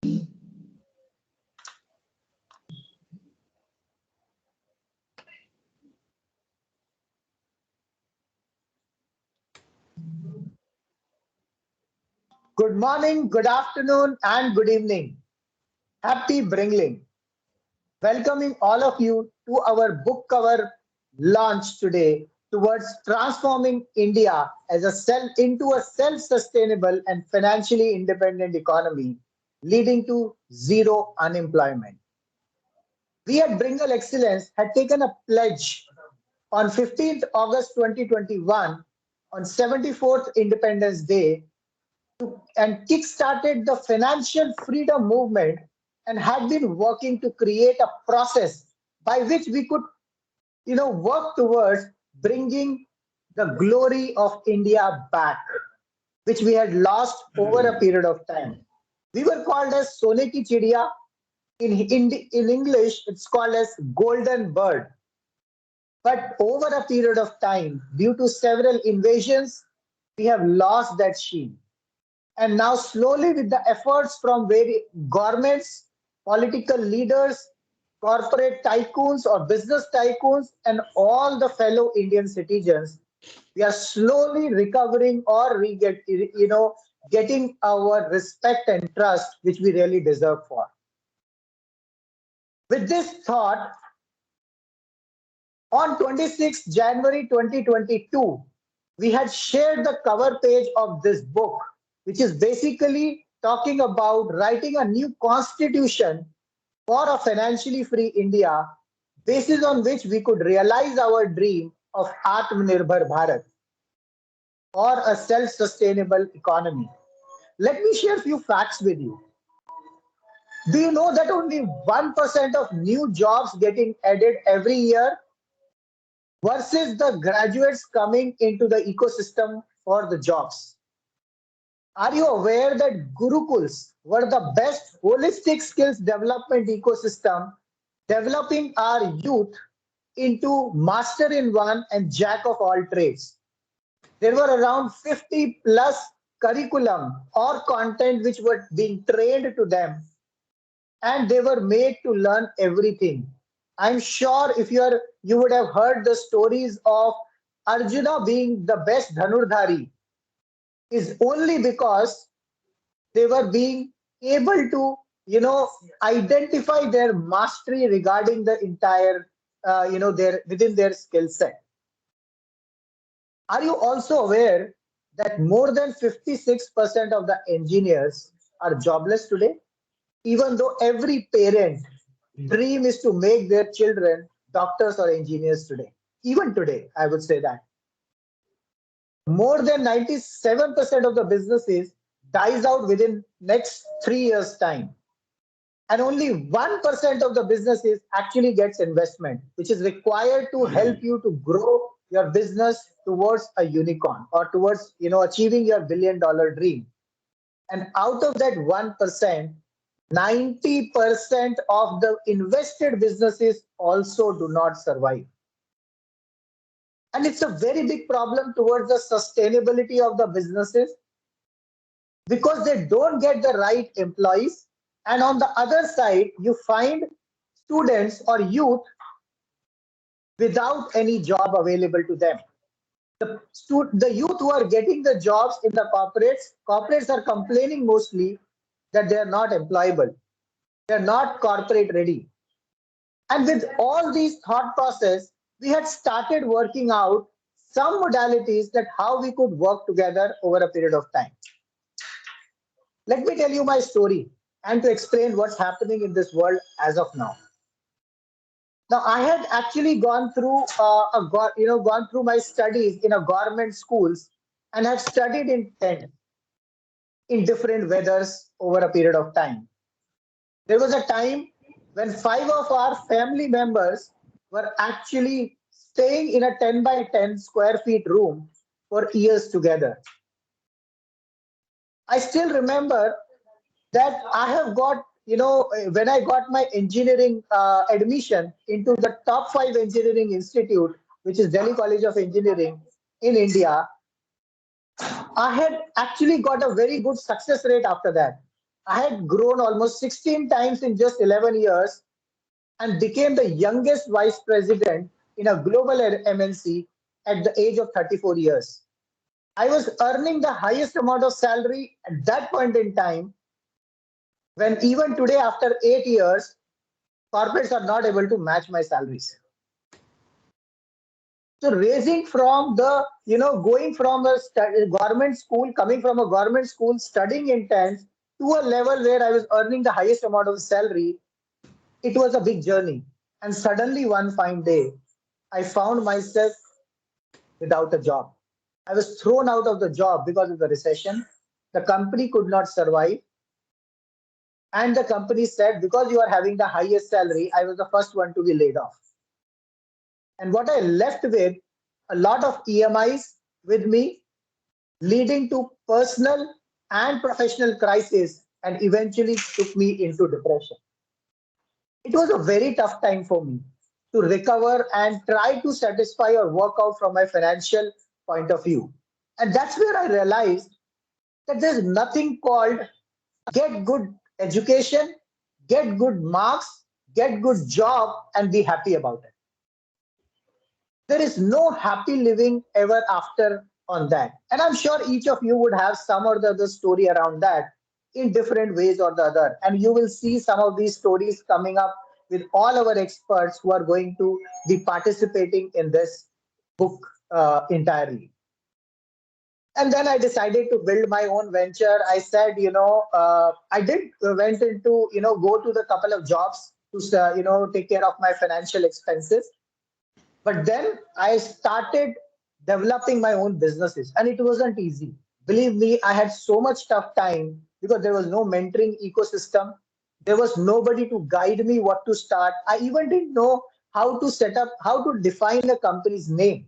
Good morning, good afternoon, and good evening. Happy Bringling. Welcoming all of you to our book cover launch today towards transforming India as into a self-sustainable and financially independent economy, leading to zero unemployment. We at Bringle Excellence had taken a pledge on 15th August 2021 on 74th Independence Day and kick-started the financial freedom movement and had been working to create a process by which we could work towards bringing the glory of India back, which we had lost over a period of time. We were called as Sone ki Chidiya. In English, it's called as golden bird. But over a period of time, due to several invasions, we have lost that sheen. And now, slowly, with the efforts from various governments, political leaders, corporate tycoons or business tycoons, and all the fellow Indian citizens, we are slowly recovering or getting our respect and trust, which we really deserve for. With this thought, on 26 January 2022, we had shared the cover page of this book, which is basically talking about writing a new constitution for a financially free India, basis on which we could realize our dream of Atmanirbhar Bharat or a self-sustainable economy. Let me share a few facts with you. Do you know that only 1% of new jobs getting added every year versus the graduates coming into the ecosystem for the jobs? Are you aware that Gurukuls were the best holistic skills development ecosystem, developing our youth into master in one and jack of all trades? There were around 50 plus curriculum or content which were being trained to them, and they were made to learn everything. I'm sure if you would have heard the stories of Arjuna being the best Dhanurdhari is only because they were being able to, identify their mastery regarding the entire, within their skill set. Are you also aware that more than 56% of the engineers are jobless today? Even though every parent dream is to make their children doctors or engineers today. Even today, I would say that. More than 97% of the businesses dies out within next 3 years time, and only 1% of the businesses actually gets investment, which is required to help you to grow your business towards a unicorn or towards achieving your $1 billion dream. And out of that 1%, 90% of the invested businesses also do not survive. And it's a very big problem towards the sustainability of the businesses because they don't get the right employees. And on the other side, you find students or youth without any job available to them. The youth who are getting the jobs in the corporates are complaining mostly that they are not employable. They're not corporate ready. And with all these thought process, we had started working out some modalities that how we could work together over a period of time. Let me tell you my story and to explain what's happening in this world as of now. Now, I had actually gone through gone through my studies in a government schools and have studied in 10 in different weathers over a period of time. There was a time when 5 of our family members were actually staying in a 10 by 10 square feet room for years together. I still remember that I have got, when I got my engineering admission into the top 5 engineering institute, which is Delhi College of Engineering in India, I had actually got a very good success rate after that. I had grown almost 16 times in just 11 years and became the youngest vice president in a global MNC at the age of 34 years. I was earning the highest amount of salary at that point in time, when even today, after 8 years, corporates are not able to match my salaries. So raising from the, going from a government school, coming from a government school, studying intense to a level where I was earning the highest amount of salary, it was a big journey. And suddenly one fine day, I found myself without a job. I was thrown out of the job because of the recession. The company could not survive. And the company said, because you are having the highest salary, I was the first one to be laid off. And what I left with, a lot of EMIs with me, leading to personal and professional crisis, and eventually took me into depression. It was a very tough time for me to recover and try to satisfy or work out from my financial point of view. And that's where I realized that there's nothing called get good education, get good marks, get good job, and be happy about it. There is no happy living ever after on that. And I'm sure each of you would have some or the other story around that in different ways or the other. And you will see some of these stories coming up with all our experts who are going to be participating in this book entirely. And then I decided to build my own venture. I said, I did went into, go to the couple of jobs to, take care of my financial expenses. But then I started developing my own businesses, and it wasn't easy. Believe me, I had so much tough time because there was no mentoring ecosystem. There was nobody to guide me what to start. I even didn't know how to set up, how to define a company's name.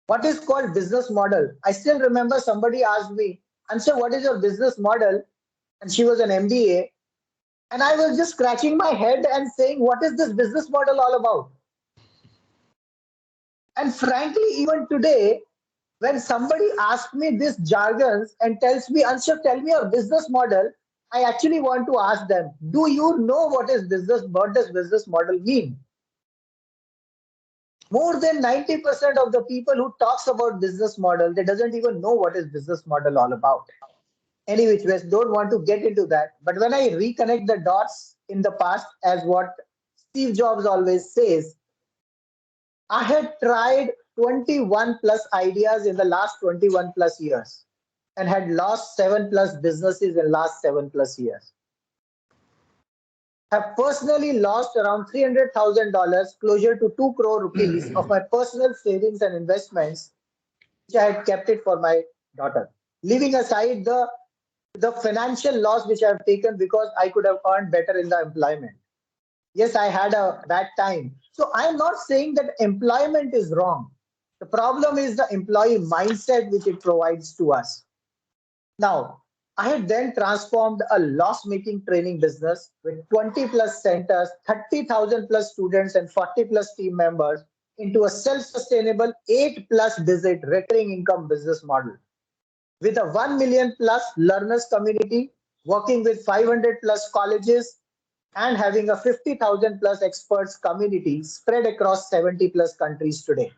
What is called business model? I still remember somebody asked me, Answer, what is your business model? And she was an MBA. And I was just scratching my head and saying, what is this business model all about? And frankly, even today, when somebody asks me this jargons and tells me, Answer, tell me your business model, I actually want to ask them, do you know what does business model mean? More than 90% of the people who talks about business model, they doesn't even know what is business model all about. Any which ways, don't want to get into that. But when I reconnect the dots in the past, as what Steve Jobs always says, I had tried 21 plus ideas in the last 21 plus years and had lost 7 plus businesses in last 7 plus years. Have personally lost around $300,000, closer to 2 crore rupees of my personal savings and investments, which I had kept it for my daughter. Leaving aside the financial loss which I have taken because I could have earned better in the employment. Yes, I had a bad time. So I'm not saying that employment is wrong. The problem is the employee mindset which it provides to us. Now, I had then transformed a loss-making training business with 20 plus centers, 30,000 plus students, and 40 plus team members into a self-sustainable 8 plus digit recurring income business model with a 1 million plus learners community, working with 500 plus colleges, and having a 50,000 plus experts community spread across 70 plus countries today,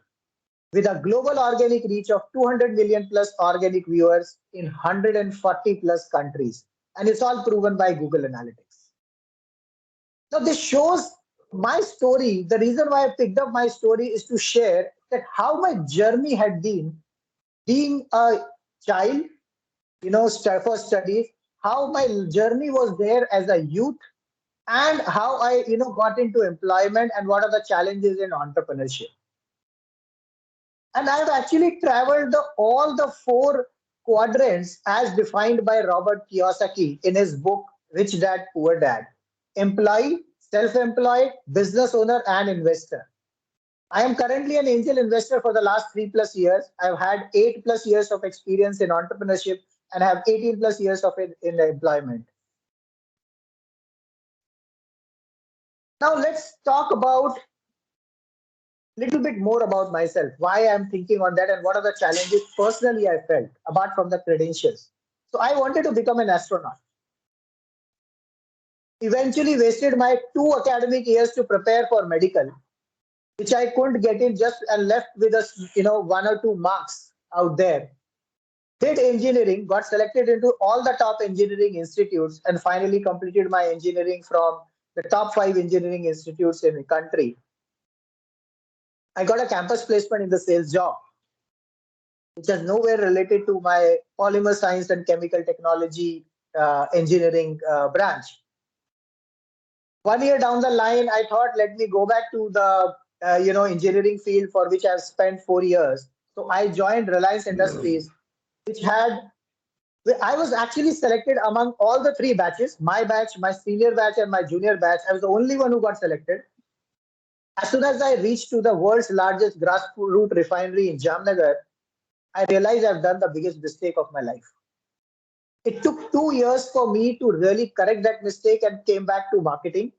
with a global organic reach of 200 million plus organic viewers in 140 plus countries. And it's all proven by Google Analytics. Now, this shows my story. The reason why I picked up my story is to share that how my journey had been being a child, for studies, how my journey was there as a youth, and how I, got into employment and what are the challenges in entrepreneurship. And I've actually traveled all the 4 quadrants as defined by Robert Kiyosaki in his book, Rich Dad, Poor Dad. Employee, self-employed, business owner, and investor. I am currently an angel investor for the last 3 plus years. I've had 8 plus years of experience in entrepreneurship and have 18 plus years of it in employment. Now let's talk about little bit more about myself, why I'm thinking on that and what are the challenges personally I felt apart from the credentials. So I wanted to become an astronaut. Eventually wasted my 2 academic years to prepare for medical, which I couldn't get in, just and left with us, 1 or 2 marks out there. Did engineering, got selected into all the top engineering institutes, and finally completed my engineering from the top 5 engineering institutes in the country. I got a campus placement in the sales job, which is nowhere related to my polymer science and chemical technology engineering branch. 1 year down the line, I thought, let me go back to the engineering field for which I've spent 4 years. So I joined Reliance Industries, which had I was actually selected among all the 3 batches, my batch, my senior batch, and my junior batch. I was the only one who got selected. As soon as I reached to the world's largest grassroots refinery in Jamnagar, I realized I've done the biggest mistake of my life. It took 2 years for me to really correct that mistake and came back to marketing.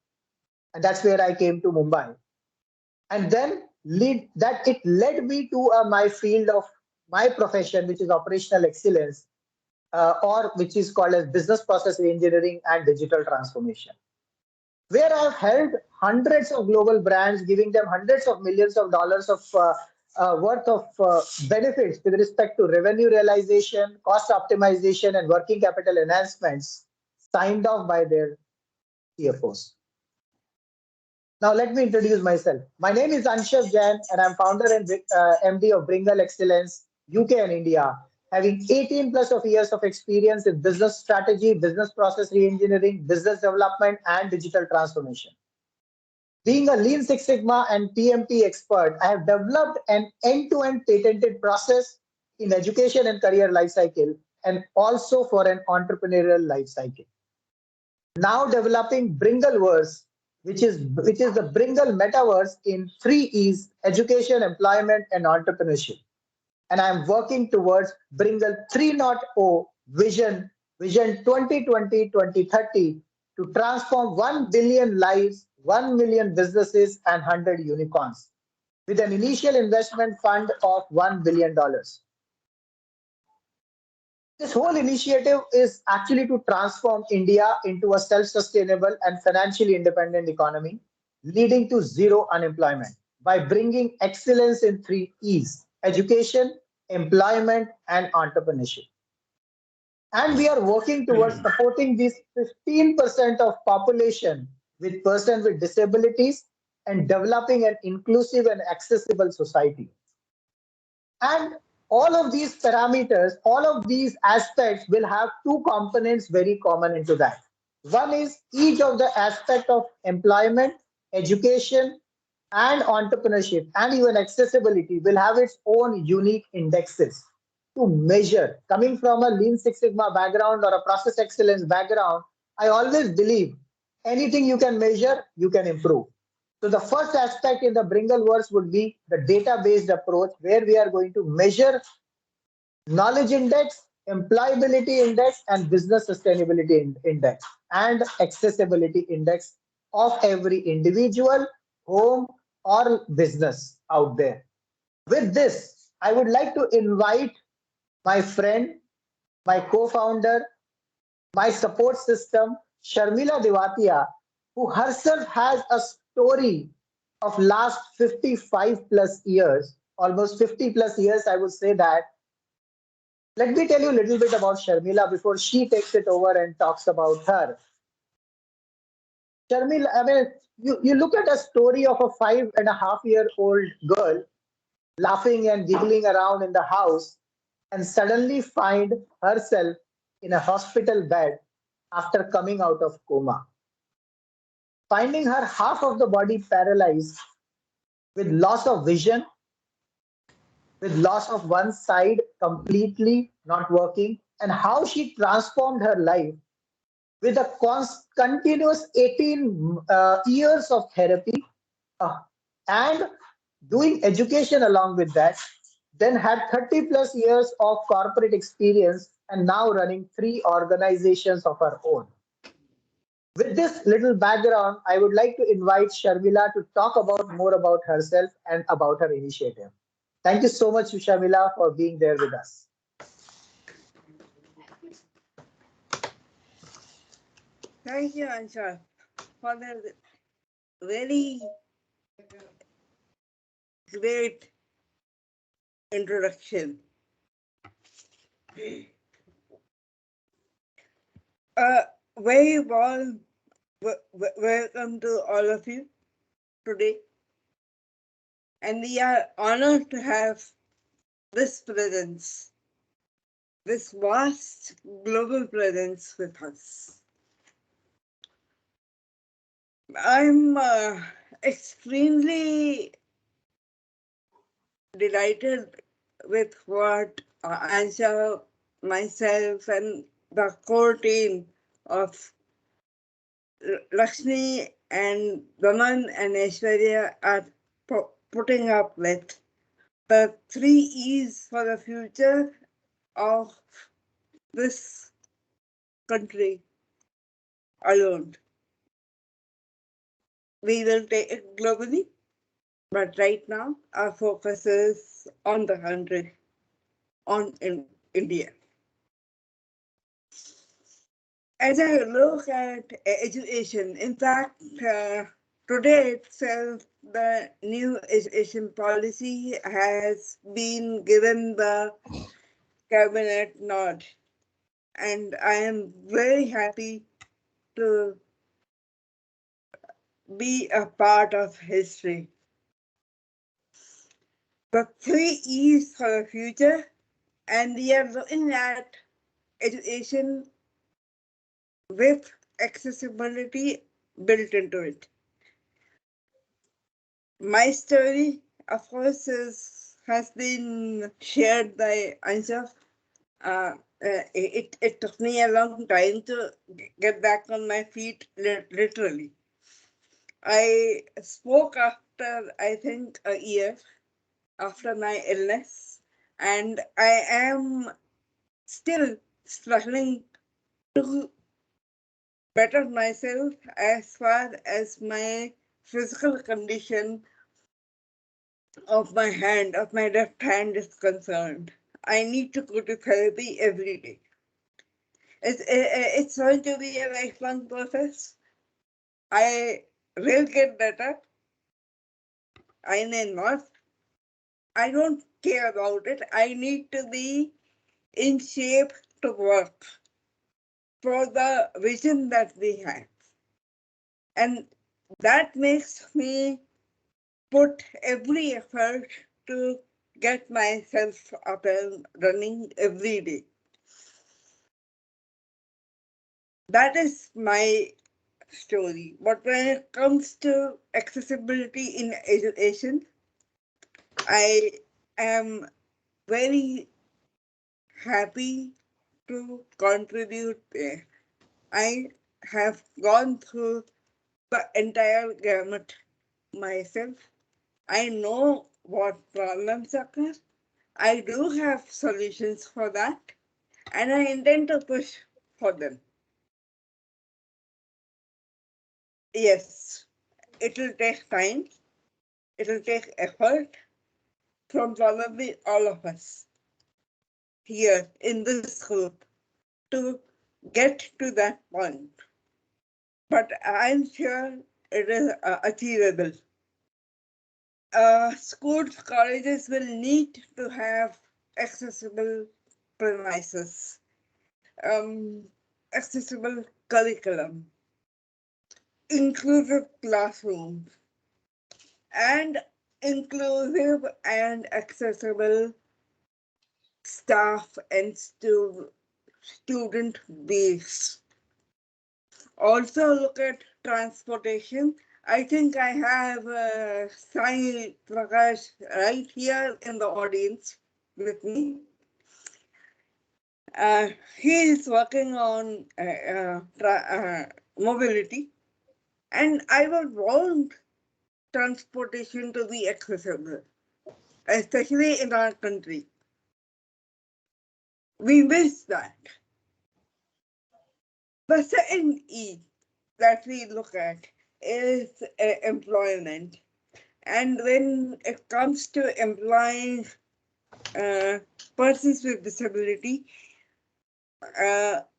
And that's where I came to Mumbai. And then it led me to my field of my profession, which is operational excellence, or which is called as business process engineering and digital transformation, where I've held hundreds of global brands, giving them hundreds of millions of dollars of worth of benefits with respect to revenue realization, cost optimization, and working capital enhancements signed off by their CFOs. Now, let me introduce myself. My name is Anshav Jain, and I'm founder and MD of Bringling Excellence, UK and India, having 18 plus of years of experience in business strategy, business process reengineering, business development, and digital transformation. Being a Lean Six Sigma and PMP expert, I have developed an end-to-end patented process in education and career lifecycle, and also for an entrepreneurial lifecycle. Now developing Bringleverse, which is the Bringle metaverse in 3 E's: education, employment, and entrepreneurship. And I'm working towards Bringle 3.0 vision 2020-2030 to transform 1 billion lives, 1 million businesses, and 100 unicorns, with an initial investment fund of $1 billion. This whole initiative is actually to transform India into a self-sustainable and financially independent economy, leading to zero unemployment by bringing excellence in 3 E's: education, employment, and entrepreneurship. And we are working towards supporting these 15% of population with persons with disabilities and developing an inclusive and accessible society. And all of these parameters, all of these aspects will have 2 components very common into that. One is each of the aspect of employment, education, and entrepreneurship, and even accessibility will have its own unique indexes to measure. Coming from a Lean Six Sigma background or a process excellence background, I always believe anything you can measure, you can improve. So the first aspect in the Bringleverse would be the data-based approach, where we are going to measure knowledge index, employability index, and business sustainability index, and accessibility index of every individual, home, or business out there. With this, I would like to invite my friend, my co-founder, my support system, Sharmila Devatia, who herself has a story of last 55 plus years, almost 50 plus years, I would say that. Let me tell you a little bit about Sharmila before she takes it over and talks about her. Sharmila, I mean, you look at a story of a 5.5-year-old girl laughing and giggling around in the house and suddenly find herself in a hospital bed after coming out of coma. Finding her half of the body paralyzed, with loss of vision, with loss of one side completely not working, and how she transformed her life with a continuous 18 years of therapy and doing education along with that, then had 30 plus years of corporate experience and now running 3 organizations of her own. With this little background, I would like to invite Sharmila to talk about more about herself and about her initiative. Thank you so much, Sharmila, for being there with us. Thank you, Ansha. for the very great introduction. Very warm welcome to all of you today. And we are honored to have this presence, this vast global presence with us. I'm extremely delighted with what Ansha, myself, and the core team of Lakshmi and Daman and Aishwarya are putting up with. The 3 E's for the future of this country alone. We will take it globally, but right now our focus is on the country, in India. As I look at education, in fact, today itself, the new education policy has been given the cabinet nod, and I am very happy to be a part of history. The 3 E's for the future, and we are looking at education with accessibility built into it. My story, of course, has been shared by Ansha. It took me a long time to get back on my feet, literally. I spoke after, I think, a year after my illness, and I am still struggling to better myself as far as my physical condition of my left hand is concerned. I need to go to therapy every day. It's going to be a lifelong process. I will get better. I may not. I don't care about it. I need to be in shape to work for the vision that we have. And that makes me put every effort to get myself up and running every day. That is my story. But when it comes to accessibility in education, I am very happy to contribute there. I have gone through the entire gamut myself. I know what problems occur. I do have solutions for that, and I intend to push for them. Yes, it will take time, it will take effort from probably all of us here in this group to get to that point. But I'm sure it is achievable. Schools, colleges will need to have accessible premises, accessible curriculum, inclusive classrooms, and inclusive and accessible staff and student base. Also look at transportation. I think I have Sai Prakash right here in the audience with me. He is working on mobility, and I would want transportation to be accessible, especially in our country. We miss that. The second E that we look at is employment. And when it comes to employing persons with disability,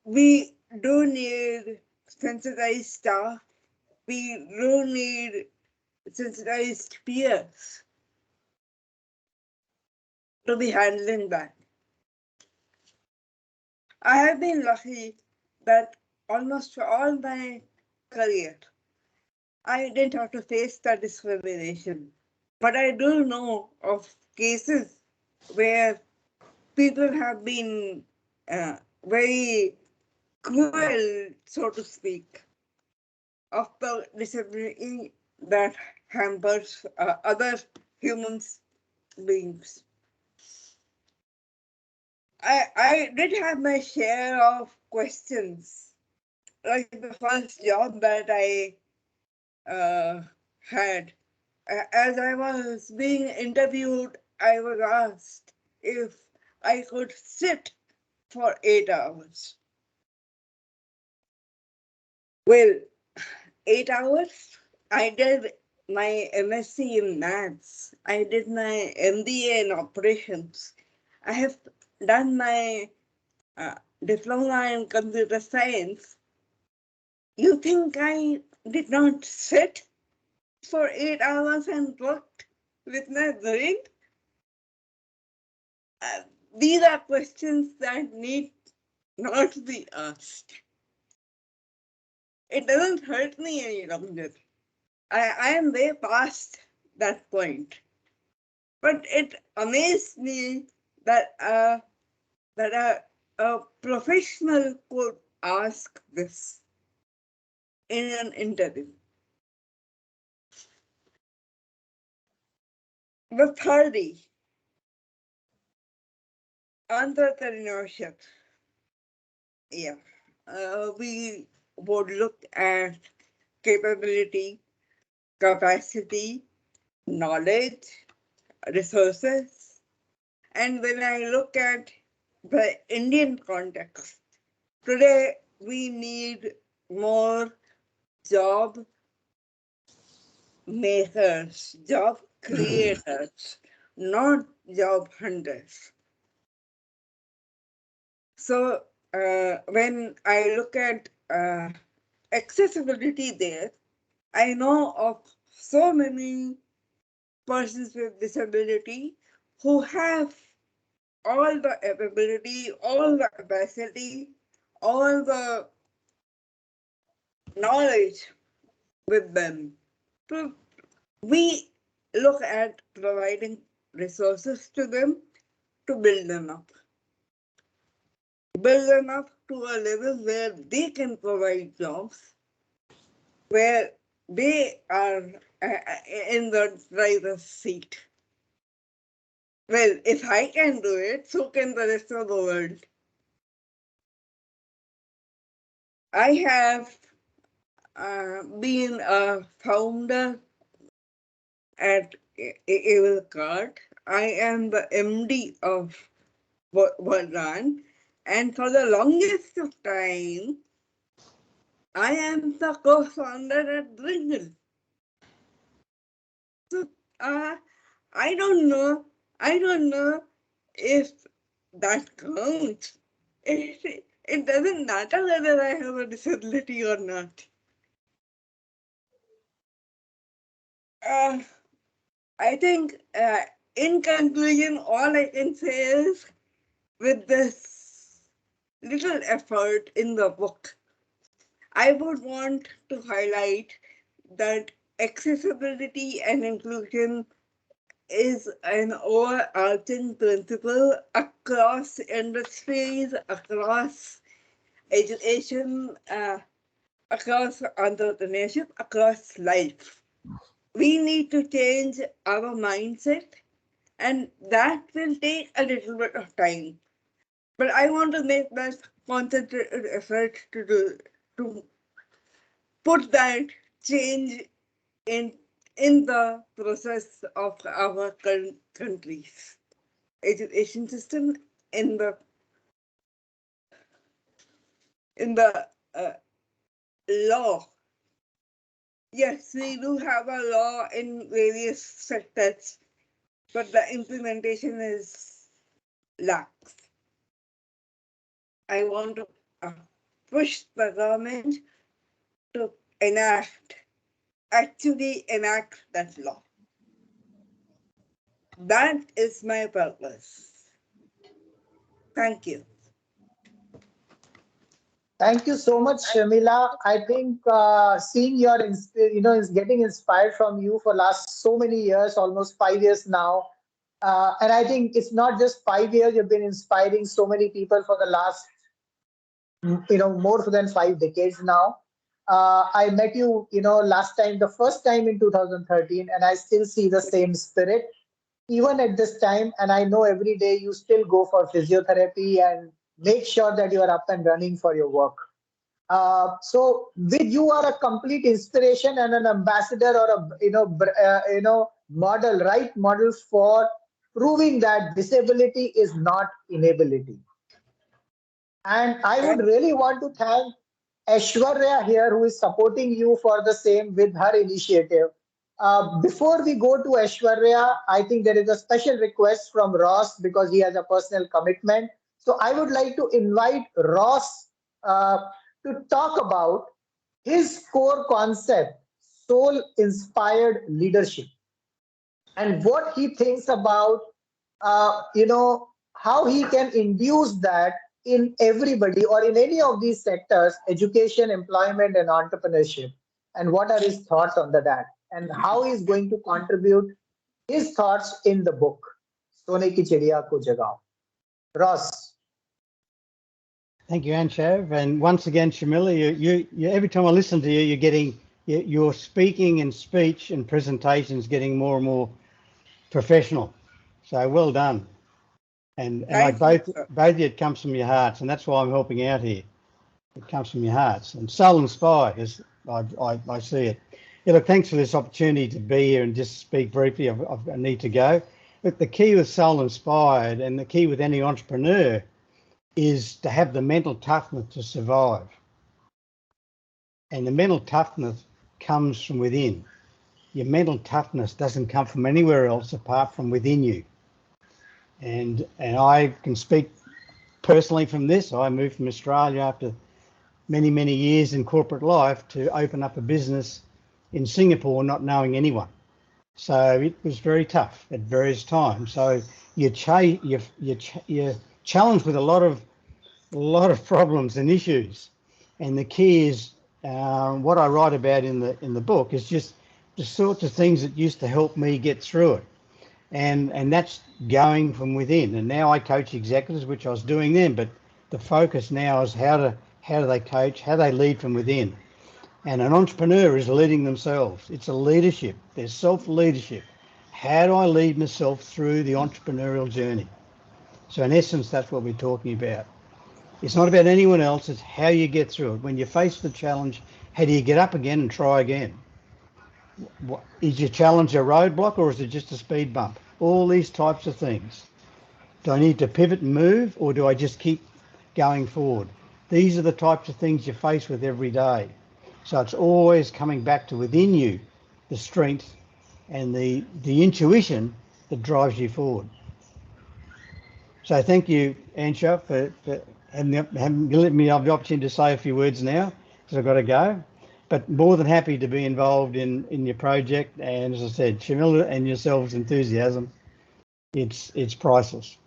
we do need sensitized staff we do need sensitized peers to be handling that. I have been lucky that almost all my career, I didn't have to face that discrimination. But I do know of cases where people have been very cruel, so to speak, of the disability that hampers other human beings. I did have my share of questions. Like the first job that I uh, had, as I was being interviewed, I was asked if I could sit for 8 hours. Well, 8 hours? I did my MSc in maths. I did my MBA in operations. I have done my diploma in computer science. You think I did not sit for 8 hours and work with my brain? Uh, these are questions that need not be asked. It doesn't hurt me any longer. I am way past that point. But it amazed me that a professional could ask this in an interview. The third E, entrepreneurship. Yeah. We would look at capability, capacity, knowledge, resources. And when I look at the Indian context, today we need more job makers, job creators, not job hunters. So when I look at accessibility there, I know of so many persons with disability who have all the ability, all the capacity, all the knowledge with them. So we look at providing resources to them to build them up. Build them up to a level where they can provide jobs, where they are in the driver's seat. Well, if I can do it, so can the rest of the world. I have been a founder at Evil Card. I am the MD of Vardan, and for the longest of time, I am the co-founder at Bringle. So I don't know. I don't know if that counts. It doesn't matter whether I have a disability or not. Uh, I think, in conclusion, all I can say is with this little effort in the book, I would want to highlight that accessibility and inclusion is an overarching principle across industries, across education, across entrepreneurship, across life. We need to change our mindset, and that will take a little bit of time. But I want to make that concentrated effort to put that change in in the process of our countries education system, in the law. Yes, we do have a law in various sectors, but the implementation is lax. I want to push the government to enact actually enact that law. That is my purpose. Thank you. Thank you so much, Shamila. I think seeing your, is getting inspired from you for last so many years, almost 5 years now. And I think it's not just 5 years, you've been inspiring so many people for the last, more than 5 decades now. I met you, last time, the first time in 2013, and I still see the same spirit even at this time. And I know every day you still go for physiotherapy and make sure that you are up and running for your work. So with you are a complete inspiration and an ambassador or a model, right model for proving that disability is not inability. And I would Thank really want to thank Aishwarya here, who is supporting you for the same with her initiative. Before we go to Aishwarya, I think there is a special request from Ross because he has a personal commitment. So I would like to invite Ross to talk about his core concept, soul inspired leadership, and what he thinks about how he can induce that in everybody or in any of these sectors, education, employment, and entrepreneurship, and what are his thoughts on that, and how he's going to contribute his thoughts in the book Sone ki Chidiya ko Jagao. Ross. Thank you, Anshav. And once again, Shamila, you every time I listen to you, you're getting your speaking and speech and presentations getting more and more professional. So well done. And like thank you, both sir. of you, it comes from your hearts, and that's why I'm helping out here. It comes from your hearts and soul inspired, as I see it. Yeah, look, thanks for this opportunity to be here and just speak briefly. I need to go. But the key with soul inspired and the key with any entrepreneur is to have the mental toughness to survive. And the mental toughness comes from within. Your mental toughness doesn't come from anywhere else apart from within you. And I can speak personally from this. I moved from Australia after many, many years in corporate life to open up a business in Singapore, not knowing anyone. So it was very tough at various times. So you're challenged with a lot of problems and issues. And the key is what I write about in the book is just the sorts of things that used to help me get through it. And that's going from within. And now I coach executives, which I was doing then, but the focus now is how do they coach, how they lead from within. And an entrepreneur is leading themselves. It's a leadership. There's self-leadership. How do I lead myself through the entrepreneurial journey? So in essence, that's what we're talking about. It's not about anyone else. It's how you get through it. When you face the challenge, how do you get up again and try again? Is your challenge a roadblock or is it just a speed bump? All these types of things. Do I need to pivot and move or do I just keep going forward? These are the types of things you face with every day. So it's always coming back to within you, the strength and the intuition that drives you forward. So thank you, Ansha, for having let me have the opportunity to say a few words now, because I've got to go. But more than happy to be involved in your project. And as I said, Shamila and yourselves' enthusiasm, it's priceless.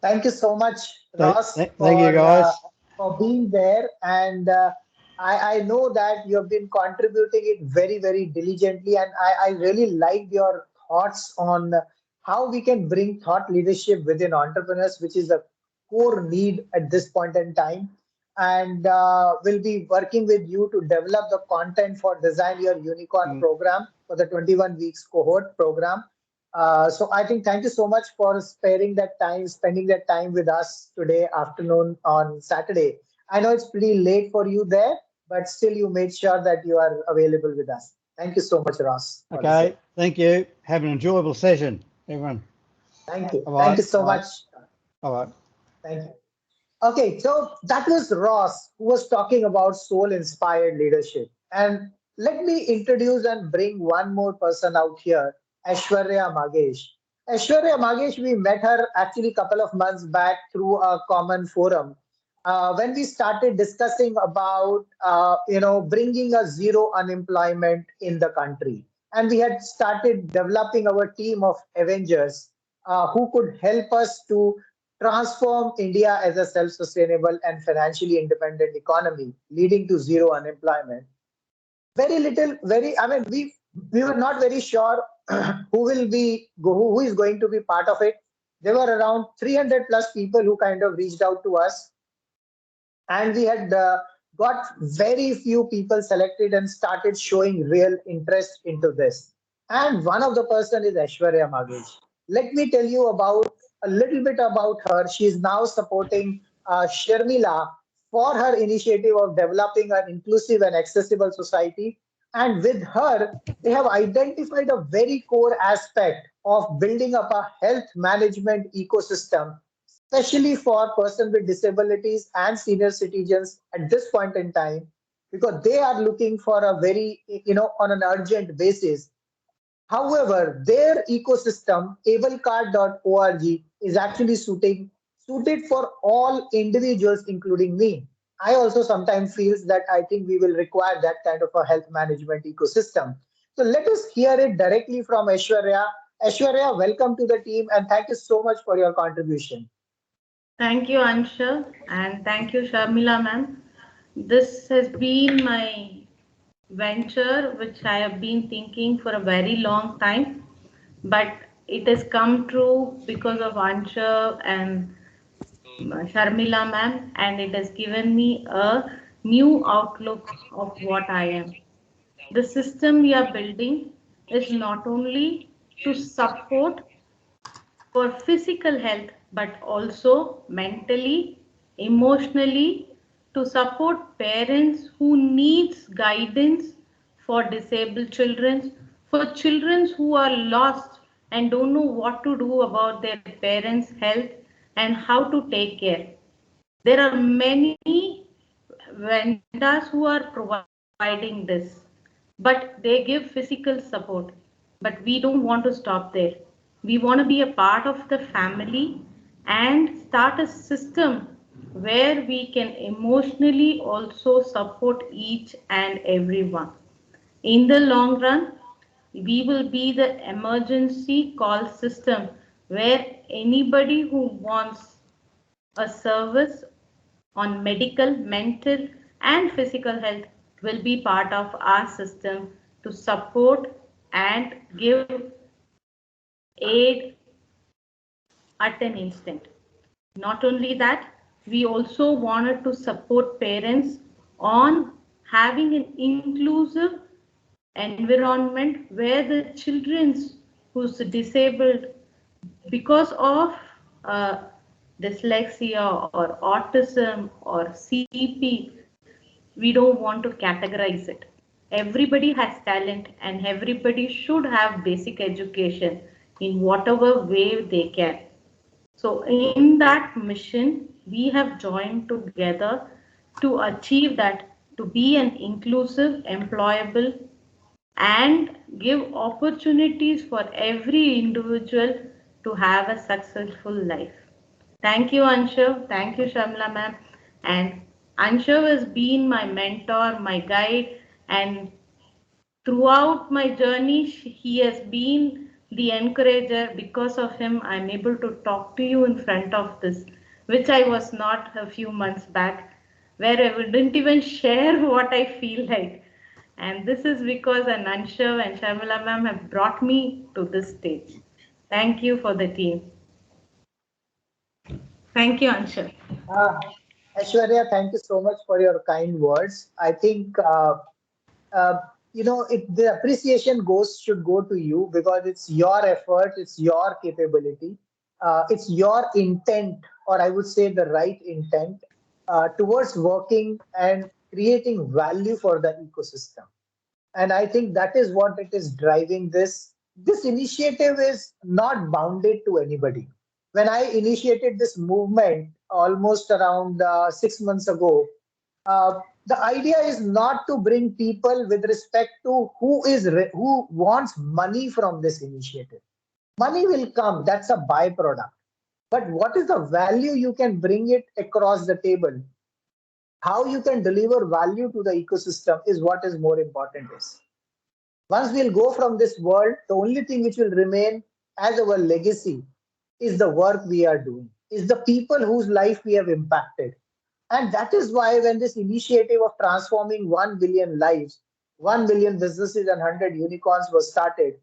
Thank you so much, So, Ross, thank you, guys. for being there. And I know that you have been contributing it very, very diligently. And I really liked your thoughts on how we can bring thought leadership within entrepreneurs, which is a core need at this point in time. And we'll be working with you to develop the content for Design Your Unicorn program for the 21 weeks cohort program. So I think thank you so much for spending that time with us today afternoon on Saturday. I know it's pretty late for you there, but still you made sure that you are available with us. Thank you so much, Ross. Okay, thank you. Have an enjoyable session, everyone. Thank you. All right. Thank you so much. All right. Thank you. Okay, so that was Ross who was talking about soul inspired leadership. And let me introduce and bring one more person out here, Aishwarya Magesh. Aishwarya Magesh, we met her actually a couple of months back through a common forum. when we started discussing about bringing a zero unemployment in the country, and we had started developing our team of avengers who could help us to transform India as a self-sustainable and financially independent economy, leading to zero unemployment. Very little, very, I mean, we were not very sure who is going to be part of it. There were around 300 plus people who kind of reached out to us, and we had got very few people selected and started showing real interest into this. And one of the person is Aishwarya Magej. Let me tell you about a little bit about her. She is now supporting Sharmila for her initiative of developing an inclusive and accessible society. And with her, they have identified a very core aspect of building up a health management ecosystem, especially for persons with disabilities and senior citizens at this point in time, because they are looking for a very, on an urgent basis. However, their ecosystem, ablecard.org, is actually suited for all individuals, including me. I also sometimes feels that I think we will require that kind of a health management ecosystem. So let us hear it directly from Aishwarya. Aishwarya, welcome to the team and thank you so much for your contribution. Thank you, Ansha, and thank you, Sharmila ma'am. This has been my venture, which I have been thinking for a very long time, but it has come true because of Ansha and Sharmila ma'am, and it has given me a new outlook of what I am. The system we are building is not only to support for physical health but also mentally, emotionally, to support parents who needs guidance for disabled children, for children who are lost and don't know what to do about their parents health and how to take care. There are many vendors who are providing this, but they give physical support. But we don't want to stop there. We want to be a part of the family and start a system where we can emotionally also support each and everyone. In the long run, we will be the emergency call system where anybody who wants a service on medical, mental, and physical health will be part of our system to support and give aid at an instant. Not only that, we also wanted to support parents on having an inclusive environment where the children who's disabled because of uh, dyslexia or autism or CP, we don't want to categorize it. Everybody has talent and everybody should have basic education in whatever way they can. So in that mission, we have joined together to achieve that, to be an inclusive, employable, and give opportunities for every individual to have a successful life. Thank you, Anshav. Thank you, Shamla ma'am. And Anshav has been my mentor, my guide, and throughout my journey, he has been the encourager. Because of him, I'm able to talk to you in front of this, which I was not a few months back, where I didn't even share what I feel like. And this is because Anshav and Sharmila ma'am have brought me to this stage. Thank you for the team. Thank you, Anshav. Uh, Aishwarya, thank you so much for your kind words. I think uh, the appreciation should go to you because it's your effort, it's your capability, it's your intent, or I would say the right intent towards working and creating value for the ecosystem. And I think that is what it is driving this initiative is not bounded to anybody. When I initiated this movement almost around 6 months ago, the idea is not to bring people with respect to who wants money from this initiative. Money will come, that's a byproduct, but what is the value you can bring it across the table? how you can deliver value to the ecosystem is what is more important is. Once we'll go from this world, the only thing which will remain as our legacy is the work we are doing, is the people whose life we have impacted. And that is why when this initiative of transforming 1 billion lives, 1 billion businesses and 100 unicorns was started,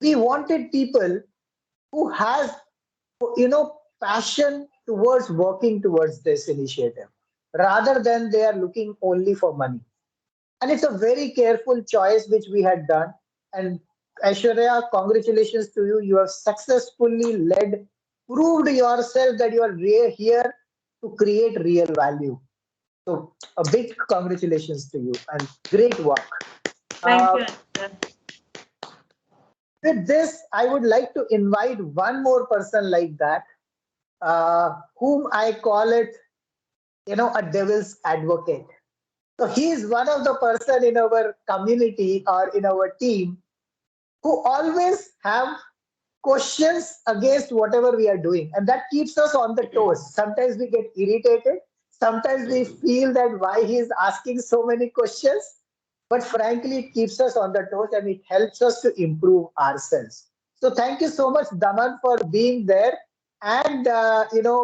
we wanted people who has passion towards working towards this initiative rather than they are looking only for money. And it's a very careful choice which we had done. And Aishwarya, congratulations to you. You have successfully led, proved yourself that you are here to create real value. So a big congratulations to you and great work. Thank Uh, you, Ansha. with this, I would like to invite one more person like that, whom I call it, a devil's advocate. So he is one of the person in our community or in our team who always have questions against whatever we are doing, and that keeps us on the toes. Sometimes we get irritated, sometimes we feel that why he is asking so many questions, but frankly it keeps us on the toes and it helps us to improve ourselves. So thank you so much, Daman, for being there and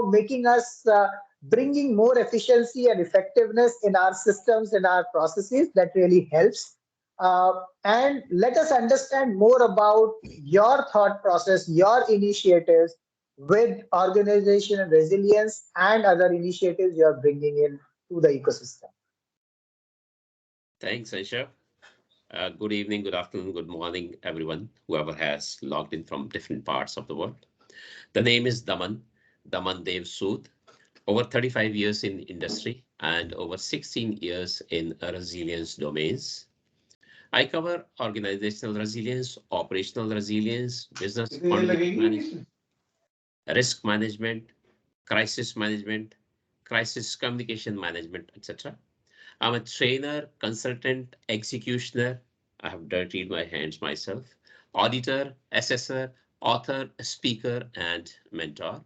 making us bringing more efficiency and effectiveness in our systems, in our processes. That really helps. And let us understand more about your thought process, your initiatives with organization and resilience and other initiatives you are bringing in to the ecosystem. Thanks, Aisha. Good evening, good afternoon, good morning, everyone, whoever has logged in from different parts of the world. The name is Daman Dev Sood. Over 35 years in industry and over 16 years in resilience domains. I cover organizational resilience, operational resilience, business continuity management, risk management, crisis communication management, etc. I'm a trainer, consultant, executioner. I have dirtied my hands myself, auditor, assessor, author, speaker, and mentor.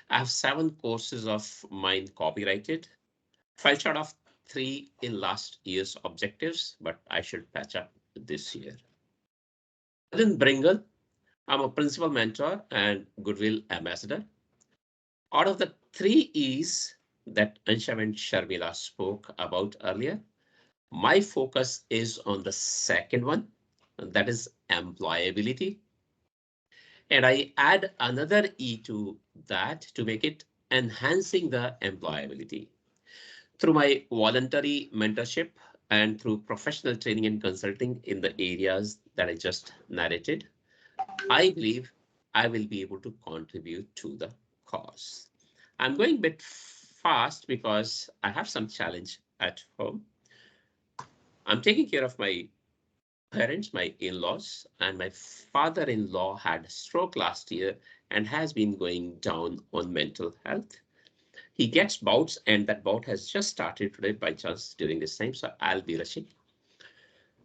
I have 7 courses of mine copyrighted. Fell short of 3 in last year's objectives, but I should patch up this year. Within Bringle, I'm a principal mentor and goodwill ambassador. Out of the 3 E's that Ansha and Sharmila spoke about earlier, my focus is on the second one, and that is employability. And I add another E to that to make it enhancing the employability. Through my voluntary mentorship and through professional training and consulting in the areas that I just narrated, I believe I will be able to contribute to the cause. I'm going a bit fast because I have some challenge at home. I'm taking care of my parents, my in-laws, and my father-in-law had a stroke last year and has been going down on mental health. He gets bouts, and that bout has just started today by chance during this time, so I'll be rushing.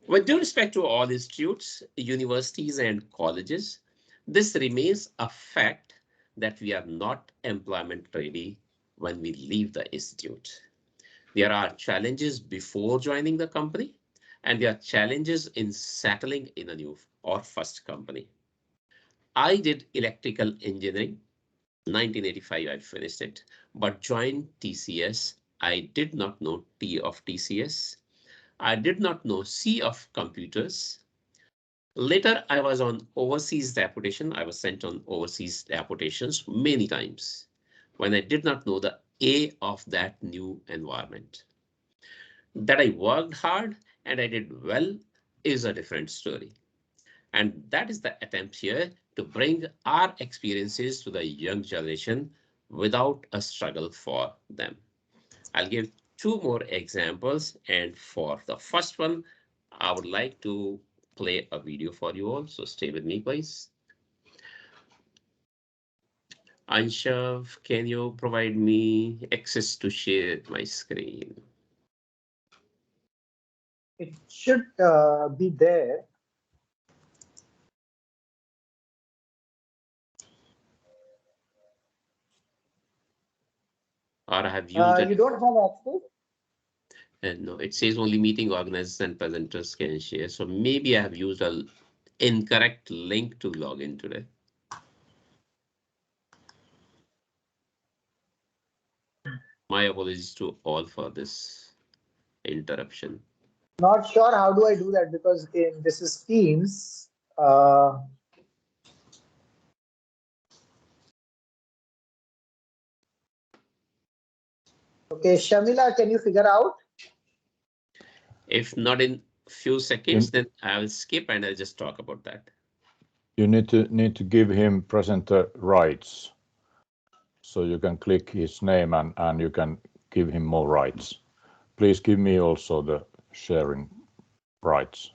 With due respect to all institutes, universities, and colleges, this remains a fact that we are not employment ready when we leave the institute. There are challenges before joining the company, and there are challenges in settling in a new or first company. I did electrical engineering. 1985, I finished it, but joined TCS. I did not know T of TCS. I did not know C of computers. Later, I was on overseas deputation. I was sent on overseas deputations many times when I did not know the A of that new environment. That I worked hard and I did well is a different story. And that is the attempt here to bring our experiences to the young generation without a struggle for them. I'll give 2 more examples. And for the first one, I would like to play a video for you all. So stay with me, please. Anshav, can you provide me access to share my screen? It should be there. Or I have used You it. don't have access? And no, it says only meeting organizers and presenters can share. So maybe I have used a incorrect link to log in today. My apologies to all for this interruption. Not sure how do I do that because this is Teams. Okay, Shamila, can you figure out? If not in few seconds, then I will skip and I'll just talk about that. You need to give him presenter rights. So you can click his name and you can give him more rights. Please give me also the sharing rights.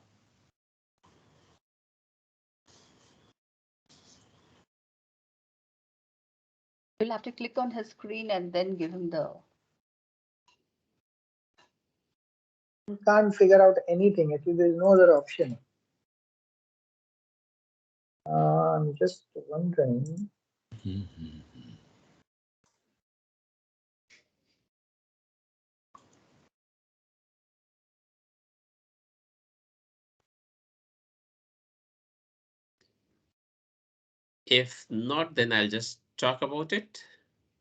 You'll have to click on his screen and then give him the. Can't figure out anything. Actually, there is no other option. I'm just wondering. If not, then I'll just talk about it.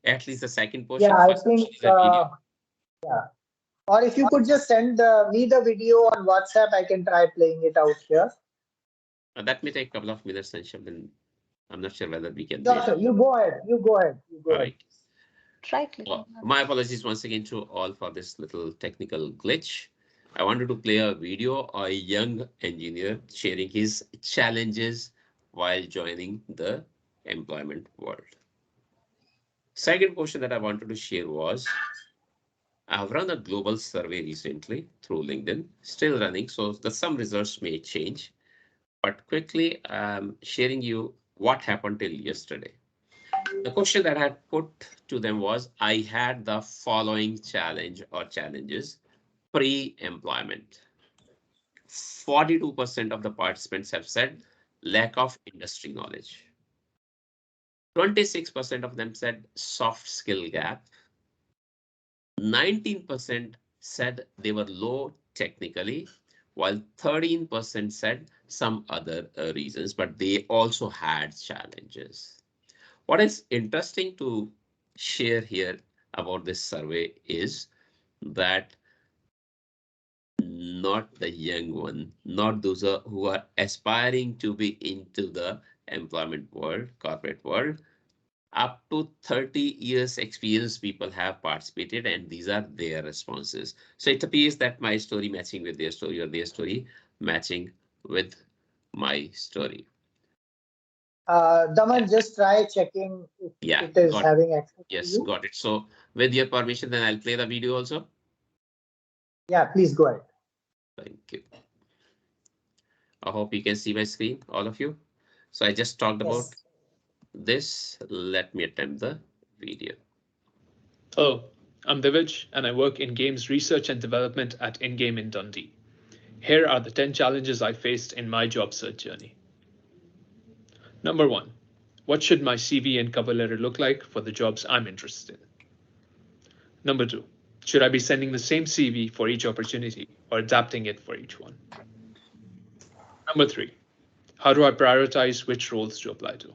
At least the second portion. Yeah, I think. Yeah. Or if you could just send me the video on WhatsApp, I can try playing it out here. That may take a couple of minutes, and then I'm not sure whether we can. No, sir, you go ahead. You go ahead. You go ahead. Try clicking. Well, my apologies once again to all for this little technical glitch. I wanted to play a video of a young engineer sharing his challenges while joining the employment world. Second portion that I wanted to share was, I have run a global survey recently through LinkedIn, still running, so some results may change. But quickly, I'm sharing you what happened till yesterday. The question that I had put to them was, I had the following challenge or challenges pre-employment. 42% of the participants have said lack of industry knowledge. 26% of them said soft skill gap. 19% said they were low technically, while 13% said some other reasons, but they also had challenges. What is interesting to share here about this survey is that not the young one, not those who are aspiring to be into the employment world, corporate world, up to 30 years experience people have participated, and these are their responses. So it appears that my story matching with their story or their story matching with my story. Daman, just try checking if it is having access. Yes, got it. So with your permission, then I'll play the video also. Yeah, please go ahead. Thank you. I hope you can see my screen, all of you. So I just talked about this. Let me attempt the video. Hello, I'm Divij and I work in games research and development at InGame in Dundee. Here are the 10 challenges I faced in my job search journey. Number 1. What should my CV and cover letter look like for the jobs I'm interested in? Number 2. Should I be sending the same CV for each opportunity or adapting it for each one? Number 3. How do I prioritize which roles to apply to?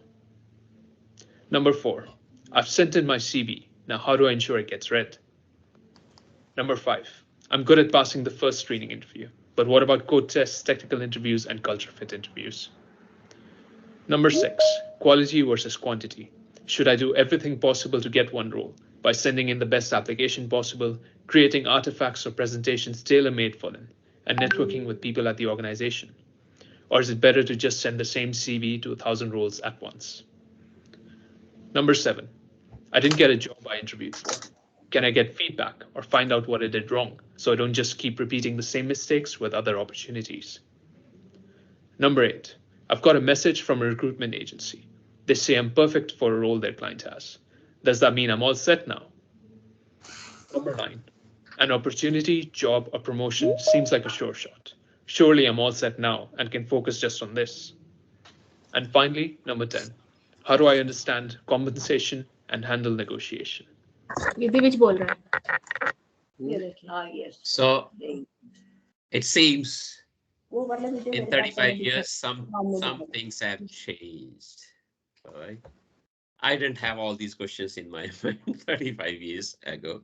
Number 4. I've sent in my CV. Now, how do I ensure it gets read? Number 5. I'm good at passing the first screening interview, but what about code tests, technical interviews, and culture fit interviews? Number 6. Quality versus quantity. Should I do everything possible to get one role by sending in the best application possible, creating artifacts or presentations tailor-made for them, and networking with people at the organization? Or is it better to just send the same CV to 1,000 roles at once? Number 7. I didn't get a job I interviewed for. Can I get feedback or find out what I did wrong so I don't just keep repeating the same mistakes with other opportunities? Number 8. I've got a message from a recruitment agency. They say I'm perfect for a role their client has. Does that mean I'm all set now? Number 9. An opportunity, job, or promotion seems like a sure shot. Surely I'm all set now and can focus just on this. And finally, number 10. How do I understand compensation and handle negotiation? ये दिविज बोल रहा है Yes. So it seems in 35 years, some things have changed. All right. I didn't have all these questions in my mind 35 years ago,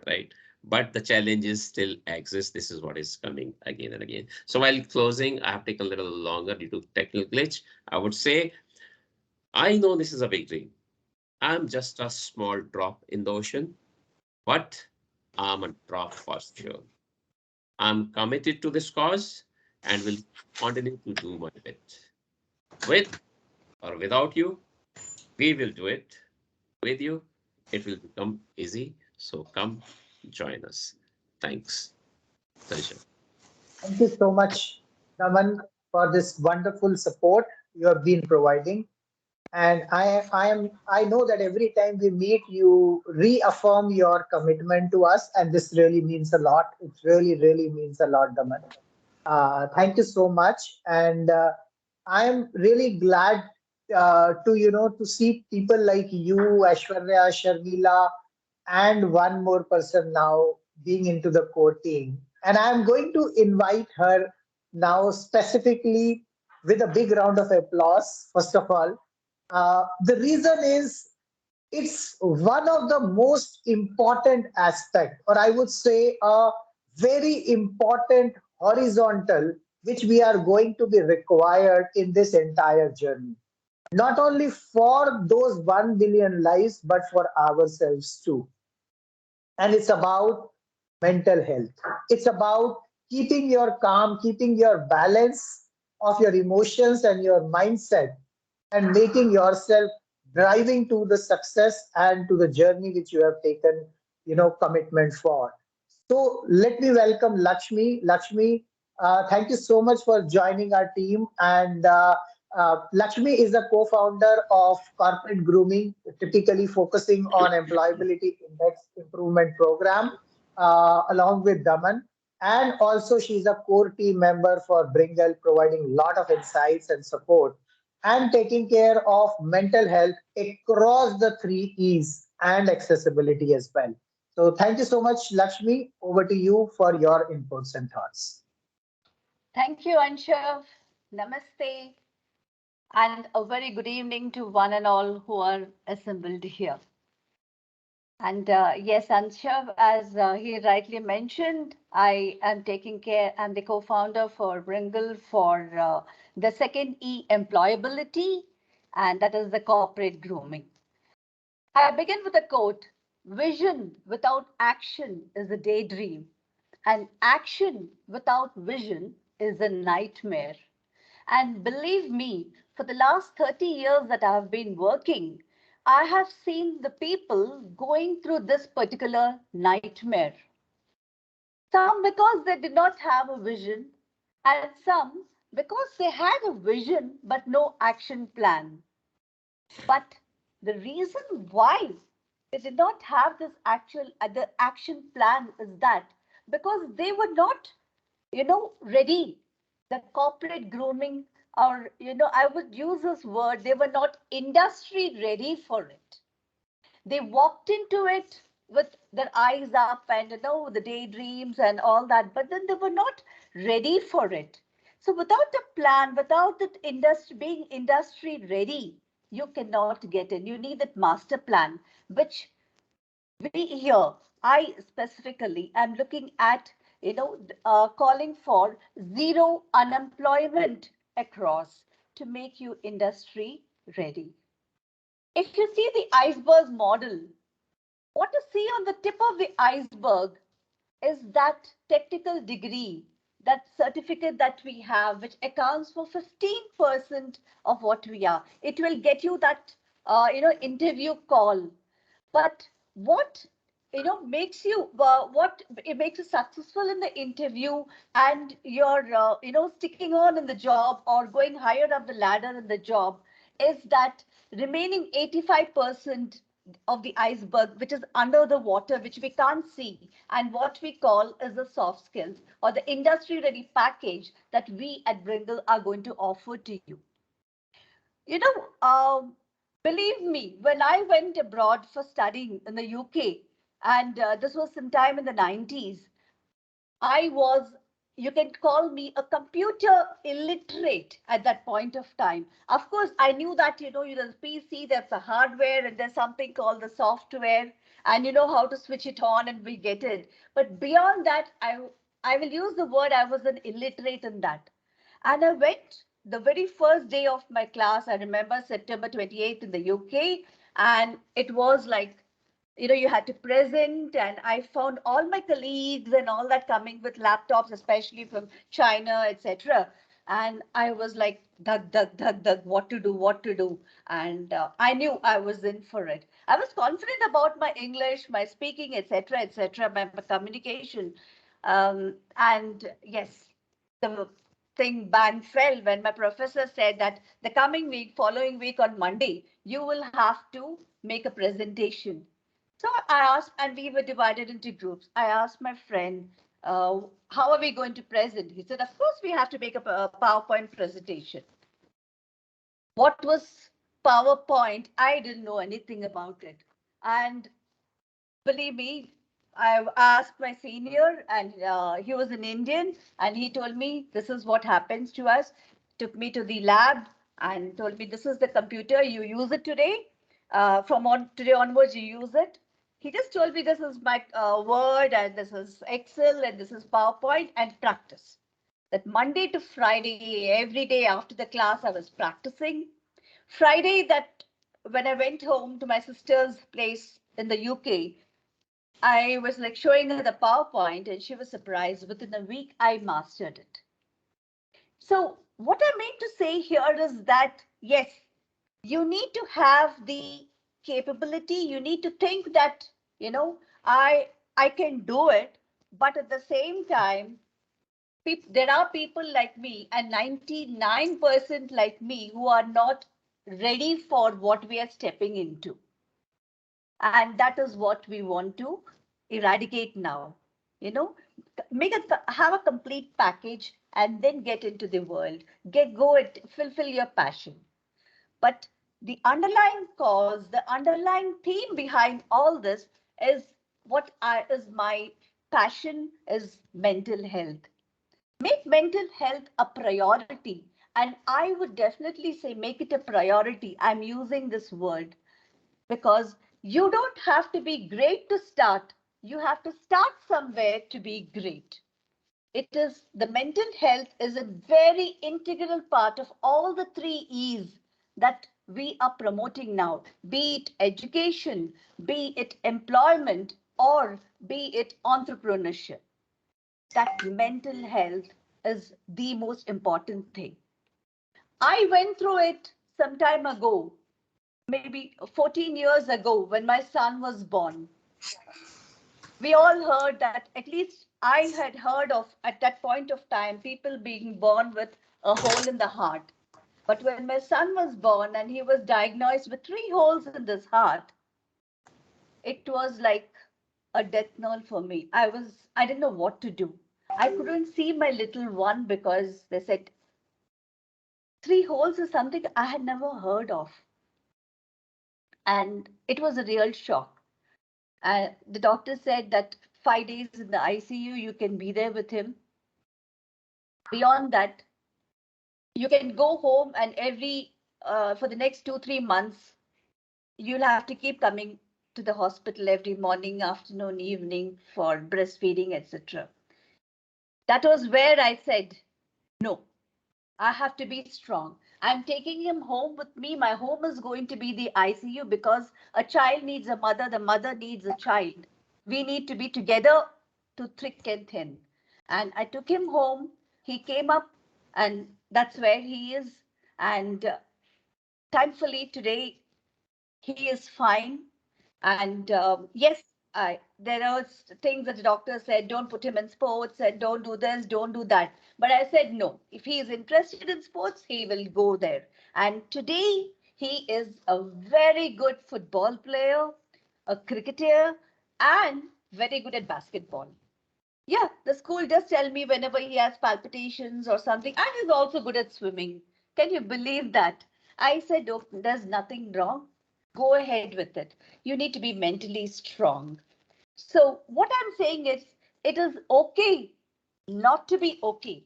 right? But the challenges still exist. This is what is coming again and again. So while closing, I have taken a little longer due to technical glitch. I would say, I know this is a big dream. I'm just a small drop in the ocean, but I'm a drop for sure. I'm committed to this cause and will continue to do my bit. With or without you, we will do it. With you, it will become easy. So come join us. Thanks. Pleasure. Thank you so much, Naman, for this wonderful support you have been providing. And I know that every time we meet, you reaffirm your commitment to us, and this really means a lot. It really, really means a lot, Daman. Thank you so much, and I am really glad to to see people like you, Aishwarya, Sharmila, and one more person now being into the core team. And I'm going to invite her now specifically with a big round of applause. First of all, the reason is it's one of the most important aspect, or I would say a very important horizontal, which we are going to be required in this entire journey, not only for those 1 billion lives but for ourselves too. And it's about mental health. It's about keeping your calm, keeping your balance of your emotions and your mindset, and making yourself driving to the success and to the journey which you have taken commitment for. So let me welcome Lakshmi, thank you so much for joining our team. And Lakshmi is a co-founder of Corporate Grooming, typically focusing on employability index improvement program, along with Daman. And also she's a core team member for Bringle, providing a lot of insights and support and taking care of mental health across the three E's and accessibility as well. So thank you so much, Lakshmi. Over to you for your inputs and thoughts. Thank you, Anshav. Namaste, and a very good evening to one and all who are assembled here. And yes, Anshav, as he rightly mentioned, I am taking care, I'm the co-founder for Bringle for the second E, employability, and that is the corporate grooming. I begin with a quote: vision without action is a daydream, and action without vision is a nightmare. And believe me, for the last 30 years that I have been working, I have seen the people going through this particular nightmare. Some because they did not have a vision, and some because they had a vision but no action plan. But the reason why they did not have this actual the action plan is that because they were not, ready. The corporate grooming, or I would use this word, they were not industry ready for it. They walked into it with their eyes up and the daydreams and all that, but then they were not ready for it. So without a plan, without the industry being industry ready, you cannot get in. You need that master plan, which we here, I specifically am looking at, calling for zero unemployment across to make you industry ready. If you see the iceberg model, what you see on the tip of the iceberg is that technical degree, that certificate that we have, which accounts for 15% of what we are. It will get you that, interview call. But what makes you what it makes you successful in the interview, and you're sticking on in the job or going higher up the ladder in the job, is that remaining 85% of the iceberg, which is under the water, which we can't see, and what we call is the soft skills or the industry ready package that we at Bringle are going to offer to you. You know, believe me, when I went abroad for studying in the UK, And this was sometime in the 90s. I was, you can call me a computer illiterate at that point of time. Of course, I knew that, there's PC, there's a hardware, and there's something called the software, and you know how to switch it on and we get it. But beyond that, I will use the word I was an illiterate in that. And I went the very first day of my class. I remember September 28th in the UK, and it was like, you had to present, and I found all my colleagues and all that coming with laptops, especially from China, etc. And I was like, dug, dug, dug, dug, what to do. And I knew I was in for it. I was confident about my English, my speaking, etc., my communication. And yes, the thing bang fell when my professor said that the coming week, following week on Monday, you will have to make a presentation. So I asked, and we were divided into groups. I asked my friend, how are we going to present? He said, of course, we have to make a PowerPoint presentation. What was PowerPoint? I didn't know anything about it. And believe me, I asked my senior, and he was an Indian, and he told me this is what happens to us. Took me to the lab and told me this is the computer, you use it today. From today onwards, you use it. He just told me this is my Word, and this is Excel, and this is PowerPoint, and practice. That Monday to Friday, every day after the class, I was practicing. Friday, that when I went home to my sister's place in the UK, I was like showing her the PowerPoint, and she was surprised. Within a week, I mastered it. So what I mean to say here is that, yes, you need to have the capability. You need to think that, I can do it. But at the same time, there are people like me and 99% like me who are not ready for what we are stepping into. And that is what we want to eradicate now. You know, have a complete package and then get into the world. Go it, fulfill your passion. But the underlying cause, the underlying theme behind all this is is my passion is mental health. Make mental health a priority. And I would definitely say make it a priority. I'm using this word because you don't have to be great to start. You have to start somewhere to be great. It is the mental health is a very integral part of all the three E's that we are promoting now, be it education, be it employment, or be it entrepreneurship. That mental health is the most important thing. I went through it some time ago, maybe 14 years ago when my son was born. We all heard that, at least I had heard of at that point of time, people being born with a hole in the heart. But when my son was born and he was diagnosed with 3 holes in this heart, it was like a death knell for me. I didn't know what to do. I couldn't see my little one because they said 3 holes is something I had never heard of. And it was a real shock. The doctor said that 5 days in the ICU, you can be there with him. Beyond that, you can go home and for the next 2-3 months, you'll have to keep coming to the hospital every morning, afternoon, evening for breastfeeding, etc. That was where I said, no, I have to be strong. I'm taking him home with me. My home is going to be the ICU because a child needs a mother. The mother needs a child. We need to be together to thick and thin. And I took him home. He came up, and that's where he is. And thankfully today he is fine. And yes, there are things that the doctor said, don't put him in sports and don't do this, don't do that. But I said, no, if he is interested in sports, he will go there. And today he is a very good football player, a cricketer, and very good at basketball. Yeah, the school does tell me whenever he has palpitations or something, and he's also good at swimming. Can you believe that? I said, oh, there's nothing wrong. Go ahead with it. You need to be mentally strong. So what I'm saying is, it is okay not to be okay.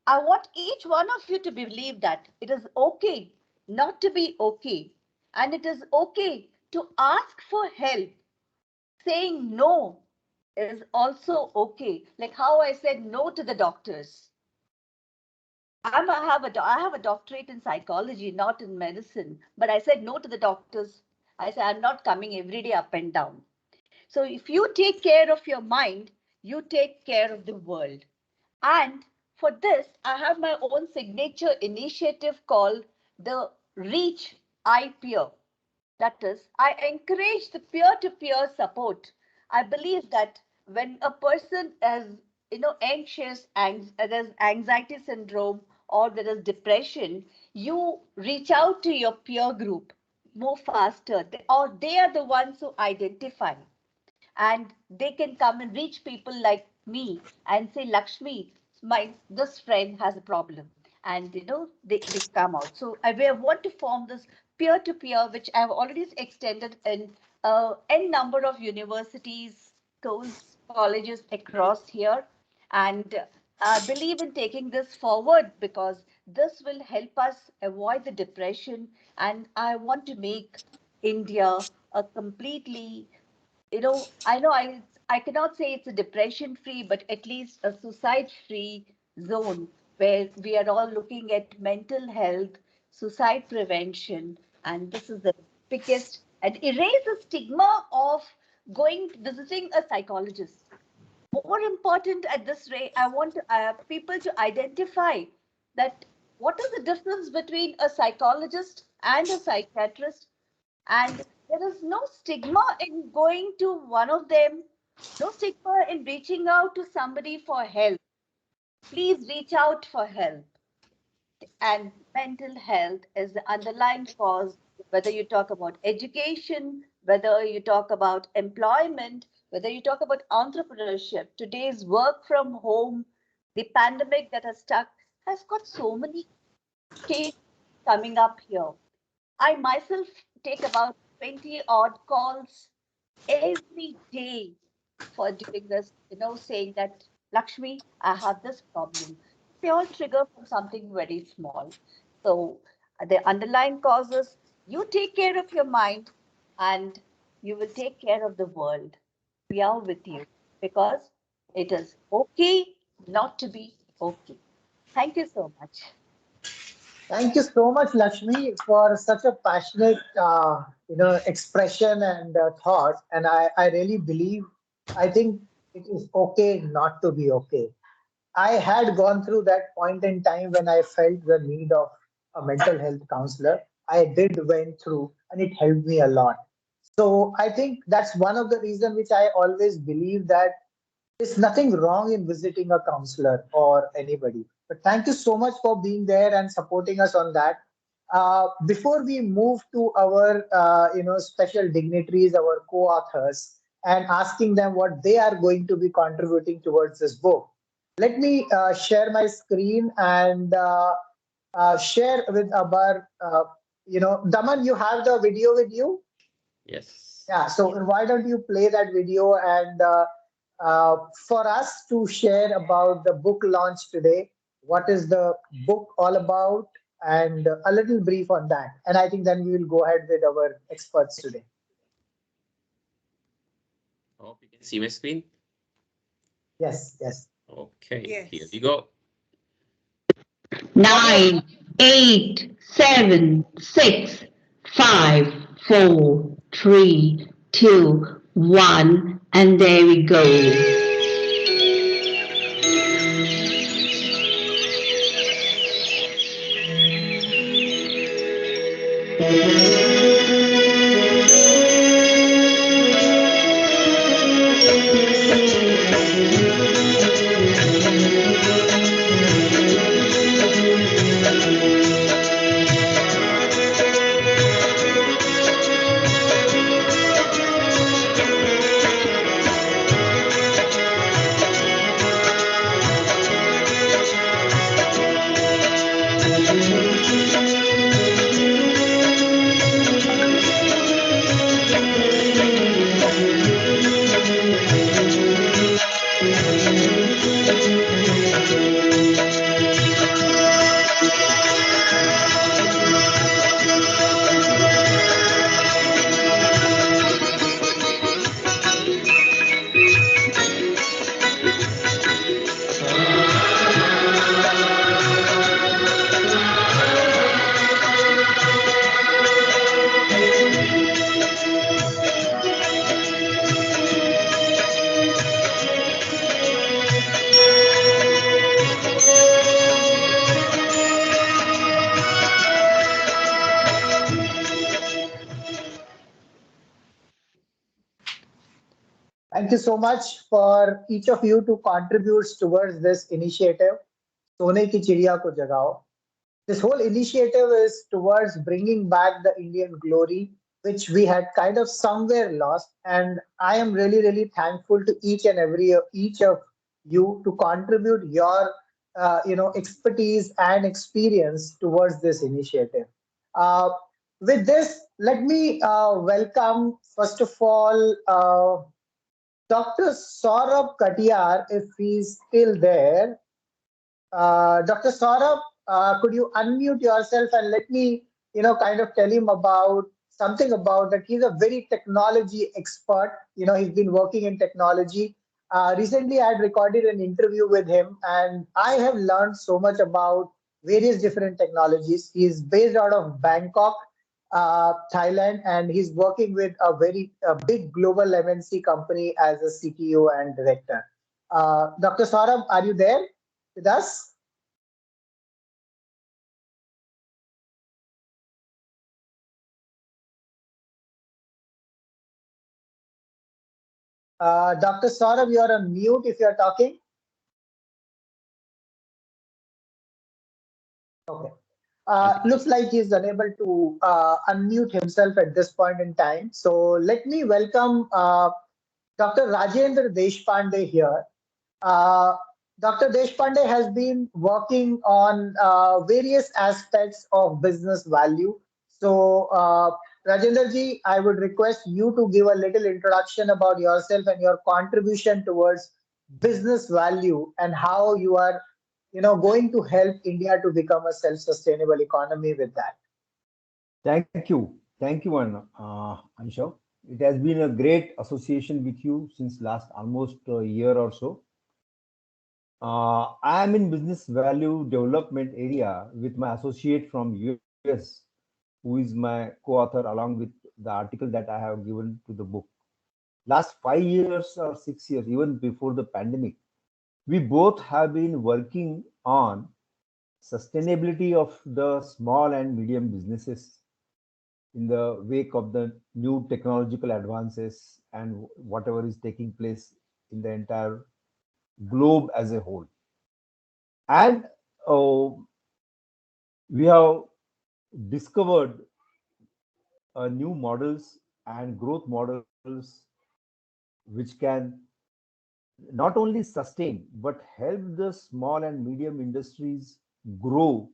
I want each one of you to believe that it is okay not to be okay. And it is okay to ask for help. Saying no is also okay. Like how I said no to the doctors. I have a doctorate in psychology, not in medicine. But I said no to the doctors. I said, I'm not coming every day up and down. So if you take care of your mind, you take care of the world. And for this, I have my own signature initiative called the Reach I Peer. That is, I encourage the peer-to-peer support. I believe that when a person is, anxious, there's anxiety syndrome, or there is depression, you reach out to your peer group more faster, or they are the ones who identify, and they can come and reach people like me and say, Lakshmi, my this friend has a problem, and they come out. So I want to form this peer to peer, which I've already extended in n number of universities, schools, colleges across here. And I believe in taking this forward because this will help us avoid the depression. And I want to make India a completely, I cannot say it's a depression free, but at least a suicide free zone where we are all looking at mental health, suicide prevention, and this is the biggest, and erase the stigma of going visiting a psychologist. More important at this rate, I want people to identify that what is the difference between a psychologist and a psychiatrist, and there is no stigma in going to one of them, no stigma in reaching out to somebody for help. Please reach out for help. And mental health is the underlying cause, whether you talk about education, whether you talk about employment, whether you talk about entrepreneurship. Today's work from home, the pandemic that has stuck, has got so many cases coming up here. I myself take about 20 odd calls every day for doing this, saying that, Lakshmi, I have this problem. They all trigger from something very small. So the underlying causes, you take care of your mind and you will take care of the world. We are with you because it is okay not to be okay. Thank you so much. Thank you so much, Lakshmi, for such a passionate, expression and thought. And I really believe, I think it is okay not to be okay. I had gone through that point in time when I felt the need of a mental health counselor. I did went through, and it helped me a lot. So I think that's one of the reasons which I always believe that there's nothing wrong in visiting a counselor or anybody. But thank you so much for being there and supporting us on that. Before we move to our special dignitaries, our co-authors, and asking them what they are going to be contributing towards this book, let me share my screen and share with our Daman. You have the video with you. Yes. Yeah, so why don't you play that video and for us to share about the book launch today, what is the book all about, and a little brief on that. And I think then we will go ahead with our experts today. Hope you can see my screen. Yes, yes. Okay, Yes. here we go. 9, 8, 7, 6, 5, 4, 3, 2, 1, and there we go. Thank you so much for each of you to contribute towards this initiative. Sone ki Chidiya ko Jagao. This whole initiative is towards bringing back the Indian glory, which we had kind of somewhere lost. And I am really, really thankful to each of you to contribute your, expertise and experience towards this initiative. Uh, with this, let me welcome first of all Dr. Saurabh Katiyar, if he's still there. Dr. Saurabh, could you unmute yourself and let me, kind of tell him about something about that. He's a very technology expert. He's been working in technology. Recently, I had recorded an interview with him, and I have learned so much about various different technologies. He's based out of Bangkok, Thailand, and he's working with a very big global MNC company as a CTO and director. Dr. Saurabh, are you there with us? Dr. Saurabh, you're on mute if you're talking. Okay. Looks like he's unable to unmute himself at this point in time. So let me welcome Dr. Rajendra Deshpande here. Dr. Deshpande has been working on various aspects of business value. So, Rajendra ji, I would request you to give a little introduction about yourself and your contribution towards business value and how you are, going to help India to become a self-sustainable economy with that. Thank you, Anshav. It has been a great association with you since last almost a year or so. I am in business value development area with my associate from US, who is my co-author along with the article that I have given to the book. Last 5 years or 6 years, even before the pandemic, we both have been working on sustainability of the small and medium businesses in the wake of the new technological advances and whatever is taking place in the entire globe as a whole. And we have discovered new models and growth models which can not only sustain but help the small and medium industries grow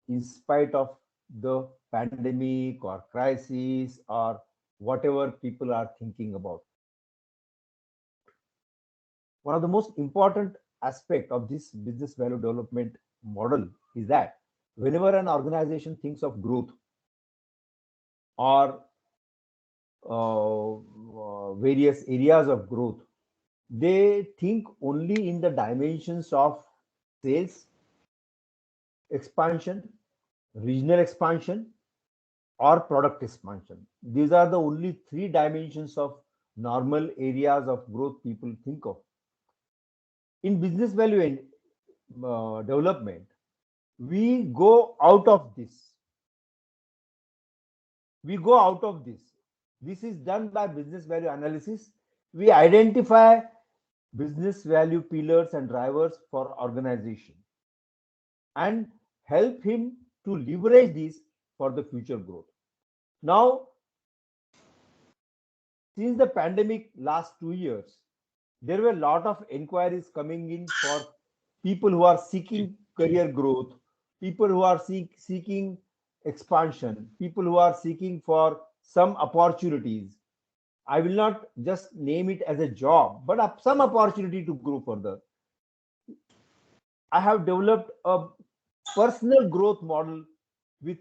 in spite of the pandemic or crisis or whatever people are thinking about. One of the most important aspect of this business value development model is that whenever an organization thinks of growth or various areas of growth, they think only in the dimensions of sales expansion, regional expansion, or product expansion. These are the only three dimensions of normal areas of growth people think of. In business value and development, we go out of this. We go out of this. This is done by business value analysis. We identify business value pillars and drivers for organization and help him to leverage these for the future growth. Now, since the pandemic last 2 years, there were a lot of inquiries coming in for people who are seeking career growth, people who are seeking expansion, people who are seeking for some opportunities. I will not just name it as a job, but some opportunity to grow further. I have developed a personal growth model with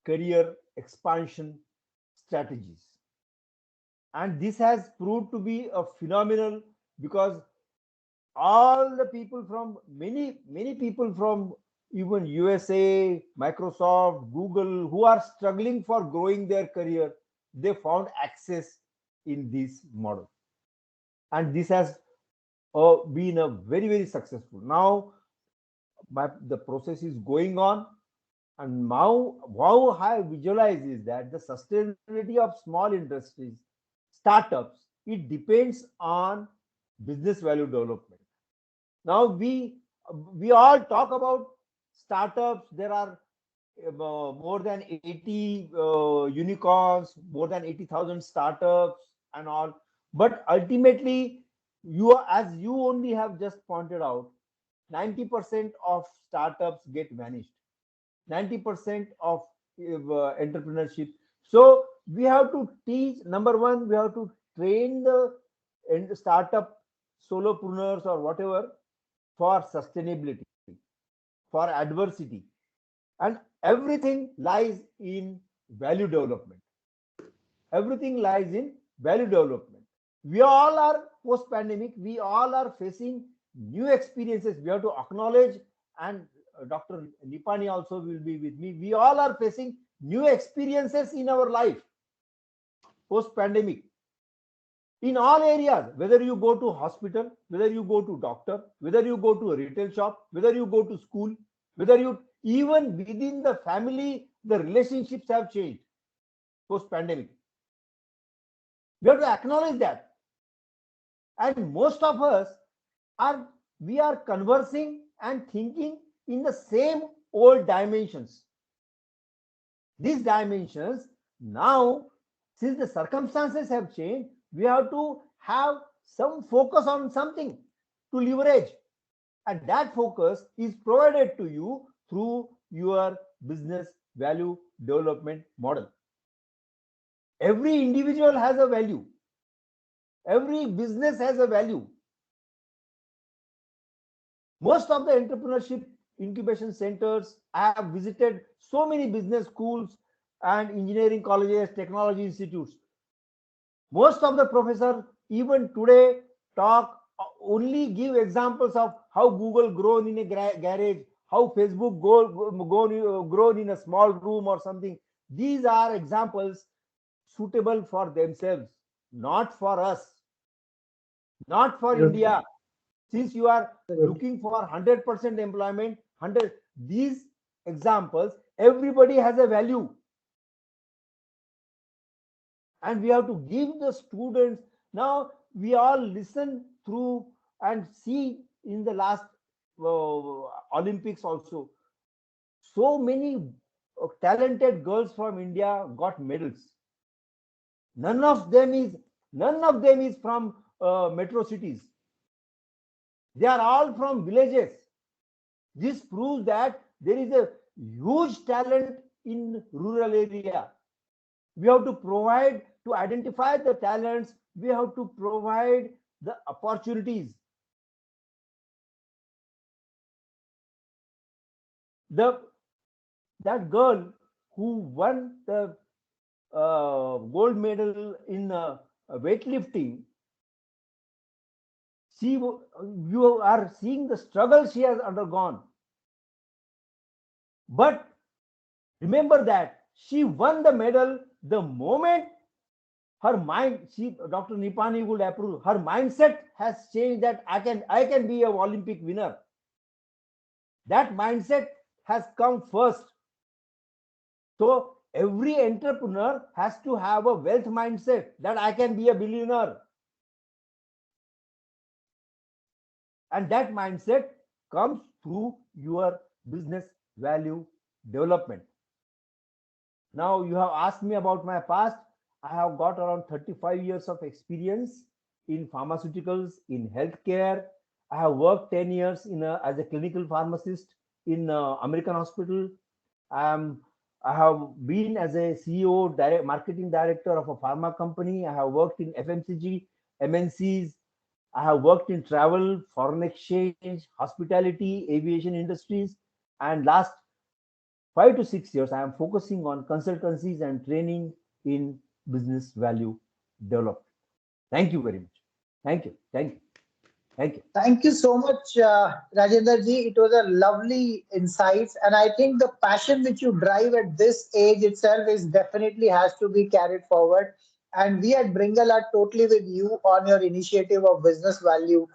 career expansion strategies. And this has proved to be a phenomenal because all the people from many people from even USA, Microsoft, Google, who are struggling for growing their career, they found access in this model. And this has been a very successful. Now the process is going on, and now how I visualize is that the sustainability of small industries, startups, it depends on business value development. Now we all talk about startups. There are more than 80 unicorns, more than 80,000 startups and all. But ultimately, as you only have just pointed out, 90% of startups get vanished. 90% of entrepreneurship. So we have to teach. Number one, we have to train the startup solopreneurs or whatever for sustainability, for adversity, and everything lies in value development. Everything lies in value development. We all are post pandemic, we all are facing new experiences. We have to acknowledge, and Dr. Nipani also will be with me. We all are facing new experiences in our life post pandemic, in all areas, whether you go to hospital, whether you go to doctor, whether you go to a retail shop, whether you go to school, whether you, even within the family, the relationships have changed post pandemic. We have to acknowledge that. And most of us we are conversing and thinking in the same old dimensions. These dimensions now, since the circumstances have changed, we have to have some focus on something to leverage, and that focus is provided to you through your business value development model. Every individual has a value. Every business has a value. Most of the entrepreneurship incubation centers, I have visited so many business schools and engineering colleges, technology institutes. Most of the professors even today talk, only give examples of how Google grown in a garage, how Facebook grown in a small room or something. These are examples suitable for themselves, not for us, not for India. Since you are looking for 100% employment, these examples, everybody has a value. And we have to give the students. Now we all listen through and see in the last Olympics also, so many talented girls from India got medals. None of them is from metro cities. They are all from villages. This proves that there is a huge talent in rural area. We have to provide, to identify the talents, we have to provide the opportunities. That girl who won the gold medal in weightlifting, you are seeing the struggle she has undergone. But remember that she won the medal the moment her mind, Dr. Nipani would approve, her mindset has changed that I can be an Olympic winner. That mindset has come first. So every entrepreneur has to have a wealth mindset that I can be a billionaire. And that mindset comes through your business value development. Now you have asked me about my past. I have got around 35 years of experience in pharmaceuticals, in healthcare. I have worked 10 years as a clinical pharmacist in American hospital. I have been as a CEO, marketing director of a pharma company. I have worked in FMCG, MNCs. I have worked in travel, foreign exchange, hospitality, aviation industries, and last 5 to 6 years, I am focusing on consultancies and training in business value development. Thank you very much. Thank you. Thank you. Thank you. Thank you so much, Rajendra ji. It was a lovely insights, and I think the passion which you drive at this age itself is definitely has to be carried forward. And we at Bringle are totally with you on your initiative of business value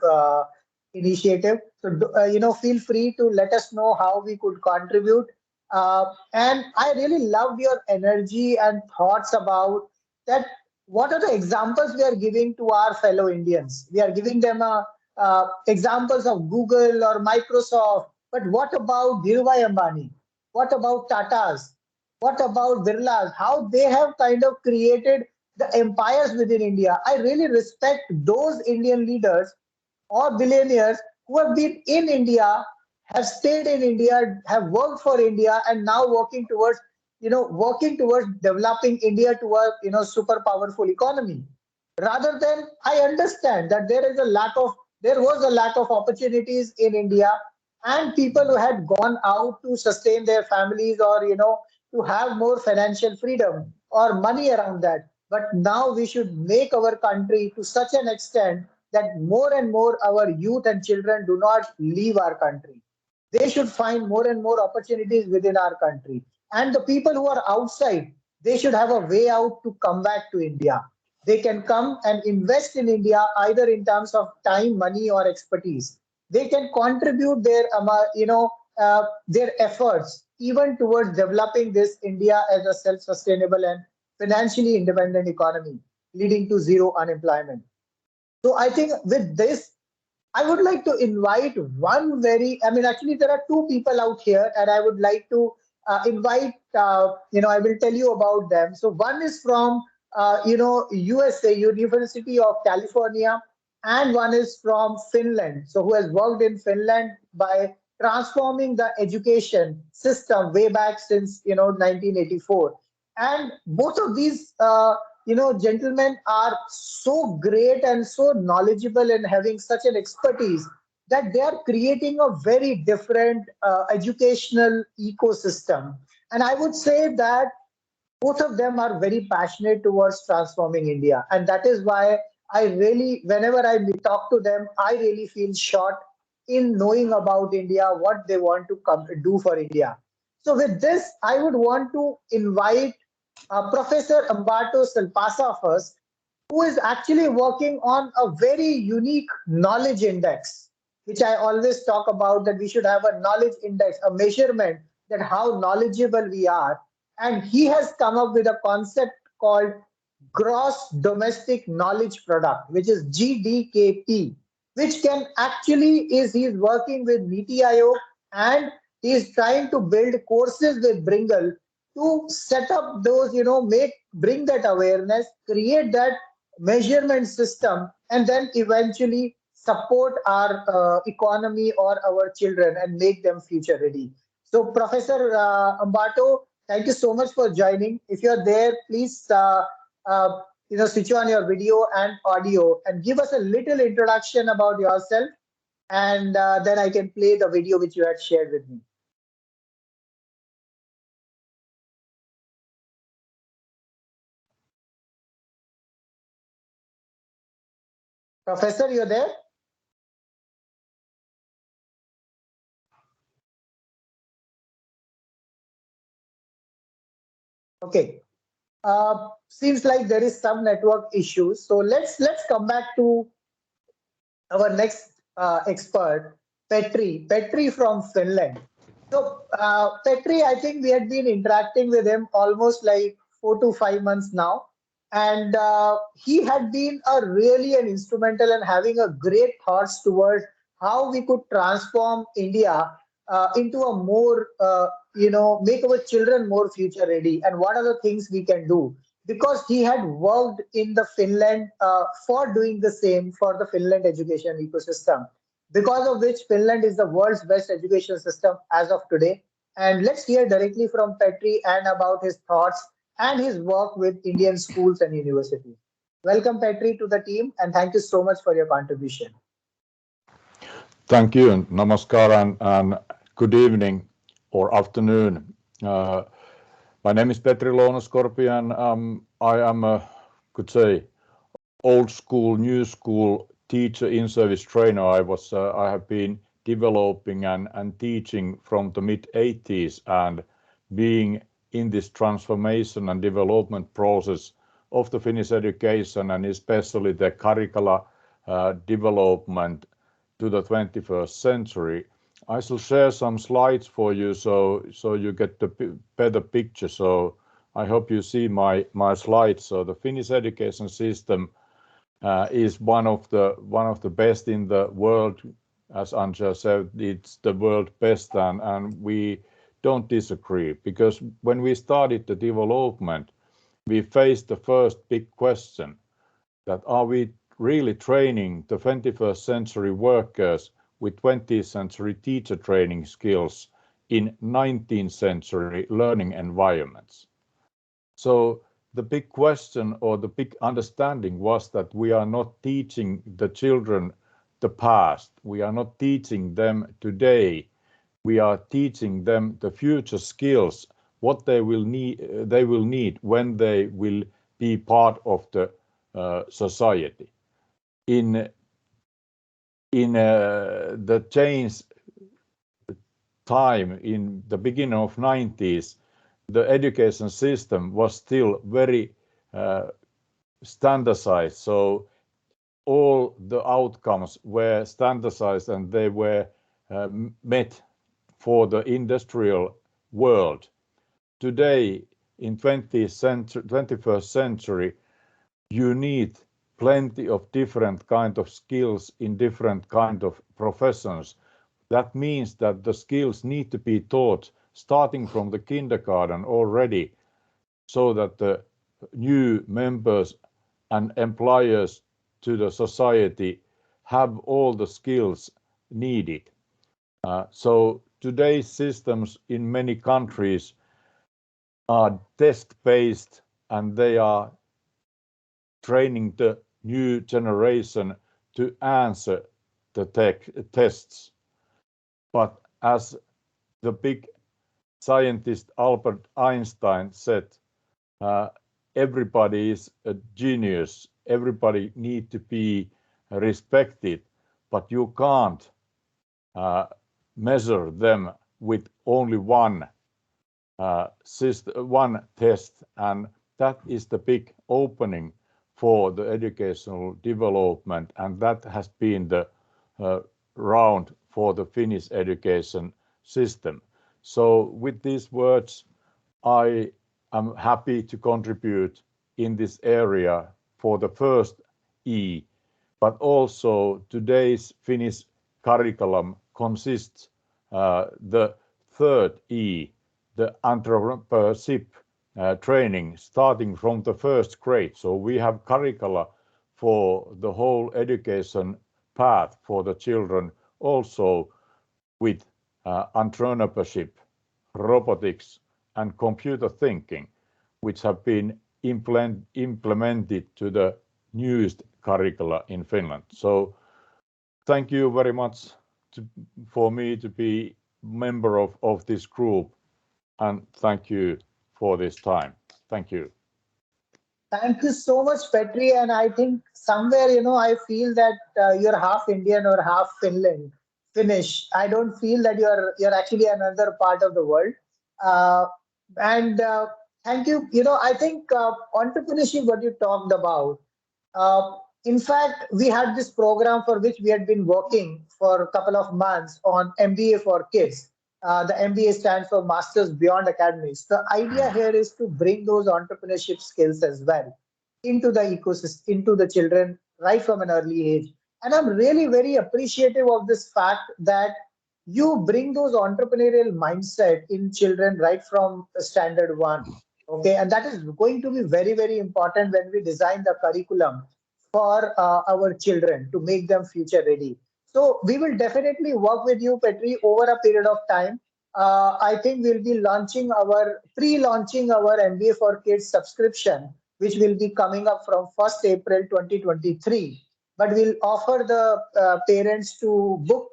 initiative. So feel free to let us know how we could contribute. And I really loved your energy and thoughts about that. what are the examples we are giving to our fellow Indians? We are giving them examples of Google or Microsoft, but what about Dhirubhai Ambani? What about Tata's? What about Birla's? How they have kind of created the empires within India. I really respect those Indian leaders or billionaires who have been in India, have stayed in India, have worked for India, and now working towards developing India to a super powerful economy. Rather than, I understand that there was a lack of opportunities in India, and people who had gone out to sustain their families or to have more financial freedom or money around that. But now we should make our country to such an extent that more and more our youth and children do not leave our country. They should find more and more opportunities within our country. And the people who are outside, they should have a way out to come back to India. They can come and invest in India either in terms of time, money, or expertise. They can contribute their efforts even towards developing this India as a self-sustainable and financially independent economy, leading to zero unemployment. So I think with this, I would like to invite actually, there are two people out here, and I would like to I will tell you about them. So one is from, USA, University of California, and one is from Finland. So who has worked in Finland by transforming the education system way back since, 1984. And both of these, gentlemen are so great and so knowledgeable and having such an expertise that they are creating a very different educational ecosystem. And I would say that both of them are very passionate towards transforming India. And that is why whenever I talk to them, I really feel short in knowing about India, what they want to come do for India. So with this, I would want to invite Professor Umberto Salpasa first, who is actually working on a very unique knowledge index, which I always talk about, that we should have a knowledge index, a measurement that how knowledgeable we are. And he has come up with a concept called Gross Domestic Knowledge Product, which is GDKP, which can actually he's working with Niti Aayog, and he's trying to build courses with Bringle to set up those, bring that awareness, create that measurement system, and then eventually support our economy or our children and make them future ready. So, Professor Ambato, thank you so much for joining. If you're there, please, switch on your video and audio and give us a little introduction about yourself, and then I can play the video which you had shared with me. Professor, you're there? Okay. Seems like there is some network issues. So let's come back to our next expert, Petri. Petri from Finland. So Petri, I think we had been interacting with him almost like 4 to 5 months now. And he had been really an instrumental in having a great thoughts towards how we could transform India into a more, make our children more future ready, and what are the things we can do. Because he had worked in the Finland for doing the same for the Finland education ecosystem, because of which Finland is the world's best education system as of today. And let's hear directly from Petri and about his thoughts and his work with Indian schools and universities. Welcome, Petri, to the team, and thank you so much for your contribution. Thank you, namaskar, and good evening or afternoon. My name is Petri Lounoskorpi, and I am a, could say, old school, new school teacher in service trainer. I have been developing and teaching from the mid 80s, and being in this transformation and development process of the Finnish education, and especially the curricula development to the 21st century. I shall share some slides for you so you get the better picture. So I hope you see my slides. So the Finnish education system is one of the best in the world. As Anja said, it's the world best, and we don't disagree, because when we started the development, we faced the first big question, that are we really training the 21st century workers with 20th century teacher training skills in 19th century learning environments? So the big question, or the big understanding, was that we are not teaching the children the past. We are not teaching them today. We are teaching them the future skills, what they will need when they will be part of the society. In the change time in the beginning of 90s, the education system was still very standardized. So all the outcomes were standardized, and they were met for the industrial world. Today, in 21st century, you need plenty of different kind of skills in different kind of professions. That means that the skills need to be taught starting from the kindergarten already, so that the new members and employers to the society have all the skills needed. So today's systems in many countries are test-based, and they are training the new generation to answer the tests. But as the big scientist Albert Einstein said, everybody is a genius, everybody need to be respected, but you can't measure them with only one test, and that is the big opening for the educational development, and that has been the round for the Finnish education system. So with these words, I am happy to contribute in this area for the first E, but also today's Finnish curriculum consists the third E, the entrepreneurship training, starting from the first grade. So we have curricula for the whole education path for the children, also with entrepreneurship, robotics, and computer thinking, which have been implemented to the newest curricula in Finland. So thank you very much for me to be member of this group, and thank you for this time. Thank you. Thank you so much, Petri. And I think somewhere, I feel that you're half Indian or half Finnish. I don't feel that you're actually another part of the world. And thank you. I think entrepreneurship, what you talked about. In fact, we had this program for which we had been working for a couple of months on MBA for kids. The MBA stands for Masters Beyond Academies. The idea here is to bring those entrepreneurship skills as well into the ecosystem, into the children right from an early age. And I'm really very appreciative of this fact that you bring those entrepreneurial mindset in children right from standard one. Okay, and that is going to be very, very important when we design the curriculum for our children to make them future ready. So we will definitely work with you, Petri, over a period of time. I think we'll be pre-launching our MBA for Kids subscription, which will be coming up from 1st April 2023. But we'll offer the parents to book,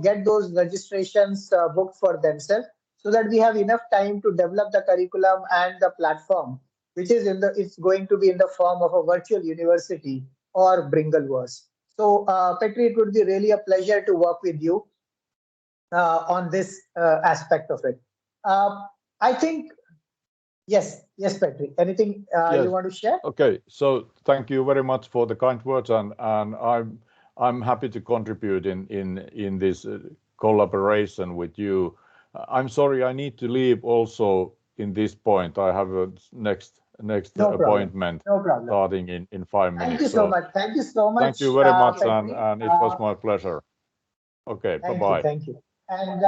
get those registrations booked for themselves, so that we have enough time to develop the curriculum and the platform, which is it's going to be in the form of a virtual university or Bringleverse. So, Petri, it would be really a pleasure to work with you on this aspect of it. I think, yes, Petri. Anything Yes. you want to share? Okay, so thank you very much for the kind words, and I'm happy to contribute in this collaboration with you. I'm sorry, I need to leave also in this point. I have a next No problem. appointment No problem. starting in 5 Thank minutes. you so much. Thank you so much. Thank you very much, Petri. and it was my pleasure. Okay, Thank you. bye-bye. Thank you. And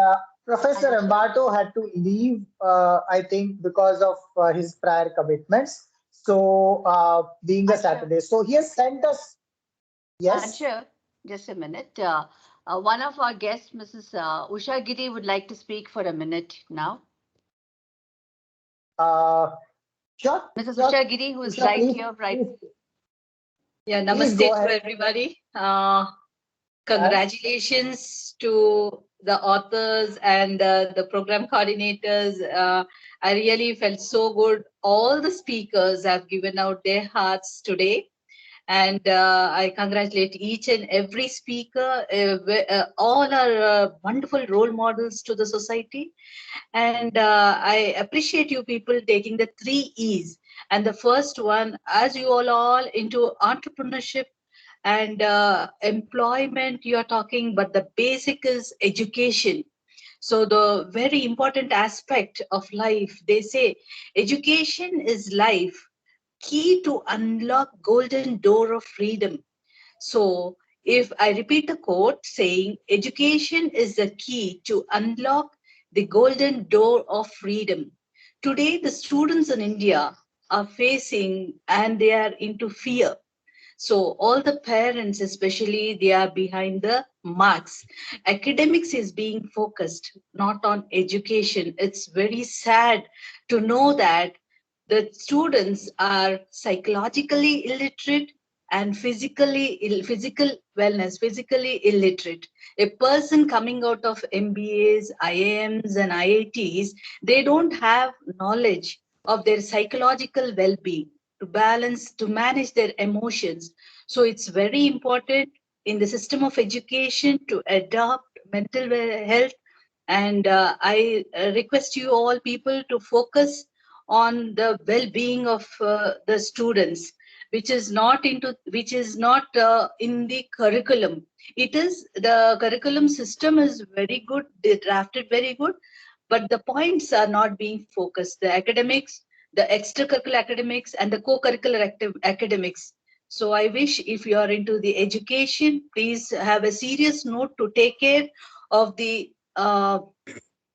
Professor Ambato had to leave, I think, because of his prior commitments. So, being a Saturday, so he has sent us. Yes. Anshu, just a minute. One of our guests, Mrs. Usha Giri, would like to speak for a minute now. Sure. Mrs. Sure. Usha Giri, who is Usha, right please, here, right? please, Yeah, please go namaste to ahead. everybody. Congratulations to the authors and the program coordinators. I really felt so good. All the speakers have given out their hearts today. And I congratulate each and every speaker. All are wonderful role models to the society. And I appreciate you people taking the 3 E's. And the first one, as you all into entrepreneurship and employment, you are talking, but the basic is education. So the very important aspect of life, they say, education is life, key to unlock golden door of freedom. So if I repeat the quote saying, education is the key to unlock the golden door of freedom. Today, the students in India are facing and they are into fear. So all the parents, especially, they are behind the marks. Academics is being focused, not on education. It's very sad to know that the students are psychologically illiterate and physical wellness, physically illiterate. A person coming out of MBAs, IIMs and IITs, they don't have knowledge of their psychological well-being to balance, to manage their emotions. So it's very important in the system of education to adopt mental health. And I request you all people to focus on the well-being of the students, which is not in the curriculum. It is the curriculum system is very good, they drafted very good, but the points are not being focused. The academics, the extracurricular academics, and the co-curricular academics. So I wish if you are into the education, please have a serious note to take care of the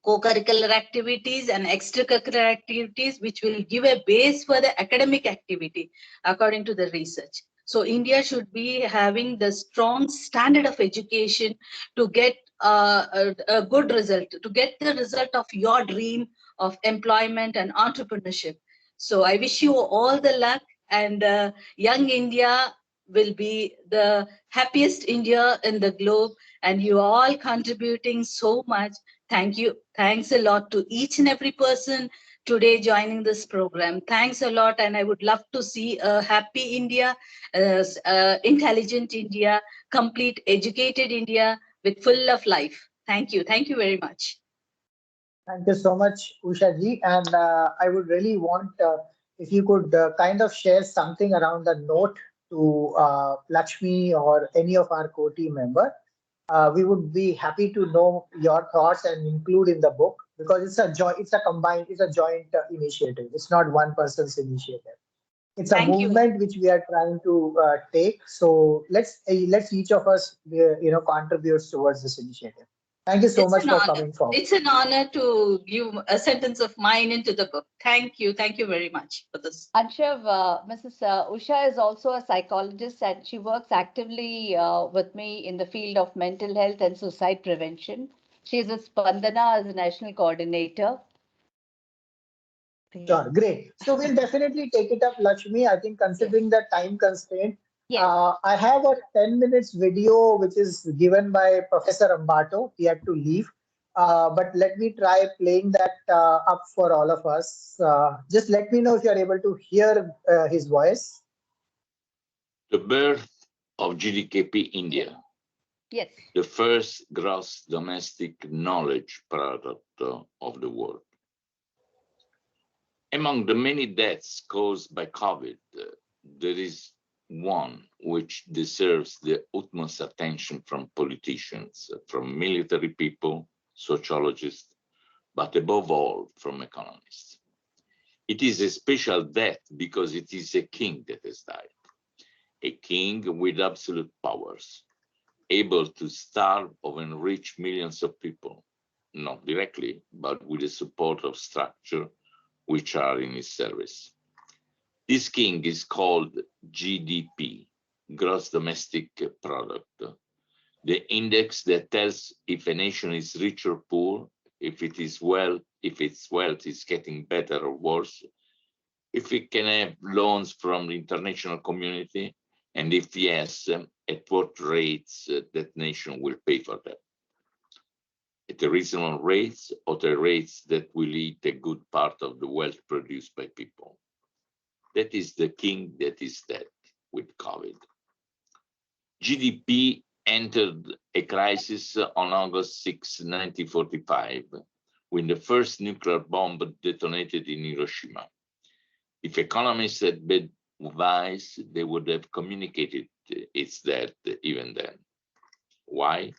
co-curricular activities and extracurricular activities, which will give a base for the academic activity according to the research. So India should be having the strong standard of education to get a good result, to get the result of your dream of employment and entrepreneurship. So I wish you all the luck, and young India will be the happiest India in the globe, and you are all contributing so much. Thank you. Thanks a lot to each and every person today joining this program. Thanks a lot. And I would love to see a happy India, intelligent India, complete educated India with full of life. Thank you. Thank you very much. Thank you so much, Usha ji. And I would really want if you could kind of share something around the note to Lakshmi or any of our core team member. We would be happy to know your thoughts and include in the book, because it's a joint initiative. It's not one person's initiative. It's a Thank you. movement which we are trying to take. So let's each of us contributes towards this initiative. Thank you so It's much an for honor. coming forward. It's an honor to give a sentence of mine into the book. Thank you. Thank you very much for this. Anshav, Mrs. Usha is also a psychologist and she works actively with me in the field of mental health and suicide prevention. She is with Spandana as a national coordinator. Sure, great. So we'll definitely take it up, Lakshmi. I think considering the time constraint, Yes. I have a 10 minutes video which is given by Professor Ambato. He had to leave. But let me try playing that up for all of us. Just let me know if you're able to hear his voice. The birth of GDKP India, Yes. the first gross domestic knowledge product of the world. Among the many deaths caused by COVID, there is one which deserves the utmost attention from politicians, from military people, sociologists, but above all from economists. It is a special death because it is a king that has died, a king with absolute powers, able to starve or enrich millions of people, not directly, but with the support of structure which are in his service. This king is called GDP, Gross Domestic Product, the index that tells if a nation is rich or poor, if its wealth is getting better or worse, if it can have loans from the international community, and if yes, at what rates that nation will pay for them. At the reasonable rates or the rates that will eat a good part of the wealth produced by people. That is the king that is dead with COVID. GDP entered a crisis on August 6, 1945, when the first nuclear bomb detonated in Hiroshima. If economists had been wise, they would have communicated its death even then. Why?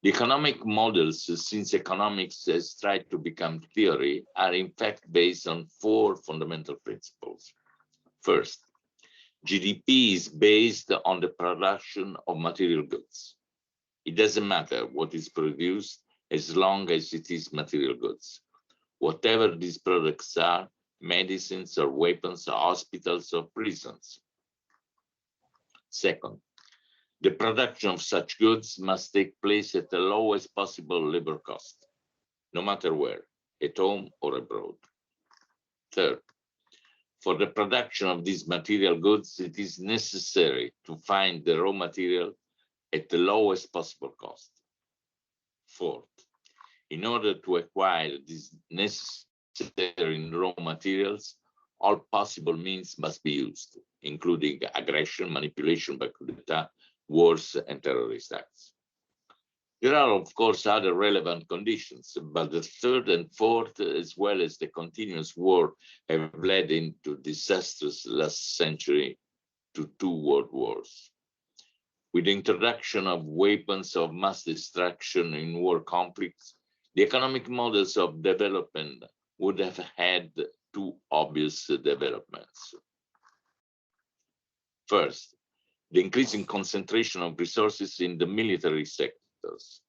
The economic models, since economics has tried to become theory, are in fact based on four fundamental principles. First, GDP is based on the production of material goods. It doesn't matter what is produced as long as it is material goods. Whatever these products are, medicines or weapons or hospitals or prisons. Second, the production of such goods must take place at the lowest possible labor cost, no matter where, at home or abroad. Third, for the production of these material goods, it is necessary to find the raw material at the lowest possible cost. Fourth, in order to acquire these necessary raw materials, all possible means must be used, including aggression, manipulation by coup d'etat, wars, and terrorist acts. There are, of course, other relevant conditions, but the third and fourth, as well as the continuous war, have led into disastrous last century to 2 world wars. With the introduction of weapons of mass destruction in war conflicts, the economic models of development would have had 2 obvious developments. First, the increasing concentration of resources in the military sectors,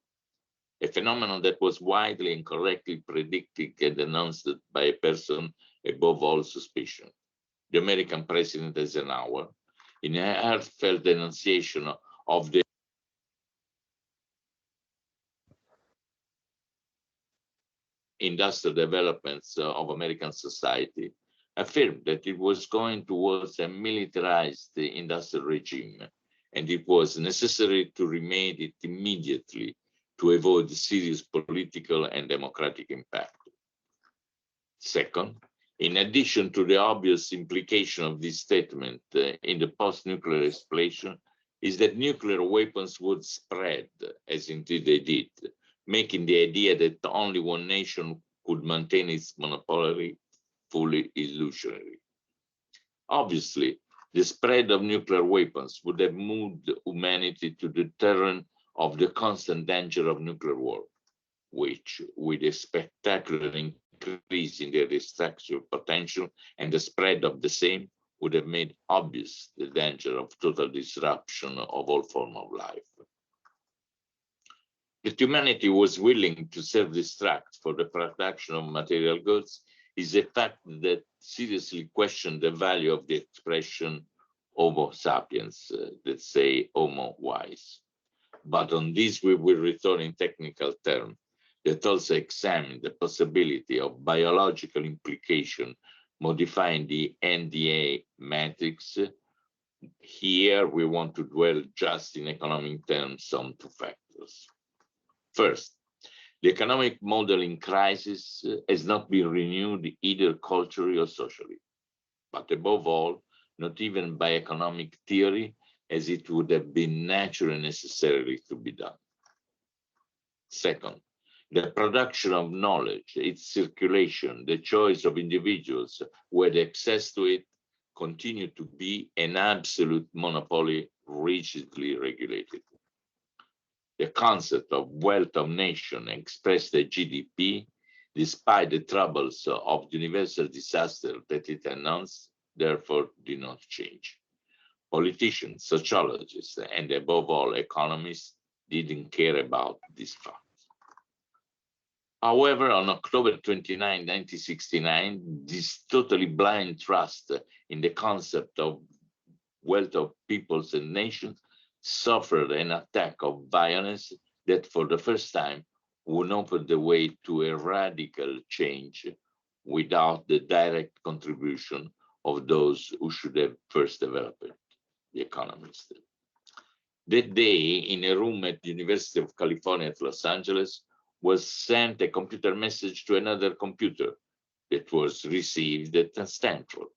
a phenomenon that was widely and correctly predicted and announced by a person above all suspicion, the American President Eisenhower, in a heartfelt denunciation of the industrial developments of American society, affirmed that it was going towards a militarized industrial regime, and it was necessary to remake it immediately to avoid serious political and democratic impact. Second, in addition to the obvious implication of this statement in the post-nuclear explosion, is that nuclear weapons would spread, as indeed they did, making the idea that only one nation could maintain its monopoly fully illusory. Obviously, the spread of nuclear weapons would have moved humanity to the terrain of the constant danger of nuclear war, which, with a spectacular increase in their destructive potential and the spread of the same, would have made obvious the danger of total disruption of all form of life. That humanity was willing to self-destruct for the production of material goods is a fact that seriously questioned the value of the expression Homo sapiens, that say Homo wise. But on this we will return in technical terms that also examine the possibility of biological implication modifying the NDA matrix. Here we want to dwell just in economic terms on 2 factors. First, the economic model in crisis has not been renewed either culturally or socially, but above all, not even by economic theory, as it would have been naturally necessary to be done. Second, the production of knowledge, its circulation, the choice of individuals who had access to it, continue to be an absolute monopoly rigidly regulated. The concept of wealth of nation expressed as GDP despite the troubles of the universal disaster that it announced, therefore did not change. Politicians, sociologists, and above all economists didn't care about this fact. However, on October 29, 1969, this totally blind trust in the concept of wealth of peoples and nations suffered an attack of violence that for the first time would open the way to a radical change without the direct contribution of those who should have first developed it, the economists. That day, in a room at the University of California at Los Angeles, was sent a computer message to another computer that was received at Stanford.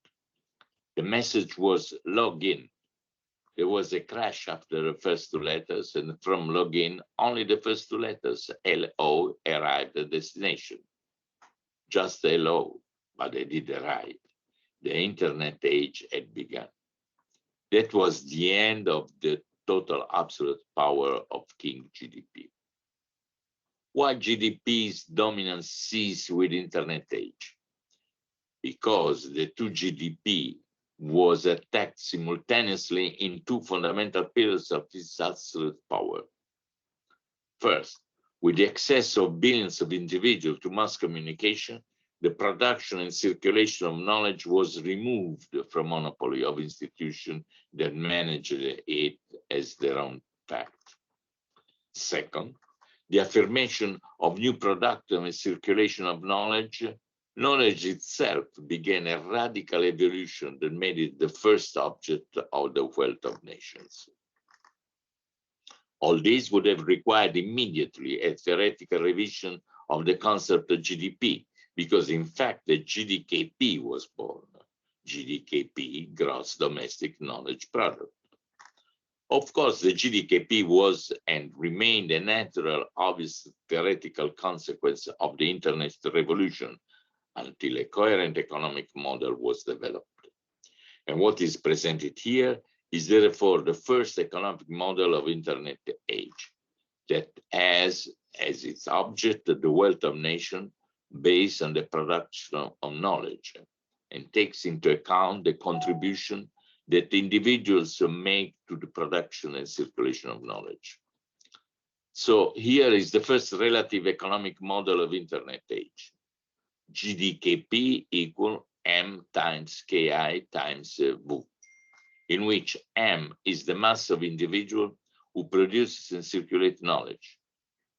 The message was log in. There was a crash after the first two letters, and from login, only the first two letters, LO, arrived at destination. Just hello, but they did arrive. The internet age had begun. That was the end of the total absolute power of King GDP. Why GDP's dominance ceased with internet age? Because the two GDP was attacked simultaneously in two fundamental pillars of this absolute power. First, with the access of billions of individuals to mass communication, the production and circulation of knowledge was removed from monopoly of institutions that managed it as their own fact. Second, the affirmation of new production and circulation of knowledge, knowledge itself began a radical evolution that made it the first object of the wealth of nations. All this would have required immediately a theoretical revision of the concept of GDP, because in fact the GDKP was born. GDKP, Gross Domestic Knowledge Product. Of course, the GDKP was and remained a natural, obvious theoretical consequence of the internet revolution until a coherent economic model was developed. And what is presented here is therefore the first economic model of internet age that has as its object the wealth of nations based on the production of knowledge and takes into account the contribution that individuals make to the production and circulation of knowledge. So here is the first relative economic model of internet age. GDKP equal M times KI times V, in which M is the mass of individuals who produces and circulate knowledge.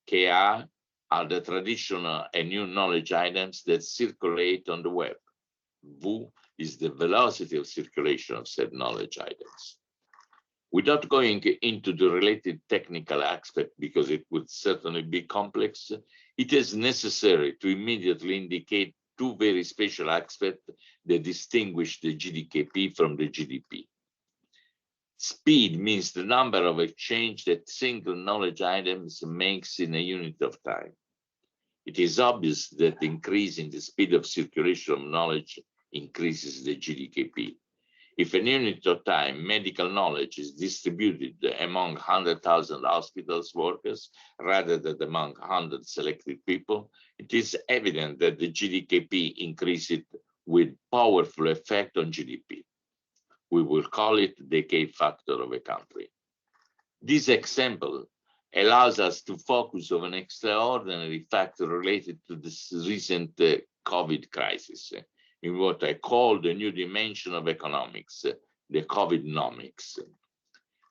KI are the traditional and new knowledge items that circulate on the web. V is the velocity of circulation of said knowledge items. Without going into the related technical aspect, because it would certainly be complex, it is necessary to immediately indicate two very special aspects that distinguish the GDKP from the GDP. Speed means the number of exchange that single knowledge items makes in a unit of time. It is obvious that increasing the speed of circulation of knowledge increases the GDKP. If an unit of time, medical knowledge is distributed among 100,000 hospitals workers rather than among 100 selected people, it is evident that the GDKP increases with powerful effect on GDP. We will call it the decay factor of a country. This example allows us to focus on an extraordinary factor related to this recent COVID crisis, in what I call the new dimension of economics, the COVIDnomics.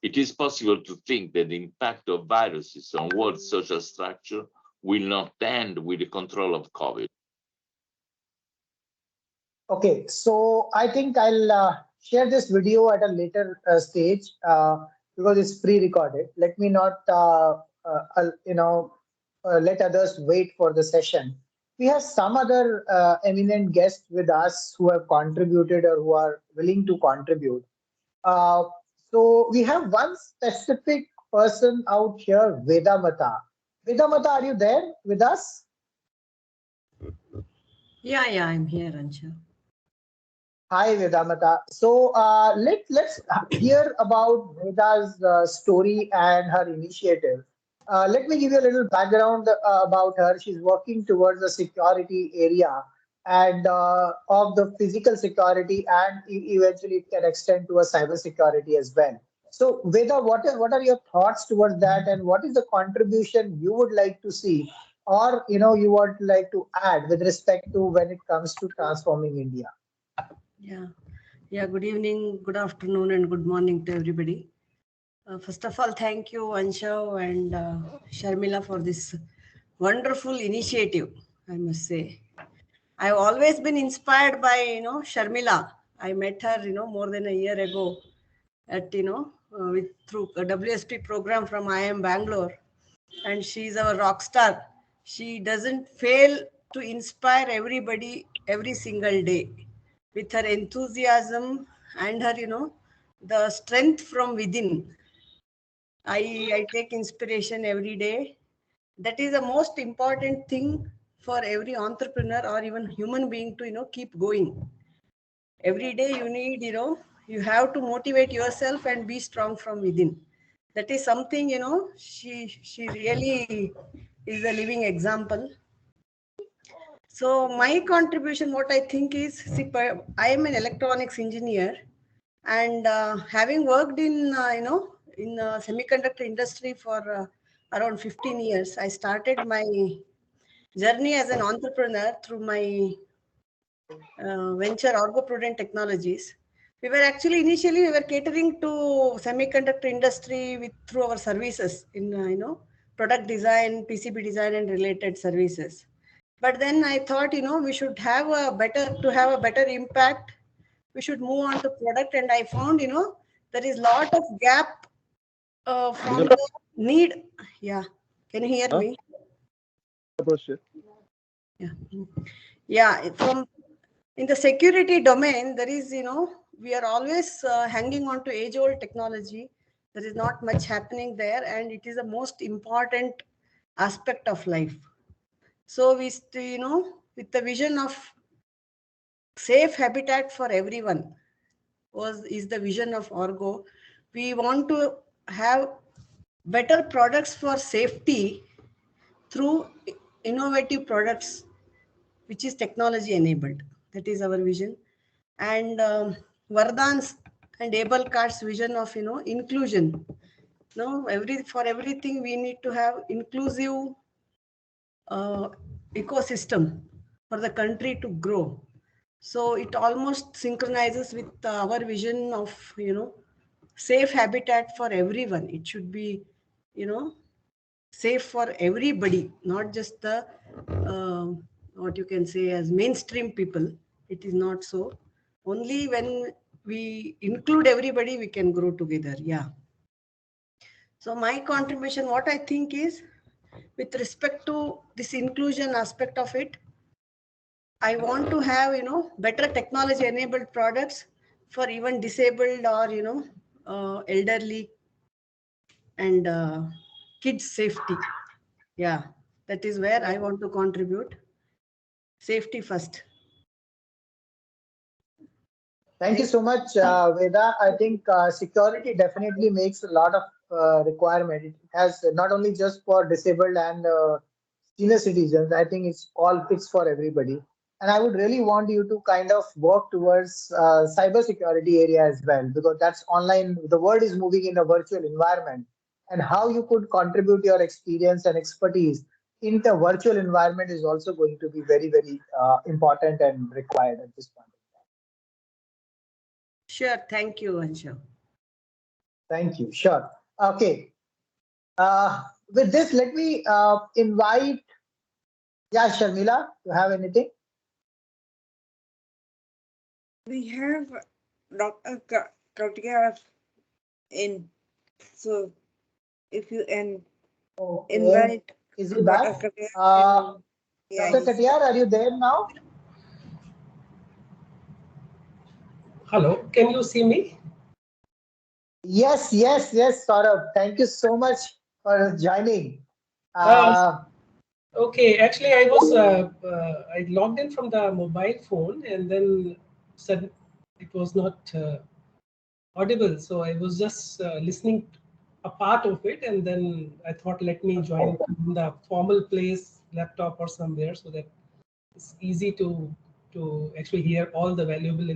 It is possible to think that the impact of viruses on world social structure will not end with the control of COVID. Okay, so I think I'll share this video at a later stage because it's pre-recorded. Let me not, let others wait for the session. We have some other eminent guests with us who have contributed or who are willing to contribute. So we have one specific person out here, Vedamata. Vedamata, are you there with us? Yeah, I'm here, Ansha. Hi, Vedamata. So let's hear about Veda's story and her initiative. Let me give you a little background about her. She's working towards the security area and of the physical security, and eventually it can extend to a cyber security as well. So, Veda, what are your thoughts towards that, and what is the contribution you would like to see, or you would like to add with respect to when it comes to transforming India? Yeah. Yeah. Good evening, good afternoon, and good morning to everybody. First of all, thank you, Anshav and Sharmila, for this wonderful initiative, I must say. I've always been inspired by, Sharmila. I met her, more than a year ago at, through a WSP program from IIM Bangalore. And she's our rock star. She doesn't fail to inspire everybody every single day with her enthusiasm and her, the strength from within. I take inspiration every day. That is the most important thing for every entrepreneur or even human being to, keep going. Every day you need, you have to motivate yourself and be strong from within. That is something, she really is a living example. So my contribution, what I think is, see, I am an electronics engineer, and having worked in, in semiconductor industry for around 15 years, I started my journey as an entrepreneur through my venture Orgo Prudent Technologies. We were actually initially we were catering to semiconductor industry with through our services in product design, PCB design, and related services. But then I thought we should have a better impact. We should move on to product, and I found there is lot of gap from the need. Yeah, can you hear me? Yeah, yeah. From in the security domain, there is we are always hanging on to age-old technology. There is not much happening there, and it is the most important aspect of life. So we, with the vision of safe habitat for everyone, is the vision of Orgo. We want to have better products for safety through innovative products, which is technology enabled. That is our vision. And Vardhan's and Abel Kart's vision of inclusion. For everything we need to have inclusive ecosystem for the country to grow. So it almost synchronizes with our vision of safe habitat for everyone. It should be safe for everybody, not just the what you can say as mainstream people. It is not so. Only when we include everybody, we can grow together. Yeah. So my contribution, what I think is, with respect to this inclusion aspect of it, I want to have better technology enabled products for even disabled or elderly and kids safety. Yeah, that is where I want to contribute. Safety first. Thank you so much, Veda. I think security definitely makes a lot of requirement. It has not only just for disabled and senior citizens. I think it's all fits for everybody. And I would really want you to kind of work towards cyber security area as well, because that's online. The world is moving in a virtual environment, and how you could contribute your experience and expertise in the virtual environment is also going to be very, very important and required at this point. Sure. Thank you, Anshu. Thank you. Sure. Okay. With this, let me invite, yeah, Sharmila, you have anything? We have Dr. Chidiya in. So if you invite Is it back? Dr. Chidiya, Dr. Katiyar, are you there now? Hello, can you see me? Yes, Saurabh. Thank you so much for joining. Okay, actually, I logged in from the mobile phone and then said it was not audible. So I was just listening a part of it, and then I thought, let me join in the formal place, laptop or somewhere, so that it's easy to actually hear all the valuable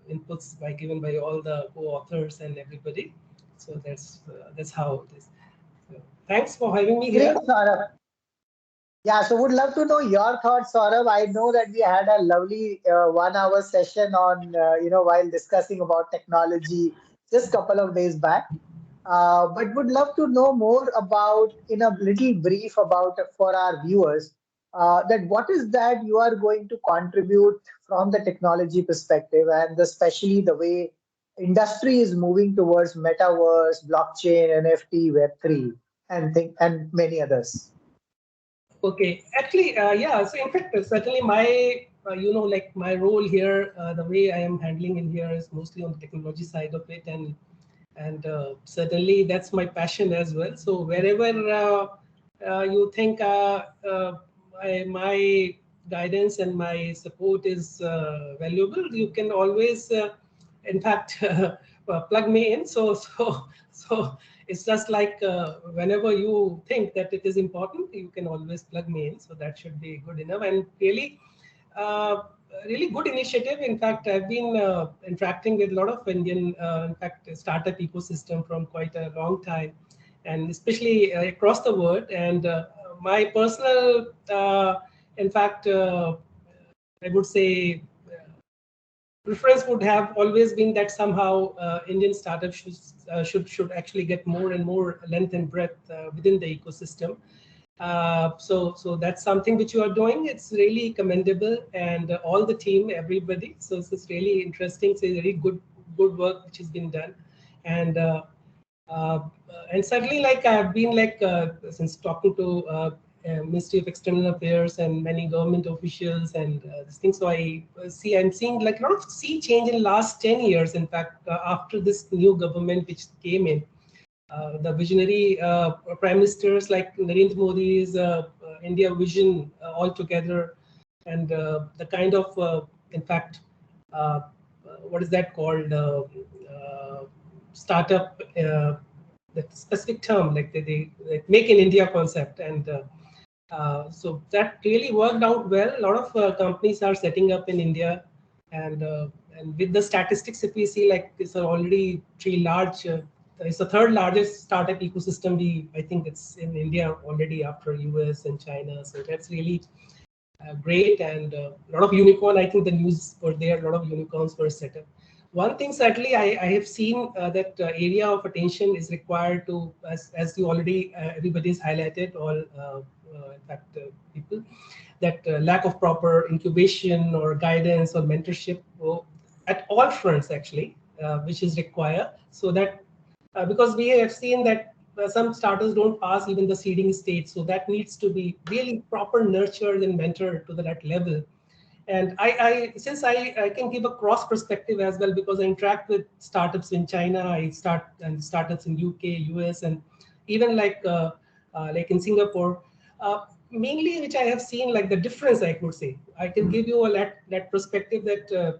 inputs given by all the co-authors and everybody. So that's how it is. So, thanks for having me Great, here. Saurabh. Yeah, so would love to know your thoughts, Saurabh. I know that we had a lovely 1 hour session on, while discussing about technology just couple of days back. But would love to know more about, in a little brief about for our viewers, that what is that you are going to contribute from the technology perspective, and especially the way industry is moving towards metaverse, blockchain, NFT, Web3, and many others. Okay, actually, yeah. So in fact, certainly my, like my role here, the way I am handling in here is mostly on the technology side of it, and certainly that's my passion as well. So wherever you think my guidance and my support is valuable, you can always, in fact, plug me in. So it's just like whenever you think that it is important, you can always plug me in. So that should be good enough. And really, uh, really good initiative. In fact, I've been interacting with a lot of Indian, in fact, startup ecosystem from quite a long time, and especially across the world. And my personal, in fact, I would say preference would have always been that somehow Indian startups should actually get more and more length and breadth within the ecosystem. So that's something which you are doing. It's really commendable, and all the team, everybody. So it's really interesting. It's really good work which has been done, and uh, and certainly, like I've been like since talking to Ministry of External Affairs and many government officials and this thing. So I'm seeing like a lot of sea change in last 10 years. In fact, after this new government which came in, the visionary prime ministers like Narendra Modi's India vision altogether, and the kind of, in fact, what is that called? Startup, that specific term, like they like make in India concept, and so that really worked out well. A lot of companies are setting up in India, and with the statistics, if we see, like it's already three large. It's the third largest startup ecosystem. I think it's in India already after US and China. So that's really great, and a lot of unicorn. I think the news were there. A lot of unicorns were set up. One thing certainly I have seen that area of attention is required to, as you already everybody's highlighted, all in fact people, that lack of proper incubation or guidance or mentorship at all fronts actually, which is required, so that because we have seen that some starters don't pass even the seeding stage, so that needs to be really proper nurtured and mentored to that level. And since I can give a cross perspective as well, because I interact with startups in China, and startups in UK, US, and even like in Singapore. Mainly, which I have seen, like the difference, I could say, I can give you that perspective that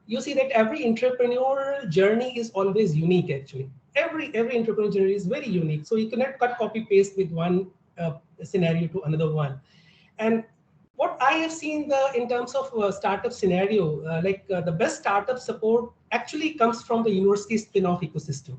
you see that every entrepreneurial journey is always unique. Actually, every entrepreneurial journey is very unique. So you cannot cut, copy, paste with one scenario to another one. And what I have seen in terms of startup scenario, the best startup support actually comes from the university spin-off ecosystem,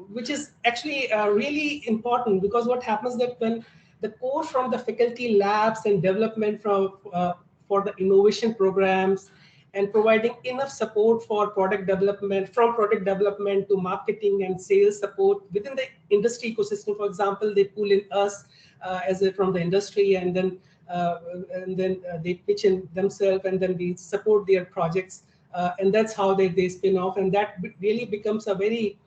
which is actually really important, because what happens that when the core from the faculty labs and development for the innovation programs, and providing enough support for product development, from product development to marketing and sales support within the industry ecosystem. For example, they pull in us from the industry, and then they pitch in themselves, and then we support their projects, and that's how they spin off, and that really becomes a very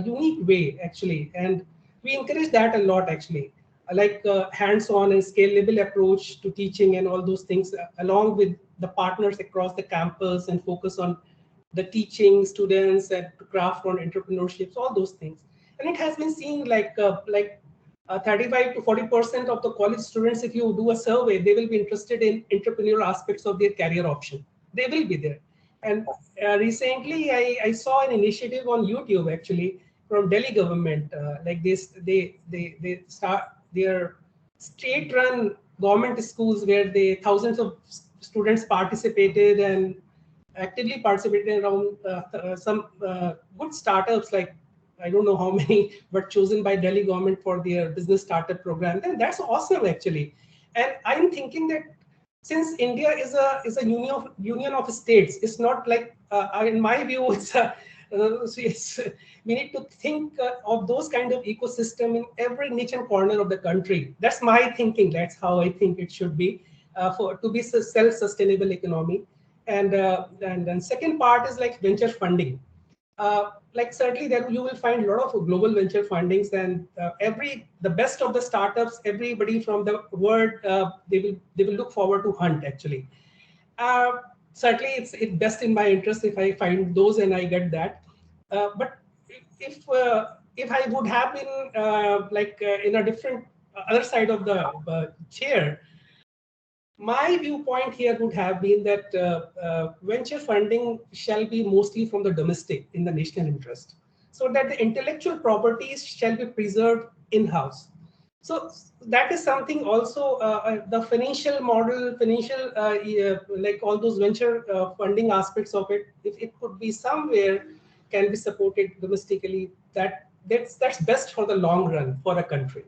unique way actually, and we encourage that a lot actually, like hands-on and scalable approach to teaching and all those things, along with the partners across the campus, and focus on the teaching students and to craft on entrepreneurships, all those things. And it has been seen like 35 to 40% of the college students, if you do a survey, they will be interested in entrepreneurial aspects of their career option. They will be there. And recently, I saw an initiative on YouTube actually from Delhi government, like this. They start their state-run government schools where thousands of students participated and actively participated around some good startups, like I don't know how many, but chosen by Delhi government for their business startup program. And that's awesome actually. And I'm thinking that since India is a union of states, it's not like in my view we need to think of those kind of ecosystem in every niche and corner of the country. That's my thinking. That's how I think it should be for to be self-sustainable economy. And then second part is like venture funding. Like certainly there you will find a lot of global venture fundings, and the best of the startups, everybody from the world, they will look forward to hunt actually. Certainly it's best in my interest if I find those and I get that. But if I would have been in a different other side of the chair, my viewpoint here would have been that venture funding shall be mostly from the domestic in the national interest, so that the intellectual properties shall be preserved in-house. So that is something also the financial model, like all those venture funding aspects of it, if it could be somewhere can be supported domestically, that's best for the long run for a country.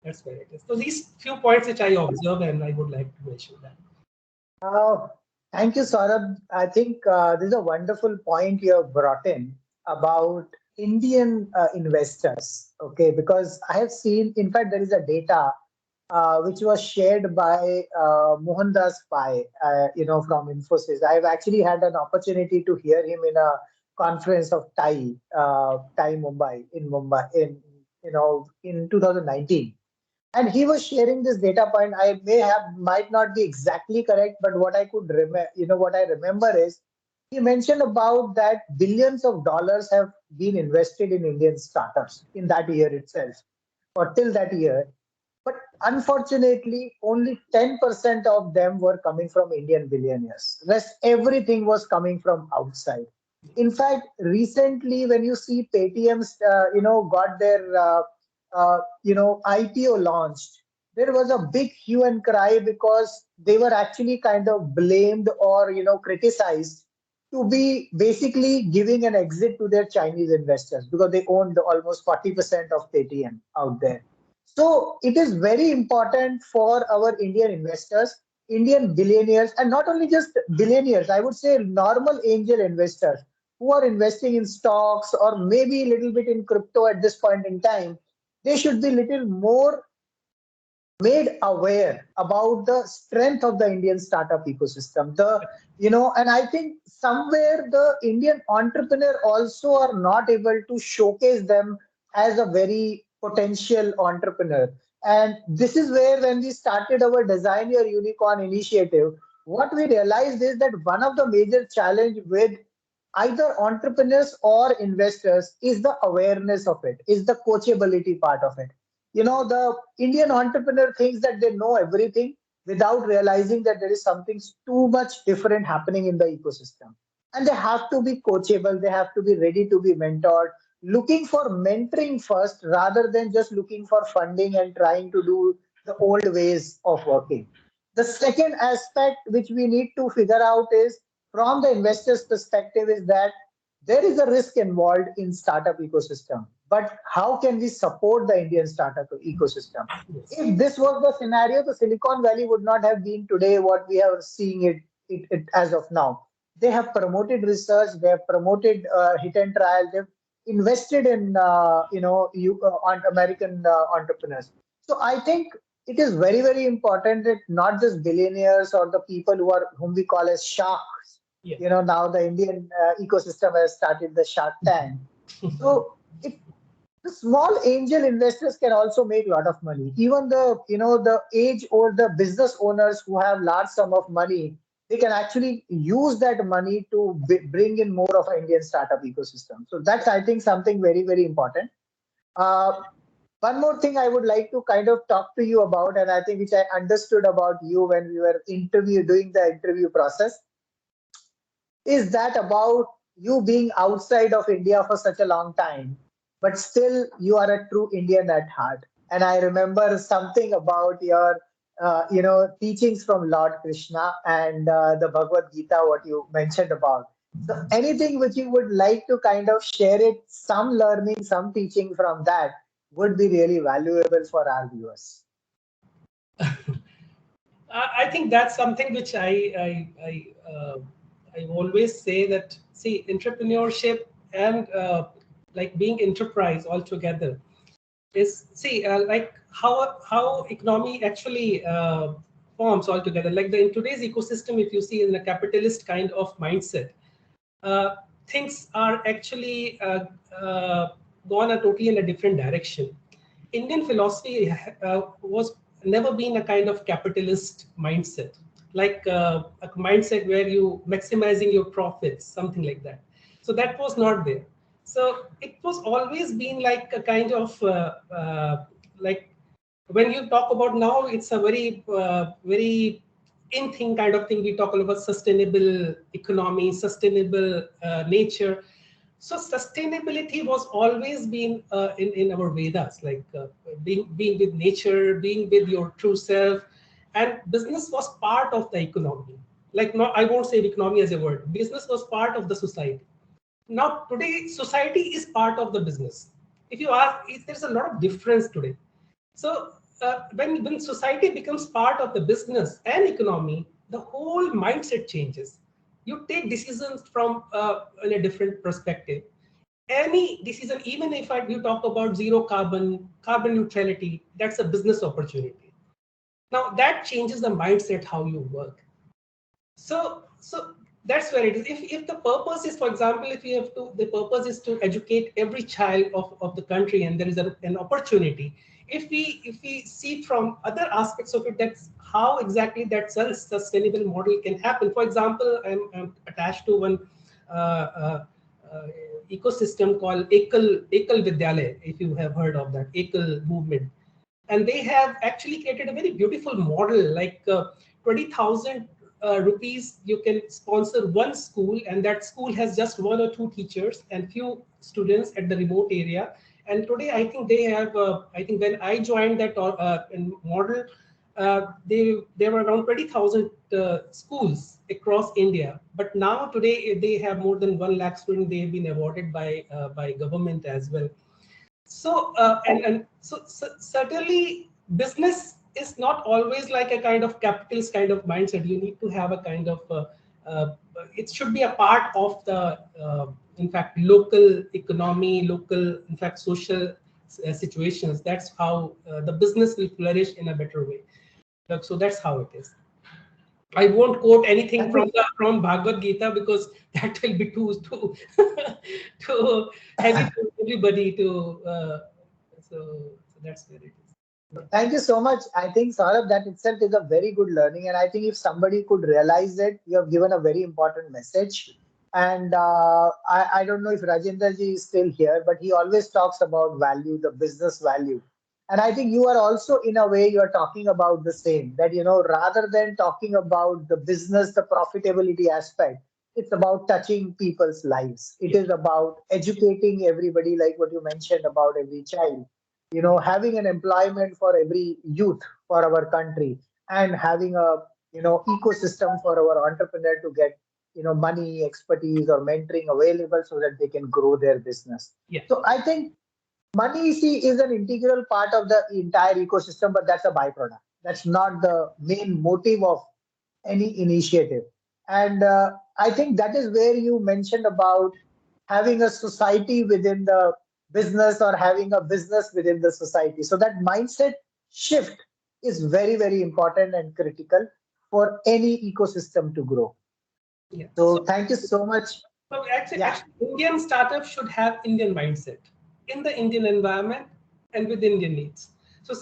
That's where it is. So these few points which I observe, and I would like to mention that. Uh, Thank you, Saurabh. I think this is a wonderful point you have brought in about Indian investors. Okay, because I have seen, in fact, there is a data which was shared by Mohandas Pai, from Infosys. I have actually had an opportunity to hear him in a conference of TI Mumbai in 2019. And he was sharing this data point. I might not be exactly correct, but what I could remember, what I remember is he mentioned about that billions of dollars have been invested in Indian startups in that year itself, or till that year. But unfortunately, only 10% of them were coming from Indian billionaires. Rest everything was coming from outside. In fact, recently, when you see Paytm's, got their IPO launched, there was a big hue and cry because they were actually kind of blamed or criticized to be basically giving an exit to their Chinese investors because they owned almost 40% of Paytm out there. So it is very important for our Indian investors, Indian billionaires, and not only just billionaires, I would say normal angel investors who are investing in stocks or maybe a little bit in crypto at this point in time. They should be little more made aware about the strength of the Indian startup ecosystem. And I think somewhere the Indian entrepreneur also are not able to showcase them as a very potential entrepreneur. And this is where when we started our Design Your Unicorn initiative, what we realized is that one of the major challenge with either entrepreneurs or investors is the awareness of it, is the coachability part of it. The Indian entrepreneur thinks that they know everything without realizing that there is something too much different happening in the ecosystem. And they have to be coachable, they have to be ready to be mentored, looking for mentoring first rather than just looking for funding and trying to do the old ways of working. The second aspect which we need to figure out is from the investor's perspective is that there is a risk involved in startup ecosystem, but how can we support the Indian startup ecosystem? If this was the scenario, the Silicon Valley would not have been today what we are seeing it as of now. They have promoted research, they have promoted hit and trial, they've invested in on American entrepreneurs. So I think it is very, very important that not just billionaires or the people whom we call as sharks. Now the Indian ecosystem has started the Shark Tank. So the small angel investors can also make a lot of money. Even the age or the business owners who have large sum of money, they can actually use that money to bring in more of an Indian startup ecosystem. So that's, I think, something very, very important. One more thing I would like to kind of talk to you about, and I think which I understood about you when we were doing the interview process. Is that about you being outside of India for such a long time, but still you are a true Indian at heart? And I remember something about your, teachings from Lord Krishna and the Bhagavad Gita, what you mentioned about. So anything which you would like to kind of share it, some learning, some teaching from that would be really valuable for our viewers. I think that's something which I always say that, see, entrepreneurship and like being enterprise altogether is, see, like how economy actually forms altogether. Like in today's ecosystem, if you see in a capitalist kind of mindset, uh, things are actually gone a totally in a different direction. Indian philosophy was never been a kind of capitalist mindset, like a mindset where you maximizing your profits, something like that. So that was not there. So it was always been like a kind of like when you talk about now, it's a very in thing kind of thing. We talk about sustainable economy, sustainable nature. So sustainability was always been in our Vedas, like being with nature, being with your true self, and business was part of the economy. Like, no, I won't say economy as a word. Business was part of the society. Now today, society is part of the business. If you ask, there's a lot of difference today. So when society becomes part of the business and economy, the whole mindset changes. You take decisions from in a different perspective. Any decision, even if you talk about zero carbon neutrality, that's a business opportunity. Now that changes the mindset how you work. So that's where it is. If the purpose is, for example, if you have to, the purpose is to educate every child of the country, and there is an opportunity. If we see from other aspects of it, that's how exactly that self-sustainable model can happen. For example, I'm attached to one ecosystem called Ekal Vidyalaya, if you have heard of that Ekal movement. And they have actually created a very beautiful model, like 20,000 rupees you can sponsor one school, and that school has just one or two teachers and few students at the remote area. And today I think they have I think when I joined that model, there were around 20,000 schools across India, but now today they have more than 1 lakh students. They have been awarded by government as well. So so certainly business is not always like a kind of capitalist kind of mindset. You need to have a kind of it should be a part of the in fact local economy, local in fact social situations. That's how the business will flourish in a better way. So that's how it is. I won't quote anything from Bhagavad Gita, because that will be too heavy for everybody to. So that's where it is. Thank you so much. I think, Saurabh, that itself is a very good learning. And I think if somebody could realize it, you have given a very important message. And I don't know if Rajendra ji is still here, but he always talks about value, the business value. And I think you are also, in a way, you are talking about the same, that, rather than talking about the business, the profitability aspect, it's about touching people's lives. It is about educating everybody, like what you mentioned about every child, having an employment for every youth for our country, and having a ecosystem for our entrepreneur to get money, expertise, or mentoring available so that they can grow their business. So I think money, see, is an integral part of the entire ecosystem, but that's a byproduct. That's not the main motive of any initiative. And I think that is where you mentioned about having a society within the business, or having a business within the society. So that mindset shift is very, very important and critical for any ecosystem to grow. Yeah. So thank you so much. So actually, Indian startups should have Indian mindset in the Indian environment and with Indian needs. So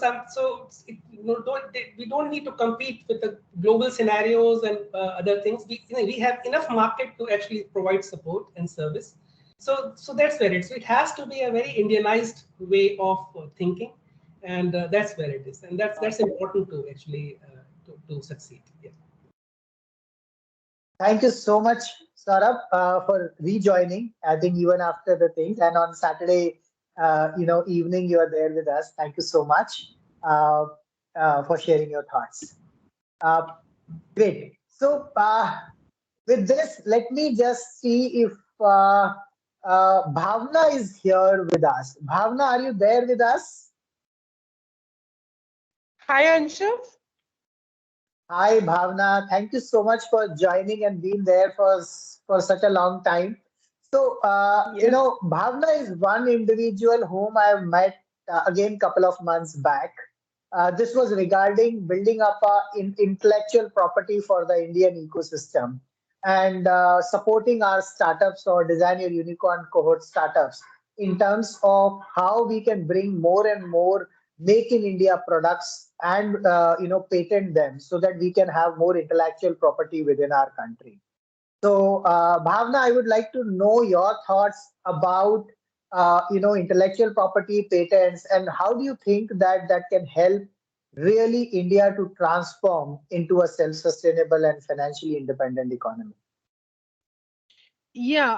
we don't need to compete with the global scenarios and other things. We have enough market to actually provide support and service. So that's where it is. So it has to be a very Indianized way of thinking, and that's where it is. And that's important to actually to succeed. Yeah. Thank you so much, Saurabh, for rejoining. I think even after the things, and on Saturday, evening, you are there with us. Thank you so much uh, for sharing your thoughts. Uh, Great. So, with this, let me just see if Bhavna is here with us. Bhavna, are you there with us? Hi, Anshu. Hi, Bhavna. Thank you so much for joining and being there for such a long time. So, Yes. Bhavna is one individual whom I have met again couple of months back. This was regarding building up intellectual property for the Indian ecosystem and supporting our startups or design your unicorn cohort startups in terms of how we can bring more and more make in India products and patent them so that we can have more intellectual property within our country. So, Bhavna, I would like to know your thoughts about intellectual property patents and how do you think that that can help really India to transform into a self-sustainable and financially independent economy? Yeah,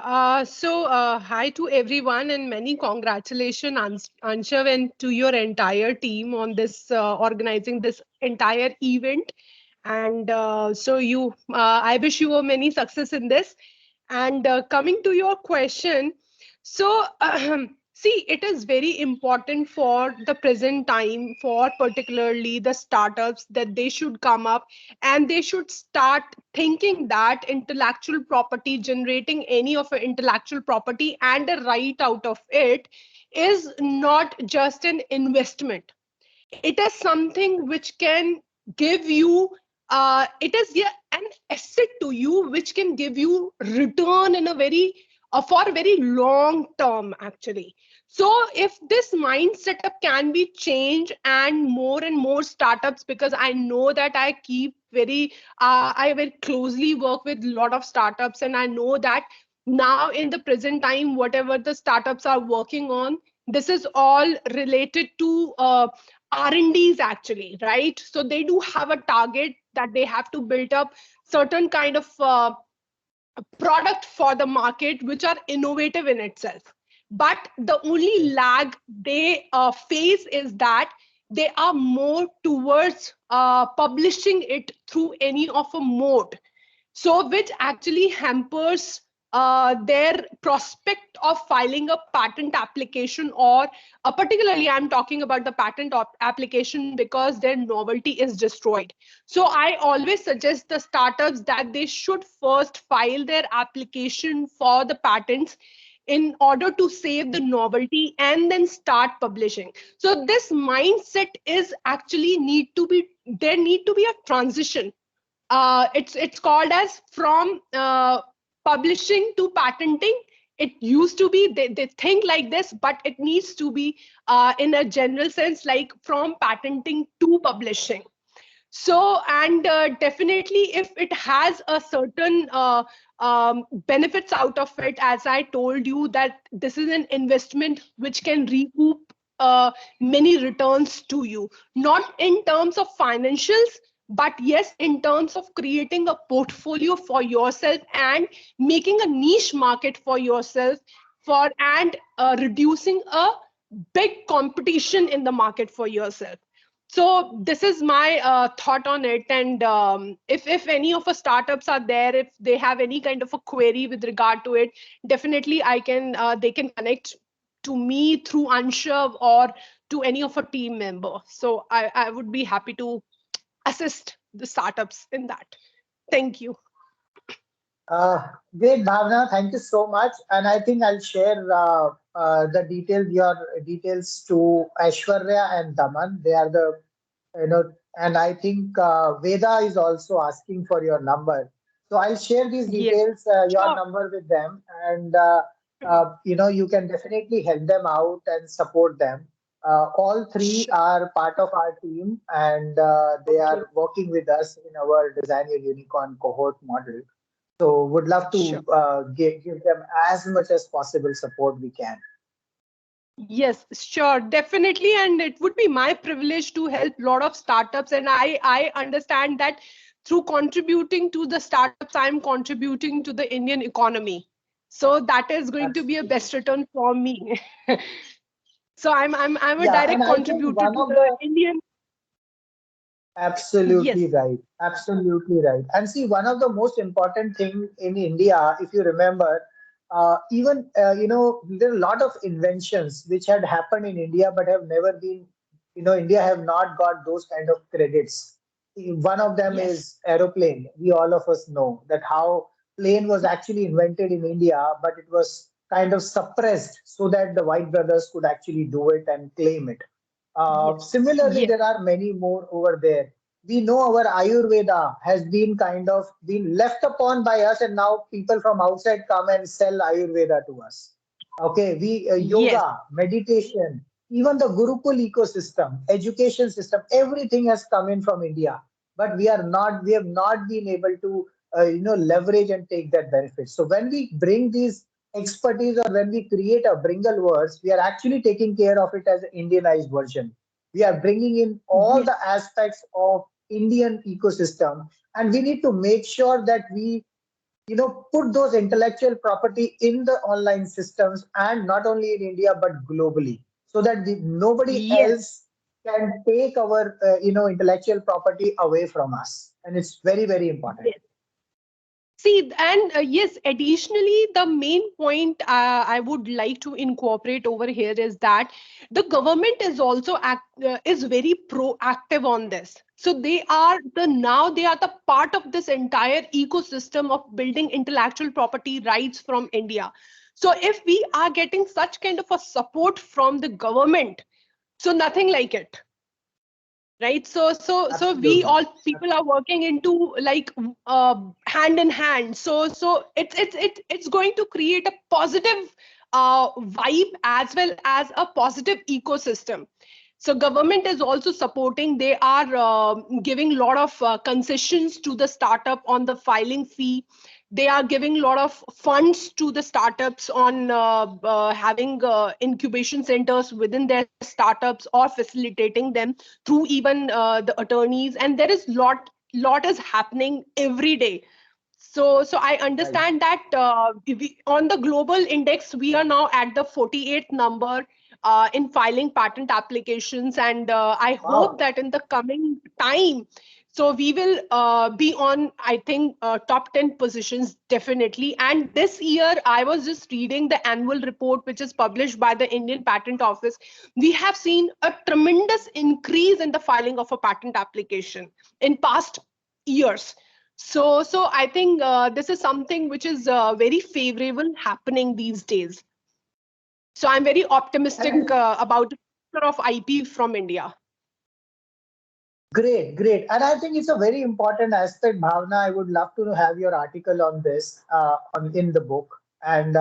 hi to everyone and many congratulations, Anshav, and to your entire team on this organizing this entire event. And I wish you a many success in this. And coming to your question, so see, it is very important for the present time, for particularly the startups, that they should come up and they should start thinking that intellectual property, generating any of an intellectual property and a right out of it is not just an investment. It is something which can give you it is, yeah, an asset to you which can give you return in a very for a very long term actually. So if this mind setup can be changed and more startups, because I know that I keep very I very closely work with a lot of startups, and I know that now in the present time whatever the startups are working on, this is all related to R&Ds actually, right? So they do have a target that they have to build up certain kind of product for the market which are innovative in itself. But the only lag they face is that they are more towards publishing it through any of a mode, so which actually hampers their prospect of filing a patent application, or particularly I'm talking about the application, because their novelty is destroyed. So I always suggest the startups that they should first file their application for the patents in order to save the novelty and then start publishing. So this mindset is actually need to be, there need to be a transition. It's called as from publishing to patenting. It used to be they think like this, but it needs to be in a general sense, like from patenting to publishing. So, and definitely if it has a certain benefits out of it, as I told you, that this is an investment which can recoup many returns to you, not in terms of financials, but yes, in terms of creating a portfolio for yourself and making a niche market for yourself, for and reducing a big competition in the market for yourself. So this is my thought on it. And if any of the startups are there, if they have any kind of a query with regard to it, definitely I can they can connect to me through Anshav or to any of a team member. So I would be happy to assist the startups in that. Thank you. Uh, Great, Bhavna. Thank you so much. And I think I'll share the details, your details to Aishwarya and Daman. They are the, and I think Veda is also asking for your number. So I'll share these Yes, details, your sure. number with them, and you can definitely help them out and support them. All three Sure. are part of our team, and they Okay, are working with us in our Design Your Unicorn cohort model. So would love sure. to give them as much as possible support we can. Yes, sure, definitely. And it would be my privilege to help a lot of startups. And I understand that through contributing to the startups, I'm contributing to the Indian economy. So that is going to be a best return for me. So I'm a Yeah, and direct I think contributor one to of the the Indian. absolutely Yes. right. Absolutely right. And see, one of the most important thing in India, if you remember, even there are a lot of inventions which had happened in India but have never been, India have not got those kind of credits. One of them Yes. is aeroplane. We all of us know that how plane was actually invented in India, but it was kind of suppressed so that the White brothers could actually do it and claim it. Yes. Similarly, Yes. there are many more over there. We know our Ayurveda has been kind of been left upon by us, and now people from outside come and sell Ayurveda to us. Okay, we Yes. yoga, meditation, even the Gurukul ecosystem, education system, everything has come in from India, but we have not been able to leverage and take that benefit. So when we bring these expertise or when we create a Bringle words, we are actually taking care of it as an Indianized version. We are bringing in all Yes. the aspects of Indian ecosystem, and we need to make sure that we put those intellectual property in the online systems, and not only in India but globally, so that nobody Yes. else can take our intellectual property away from us, and it's very, very important. Yes. See, and yes, additionally, the main point I would like to incorporate over here is that the government is also is very proactive on this. So they are the part of this entire ecosystem of building intellectual property rights from India. So if we are getting such kind of a support from the government, so nothing like it, right? So we Absolutely. all people are working into like hand in hand. So it's going to create a positive vibe as well as a positive ecosystem. So government is also supporting. They are giving a lot of concessions to the startup on the filing fee. They are giving a lot of funds to the startups on having incubation centers within their startups or facilitating them through even the attorneys. And there is lot is happening every day. So I Right. understand that on the global index, we are now at the 48th number in filing patent applications. And I hope Wow. that in the coming time, so we will be on, I think, top 10 positions definitely. And this year, I was just reading the annual report, which is published by the Indian Patent Office. We have seen a tremendous increase in the filing of a patent application in past years. So I think this is something which is very favorable happening these days. So I'm very optimistic And about the future of IP from India. great, great. And I think it's a very important aspect, Bhavna. I would love to have your article on this in the book, and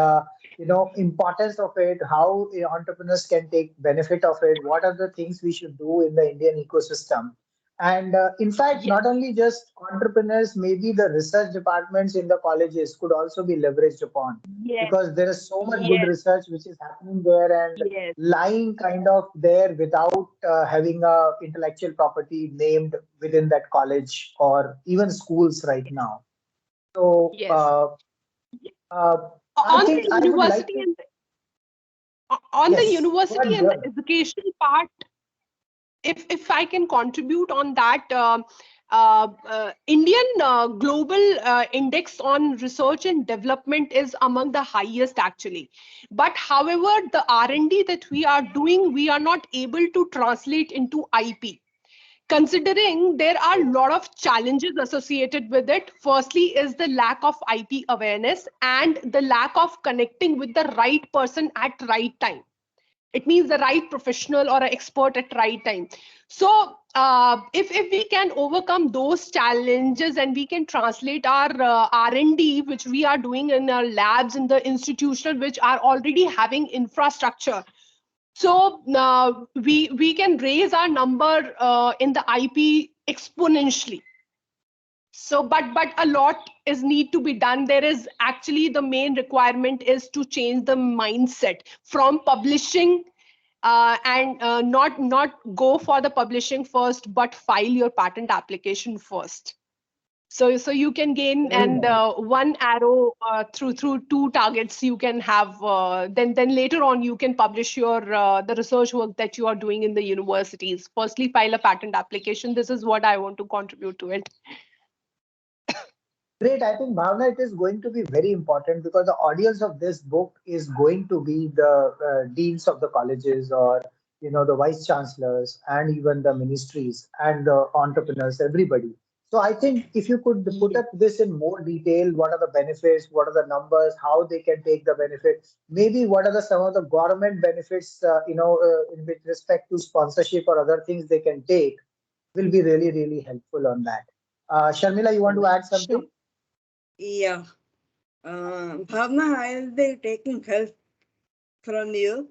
importance of it, how entrepreneurs can take benefit of it, what are the things we should do in the Indian ecosystem. And in fact, Yes, not only just entrepreneurs, maybe the research departments in the colleges could also be leveraged upon, yes, because there is so much good yes, research which is happening there, and yes, lying kind of there without having a intellectual property named within that college or even schools right now. So yes. uh, I On think the I would like university to, and on the yes, go university ahead, and go the ahead. education part, if I can contribute on that, Indian global index on research and development is among the highest actually. But however, the R&D that we are doing, we are not able to translate into IP. Considering there are a lot of challenges associated with it. Firstly is the lack of IP awareness and the lack of connecting with the right person at right time. It means the right professional or an expert at right time. So if we can overcome those challenges and we can translate our R&D which we are doing in our labs in the institutional which are already having infrastructure, so we can raise our number in the IP exponentially. So but a lot is need to be done. There is actually the main requirement is to change the mindset from publishing and not go for the publishing first, but file your patent application first. So you can gain, Very and nice. one arrow through two targets you can have. Then later on you can publish your the research work that you are doing in the universities. Firstly, file a patent application. This is what I want to contribute to it. Great. I think Bhavna, it is going to be very important because the audience of this book is going to be the deans of the colleges, or the vice chancellors, and even the ministries and the entrepreneurs, everybody. So I think if you could put up this in more detail, what are the benefits, what are the numbers, how they can take the benefit, maybe what are some of the government benefits, with respect to sponsorship or other things they can take, will be really, really helpful on that. Sharmila, you want to add Sure. something? Yeah. Bhavna, I'll be taking help from you.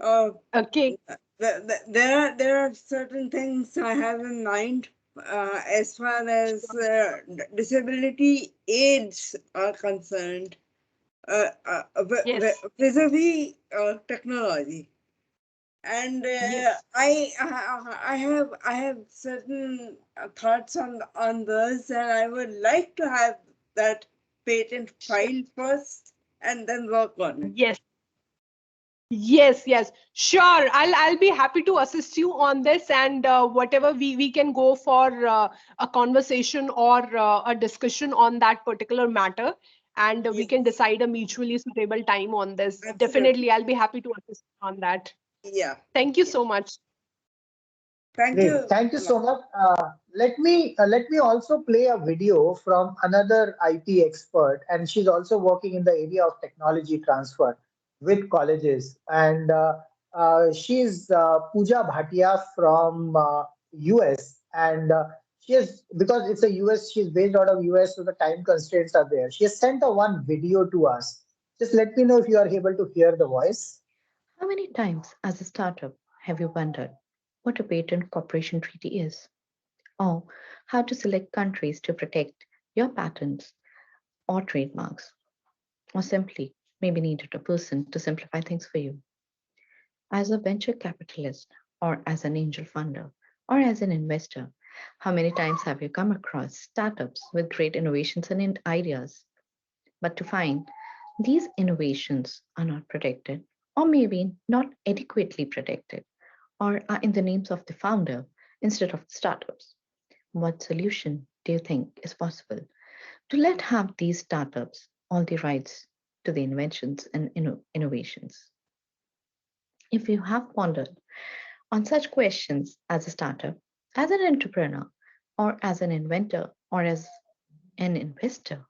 Okay. There are certain things I have in mind as far as disability aids are concerned. Yes. Vis-a-vis technology, and Yes. I have certain thoughts on those, and I would like to have that patent filed first and then work on it. Yes. Yes, sure. I'll be happy to assist you on this, and whatever we can go for a conversation or a discussion on that particular matter, and we can Yes, decide a mutually suitable time on this. absolutely. Definitely, I'll be happy to assist you on that. Yeah, Thank you yeah. so much. Thank Great. you. Thank you so much. Let me also play a video from another IT expert, and she's also working in the area of technology transfer with colleges. And she's Pooja Bhatia from US, and she is, because it's a US, she's based out of US, so the time constraints are there. She has sent a one video to us. Just let me know if you are able to hear the voice. How many times, as a startup, have you wondered what a patent cooperation treaty is? Or how to select countries to protect your patents or trademarks? Or simply maybe needed a person to simplify things for you? As a venture capitalist, or as an angel funder, or as an investor, how many times have you come across startups with great innovations and ideas, but to find these innovations are not protected, or maybe not adequately protected, or are in the names of the founder instead of the startups? What solution do you think is possible to let have these startups all the rights to the inventions and innovations? If you have pondered on such questions as a startup, as an entrepreneur, or as an inventor, or as an investor,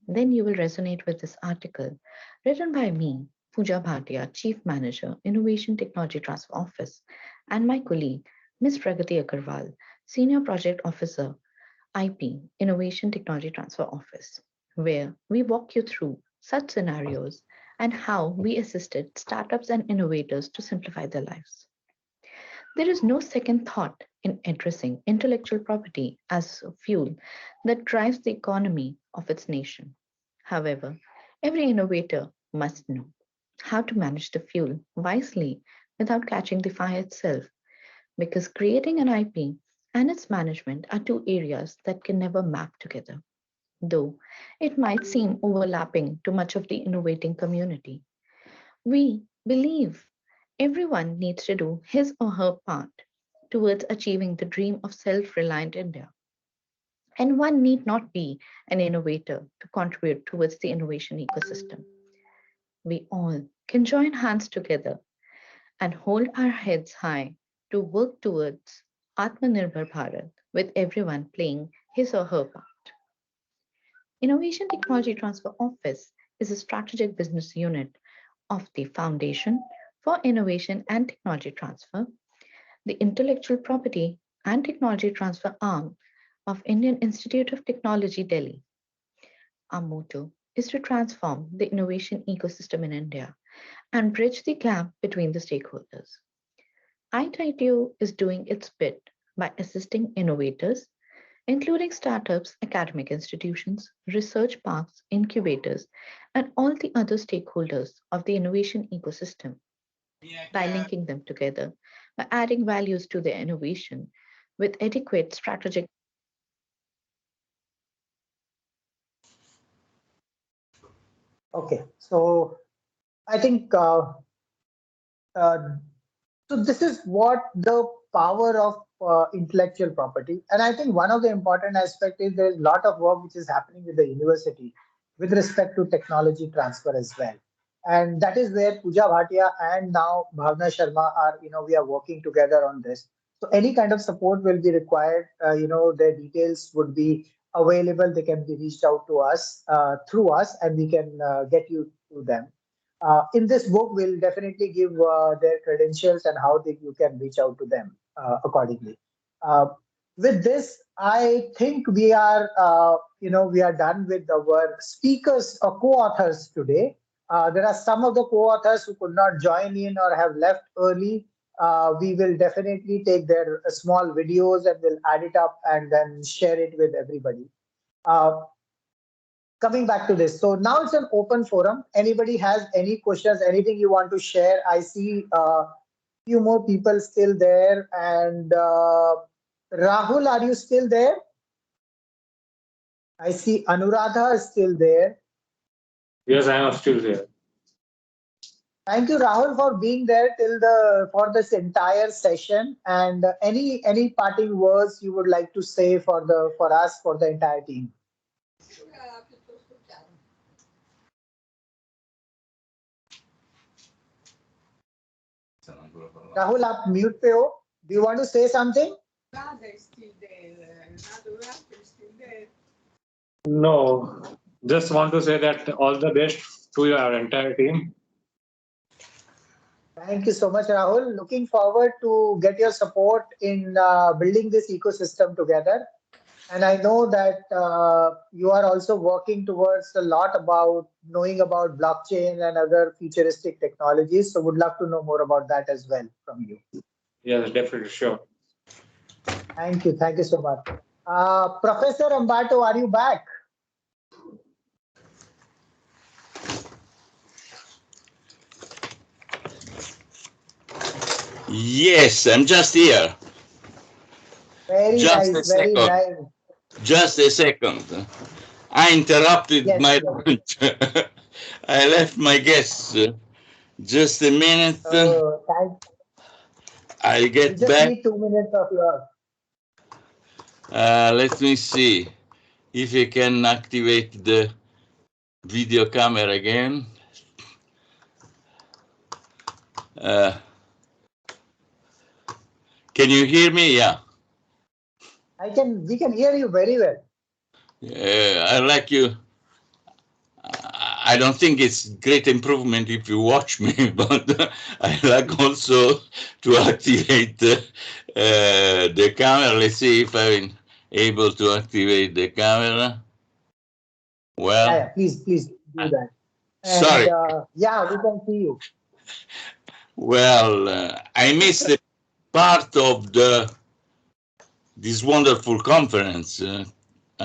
then you will resonate with this article written by me, Pooja Bhatia, Chief Manager, Innovation Technology Transfer Office, and my colleague, Ms. Pragati Agarwal, Senior Project Officer, IP, Innovation Technology Transfer Office, where we walk you through such scenarios and how we assisted startups and innovators to simplify their lives. There is no second thought in addressing intellectual property as a fuel that drives the economy of its nation. However, every innovator must know how to manage the fuel wisely without catching the fire itself, because creating an IP and its management are two areas that can never map together, though it might seem overlapping to much of the innovating community. We believe everyone needs to do his or her part towards achieving the dream of self reliant India. And one need not be an innovator to contribute towards the innovation ecosystem. We all can join hands together and hold our heads high to work towards Atmanirbhar Bharat with everyone playing his or her part. Innovation Technology Transfer Office is a strategic business unit of the Foundation for Innovation and Technology Transfer, the intellectual property and technology transfer arm of Indian Institute of Technology, Delhi. Our motto is to transform the innovation ecosystem in India and bridge the gap between the stakeholders. ITITO is doing its bit by assisting innovators, including startups, academic institutions, research parks, incubators, and all the other stakeholders of the innovation ecosystem by linking them together, by adding values to their innovation with adequate strategic Okay, so I think uh, so this is what the power of intellectual property. And I think one of the important aspect is there's a lot of work which is happening with the university with respect to technology transfer as well. And that is where Pooja Bhatia and now Bhavna Sharma are, we are working together on this. So any kind of support will be required. Their details would be available. They can be reached out to us through us, and we can get you to them. In this book, we'll definitely give their credentials and how you can reach out to them accordingly. Uh, with this, I think we are done with our speakers or co-authors today. There are some of the co-authors who could not join in or have left early. We will definitely take their small videos and we'll add it up and then share it with everybody. Coming back to this, so now it's an open forum. Anybody has any questions, anything you want to share? I see a few more people still there. And Rahul, are you still there? I see Anuradha is still there. Yes, I am still there. Thank you, Rahul, for being there for this entire session. And any parting words you would like to say for the entire team? Rahul, आप mute पे हो. Do you want to say something? No, just want to say that all the best to your entire team. Thank you so much, Rahul. Looking forward to get your support in building this ecosystem together. And I know that you are also working towards a lot about knowing about blockchain and other futuristic technologies. So would love to know more about that as well from you. Yes, definitely, sure. Thank you. Thank you so much. Professor Ambato, are you back? Yes, I'm just here. Very just nice, a very second. nice. Just a second. I interrupted my lunch. I left my guests. Just a minute. I'll get We just back. need 2 minutes of yours. Let me see if I can activate the video camera again. Can you hear me? Yeah. We can hear you very well. I like you. I don't think it's great improvement if you watch me, but I like also to activate the camera. Let's see if I'm able to activate the camera. Well, yeah, please do that. And, sorry. Yeah, we can see you. Well, I missed the part of this wonderful conference. I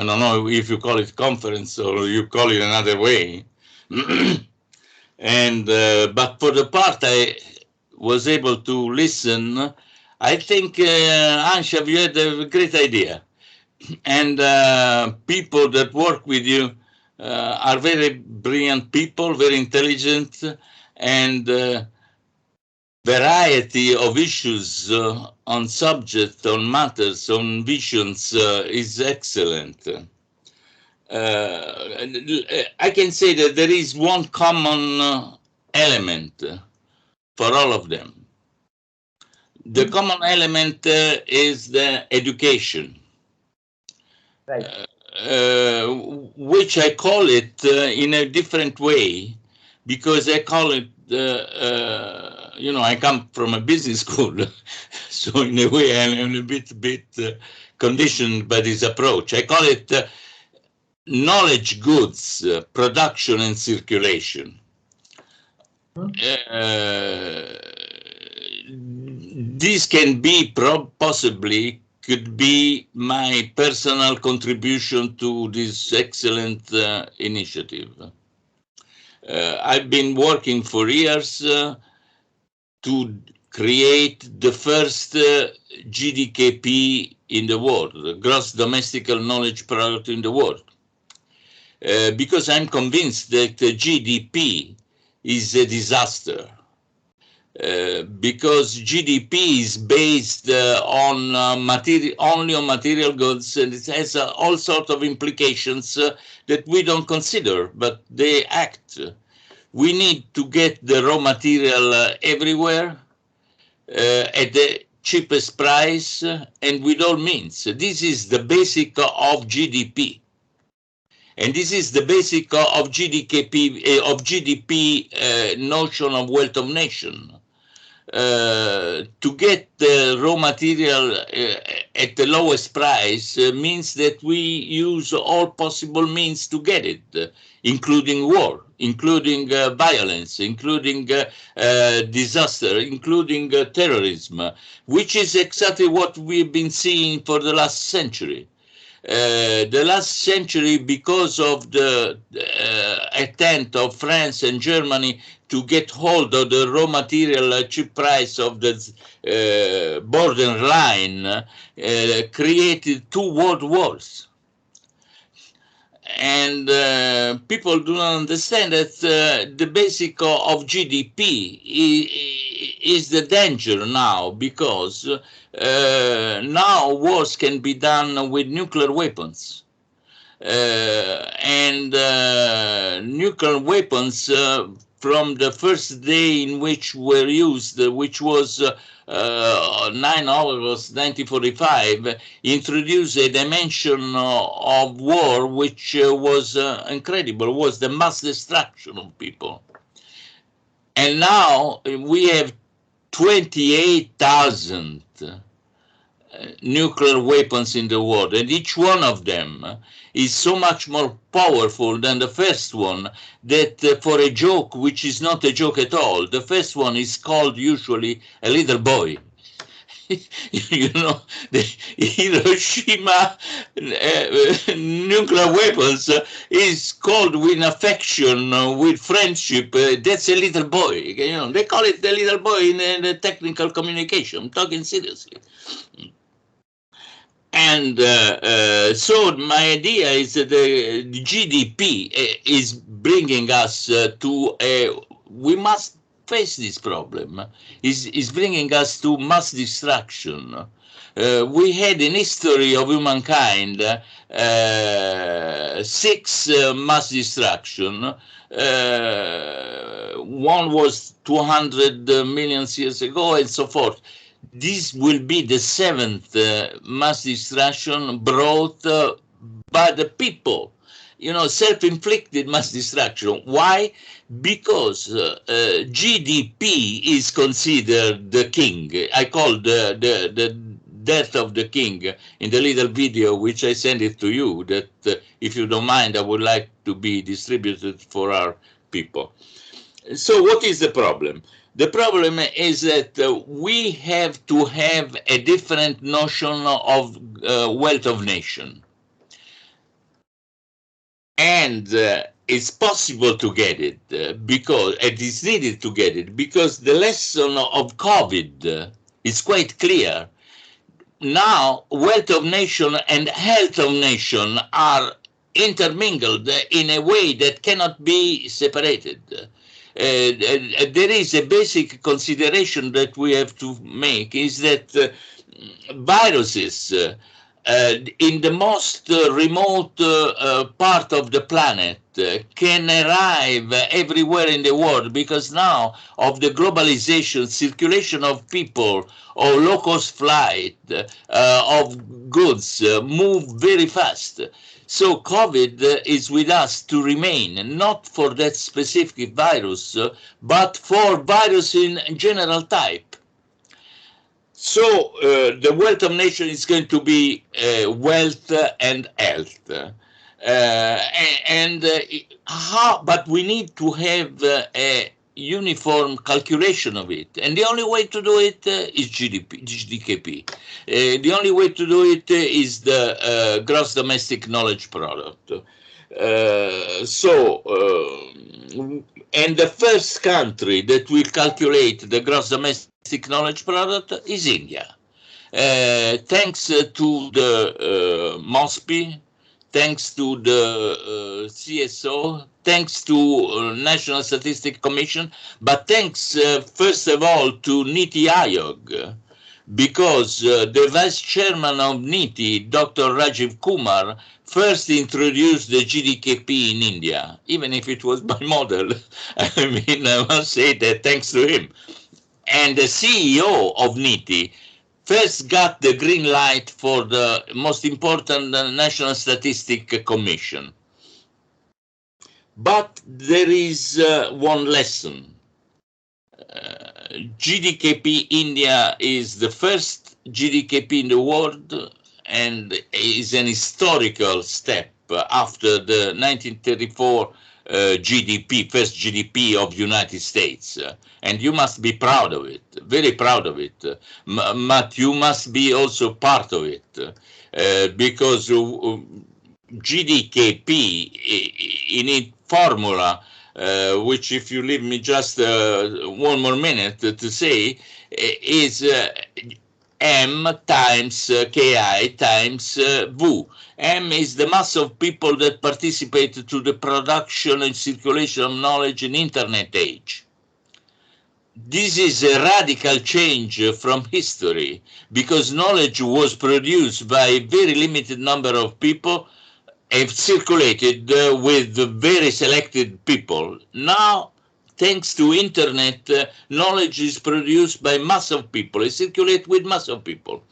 don't know if you call it conference or you call it another way. And but for the part I was able to listen, I think Anshav, you had a great idea, and people that work with you are very brilliant people, very intelligent, and variety of issues on subjects, on matters, on visions is excellent. I can say that there is one common element for all of them. The common element is the education, right. Which I call it in a different way, because I call it, I come from a business school, so in a way I'm a bit conditioned by this approach. I call it knowledge goods, production and circulation. This can be possibly could be my personal contribution to this excellent initiative. I've been working for years to create the first GDKP in the world, the gross domestic knowledge product in the world. because I'm convinced that GDP is a disaster. Because GDP is based on only on material goods, and it has all sorts of implications that we don't consider, but they act. We need to get the raw material everywhere at the cheapest price and with all means. This is the basic of GDP. And this is the basic of GDP notion of wealth of nation. To get the raw material at the lowest price means that we use all possible means to get it, including war, including violence, including disaster, including terrorism, which is exactly what we've been seeing for the last century. The last century, because of the attempt of France and Germany to get hold of the raw material cheap price of the borderline, created 2 world wars. And people do not understand that the basic of GDP is the danger now, because now wars can be done with nuclear weapons. Nuclear weapons from the first day in which were used, which was 9 August 1945, introduced a dimension of war which was incredible, was the mass destruction of people. And now we have 28,000 nuclear weapons in the world, and each one of them is so much more powerful than the first one that for a joke, which is not a joke at all, the first one is called usually a little boy. You know, the Hiroshima nuclear weapons is called with affection, with friendship. That's a little boy. You know, they call it the little boy in the technical communication. I'm talking seriously. And so my idea is that the GDP is bringing us to a, we must face this problem, is bringing us to mass destruction. We had in history of humankind 6 mass destruction. One was 200 million years ago and so forth. This will be the 7th mass destruction brought by the people. You know, self-inflicted mass destruction. Why? Because GDP is considered the king. I call the death of the king in the little video which I sent it to you, that if you don't mind, I would like to be distributed for our people. So what is the problem? The problem is that we have to have a different notion of wealth of nation. And it's possible to get it because it is needed to get it, because the lesson of COVID is quite clear. Now, wealth of nation and health of nation are intermingled in a way that cannot be separated. There is a basic consideration that we have to make, is that viruses in the most remote part of the planet can arrive everywhere in the world, because now of the globalization, circulation of people, or low-cost flight of goods move very fast. So COVID is with us to remain, not for that specific virus, but for virus in general type. So the wealth of nation is going to be wealth and health. But we need to have a uniform calculation of it. And the only way to do it is GDP. The only way to do it is the gross domestic knowledge product. And the first country that will calculate the gross domestic knowledge product is India. Thanks to the MOSPI, thanks to the CSO, thanks to National Statistic Commission, but thanks first of all to Niti Aayog, because the vice chairman of Niti, Dr. Rajiv Kumar, first introduced the GDKP in India, even if it was by model. I mean, I must say that thanks to him. And the CEO of Niti first got the green light for the most important National Statistic Commission. But there is one lesson. GDKP India is the first GDKP in the world and is an historical step after the 1934 GDP, first GDP of United States. And you must be proud of it, very proud of it. But you must be also part of it because GDKP in its formula, which if you leave me just one more minute to say, is M times Ki times V. M is the mass of people that participate to the production and circulation of knowledge in internet age. This is a radical change from history because knowledge was produced by a very limited number of people and circulated with very selected people. Now, thanks to internet, knowledge is produced by mass of people. It circulates with mass of people.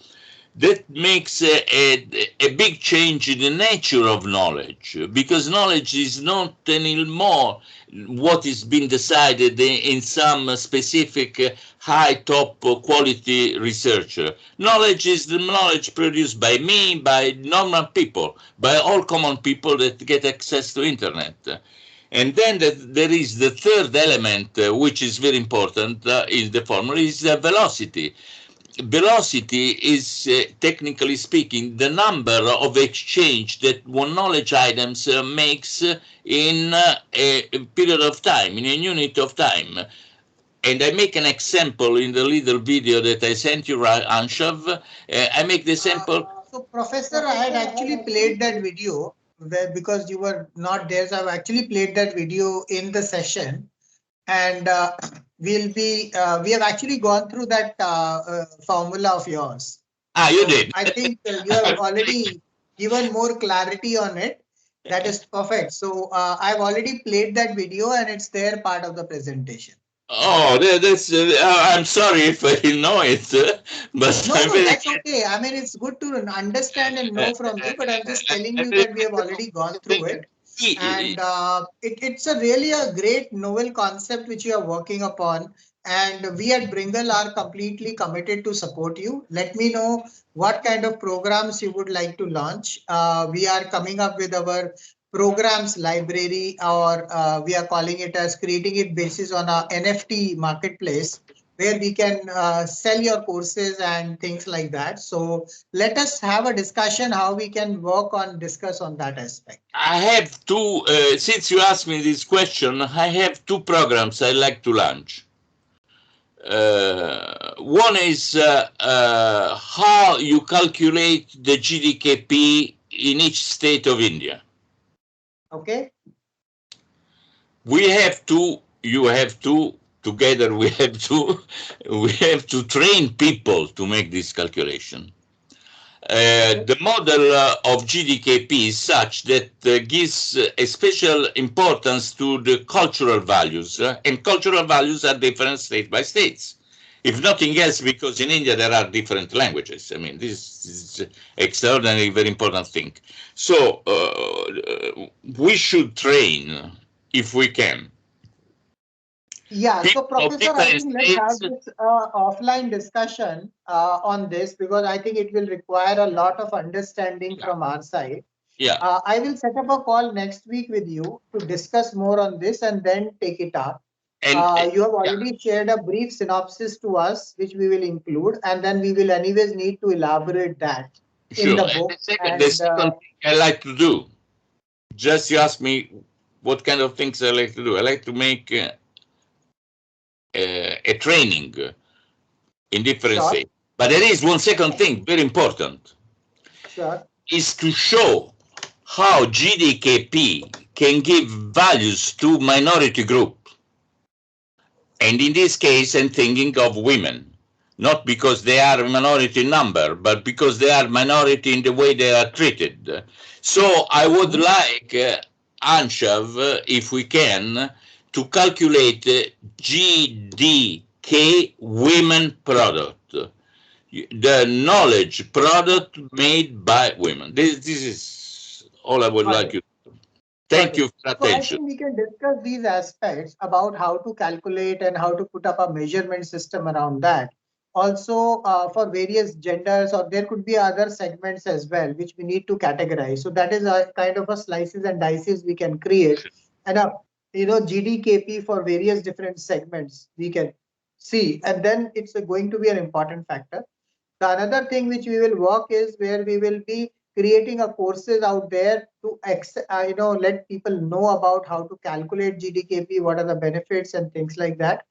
That makes a big change in the nature of knowledge, because knowledge is not anymore what is being decided in some specific high top quality research. Knowledge is the knowledge produced by me, by normal people, by all common people that get access to internet. And then there is the third element, which is very important in the formula, is velocity. Velocity is, technically speaking, the number of exchange that one knowledge items makes in a period of time, in a unit of time. And I make an example in the little video that I sent you, Anshav. I make the example. So, Professor, I had actually played that video because you were not there. So, I've actually played that video in the session. And we have actually gone through that formula of yours. You did. I think you have already given more clarity on it. That is perfect. So I've already played that video and it's their part of the presentation. Oh, that's. I'm sorry if I know it, but no, that's okay. I mean, it's good to understand and know from you, but I'm just telling you that we have already gone through it. And it's really a great novel concept which you are working upon. And we at Bringle are completely committed to support you. Let me know what kind of programs you would like to launch. We are coming up with our programs library, or we are calling it as creating it basis on our NFT marketplace, where we can sell your courses and things like that. So let us have a discussion how we can discuss on that aspect. I have two, since you asked me this question, I have two programs I like to launch. One is how you calculate the GDKP in each state of India. Okay. We have to, you have to, together we have to train people to make this calculation. The model of GDKP is such that gives a special importance to the cultural values, and cultural values are different state by states. If nothing else, because in India there are different languages. I mean, this is extraordinarily very important thing. So we should train if we can. Yeah, so Professor, I think let's have this offline discussion on this, because I think it will require a lot of understanding from our side. Yeah. I will set up a call next week with you to discuss more on this and then take it up. And you have already shared a brief synopsis to us, which we will include, and then we will anyways need to elaborate that in the book. The second thing I like to do, just you ask me what kind of things I like to do. I like to make a training in different states. But there is one second thing, very important. Sure. Is to show how GDKP can give values to minority group. And in this case, I'm thinking of women, not because they are a minority number, but because they are minority in the way they are treated. So I would like, Anshav, if we can, to calculate GDK women product, the knowledge product made by women. This is all I would Got like it. you. Thank Got you it. for So I attention. think we can discuss these aspects about how to calculate and how to put up a measurement system around that. Also, for various genders, or there could be other segments as well, which we need to categorize. So that is a kind of a slices and dices we can create, and a GDKP for various different segments we can see, and then it's going to be an important factor. The another thing which we will work is where we will be creating a courses out there to let people know about how to calculate GDKP, what are the benefits and things like that.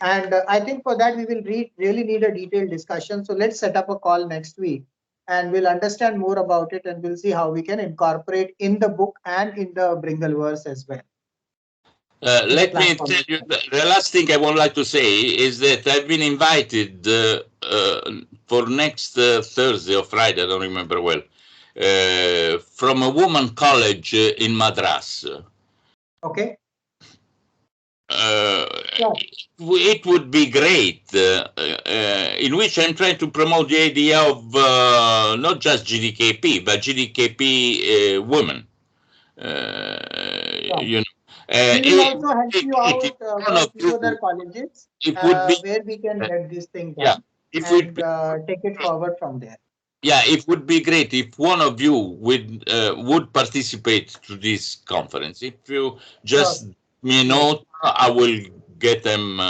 And I think for that we will really need a detailed discussion. So let's set up a call next week and we'll understand more about it and we'll see how we can incorporate in the book and in the Bringle verse as well. Let me tell you, the last thing I would like to say is that I've been invited for next Thursday or Friday, I don't remember well, from a woman college in Madras. Okay. It would be great, in which I'm trying to promote the idea of not just GDKP, but GDKP women. You know. We will also help you out for few other colleges where we can get this thing done and take it forward from there. Yeah, it would be great if one of you would participate to this conference. If you just me know, I will get them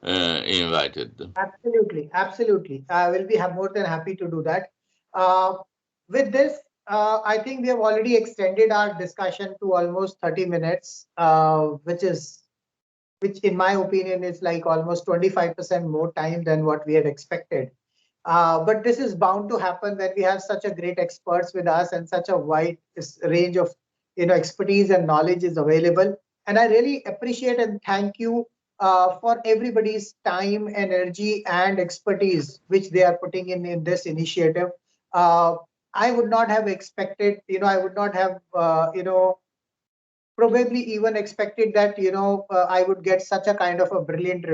invited. Absolutely, absolutely. I will be more than happy to do that. With this, I think we have already extended our discussion to almost 30 minutes, which in my opinion is like almost 25% more time than what we had expected. But this is bound to happen when we have such a great experts with us and such a wide range of expertise and knowledge is available. And I really appreciate and thank you for everybody's time, energy, and expertise which they are putting in this initiative. I would not have expected, I would not have, probably even expected that I would get such a kind of a brilliant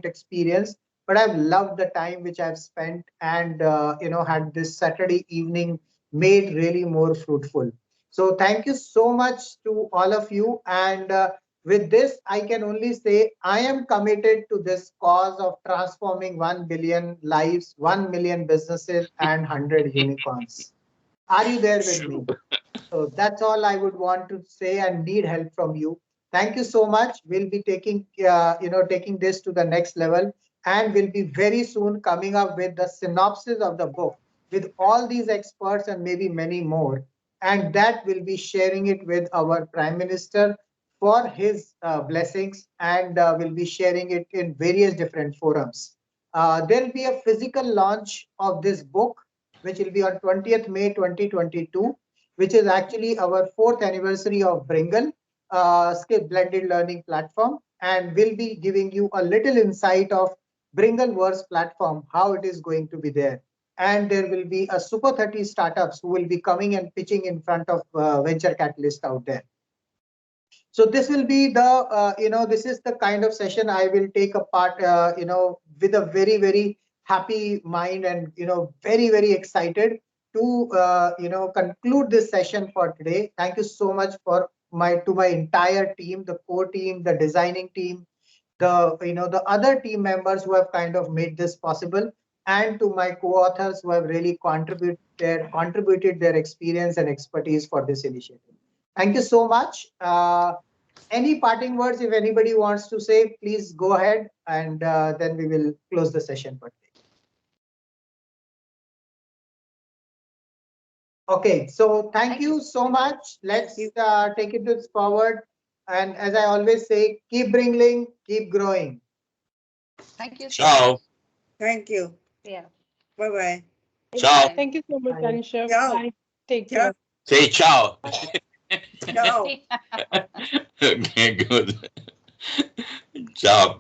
experience. But I've loved the time which I've spent and had this Saturday evening made really more fruitful. So thank you so much to all of you. And with this, I can only say I am committed to this cause of transforming 1 billion lives, 1 million businesses, and 100 unicorns. Are you there with me? So that's all I would want to say and need help from you. Thank you so much. We'll be taking this to the next level, and we'll be very soon coming up with the synopsis of the book with all these experts and maybe many more. And that will be sharing it with our Prime Minister for his blessings, and we'll be sharing it in various different forums. There'll be a physical launch of this book, which will be on 20th May 2022, which is actually our 4th anniversary of Bringle, skill blended learning platform, and we'll be giving you a little insight of Bringleverse platform, how it is going to be there. And there will be a super 30 startups who will be coming and pitching in front of venture capitalists out there. So this will be the, this is the kind of session I will take a part, with a very, very happy mind and, very, very excited to, conclude this session for today. Thank you so much for my entire team, the core team, the designing team, the other team members who have kind of made this possible, and to my co-authors who have really contributed their experience and expertise for this initiative. Thank you so much. Any parting words, if anybody wants to say, please go ahead, and then we will close the session for today. Okay, so thank you so much. Let's take it forward. And as I always say, keep bringling, keep growing. Thank you. Ciao. Thank you. Yeah. Bye-bye. Ciao. Thank you so much, Anshav. Ciao. Bye. Take Ciao. care. Say ciao. No. Okay, good. Ciao.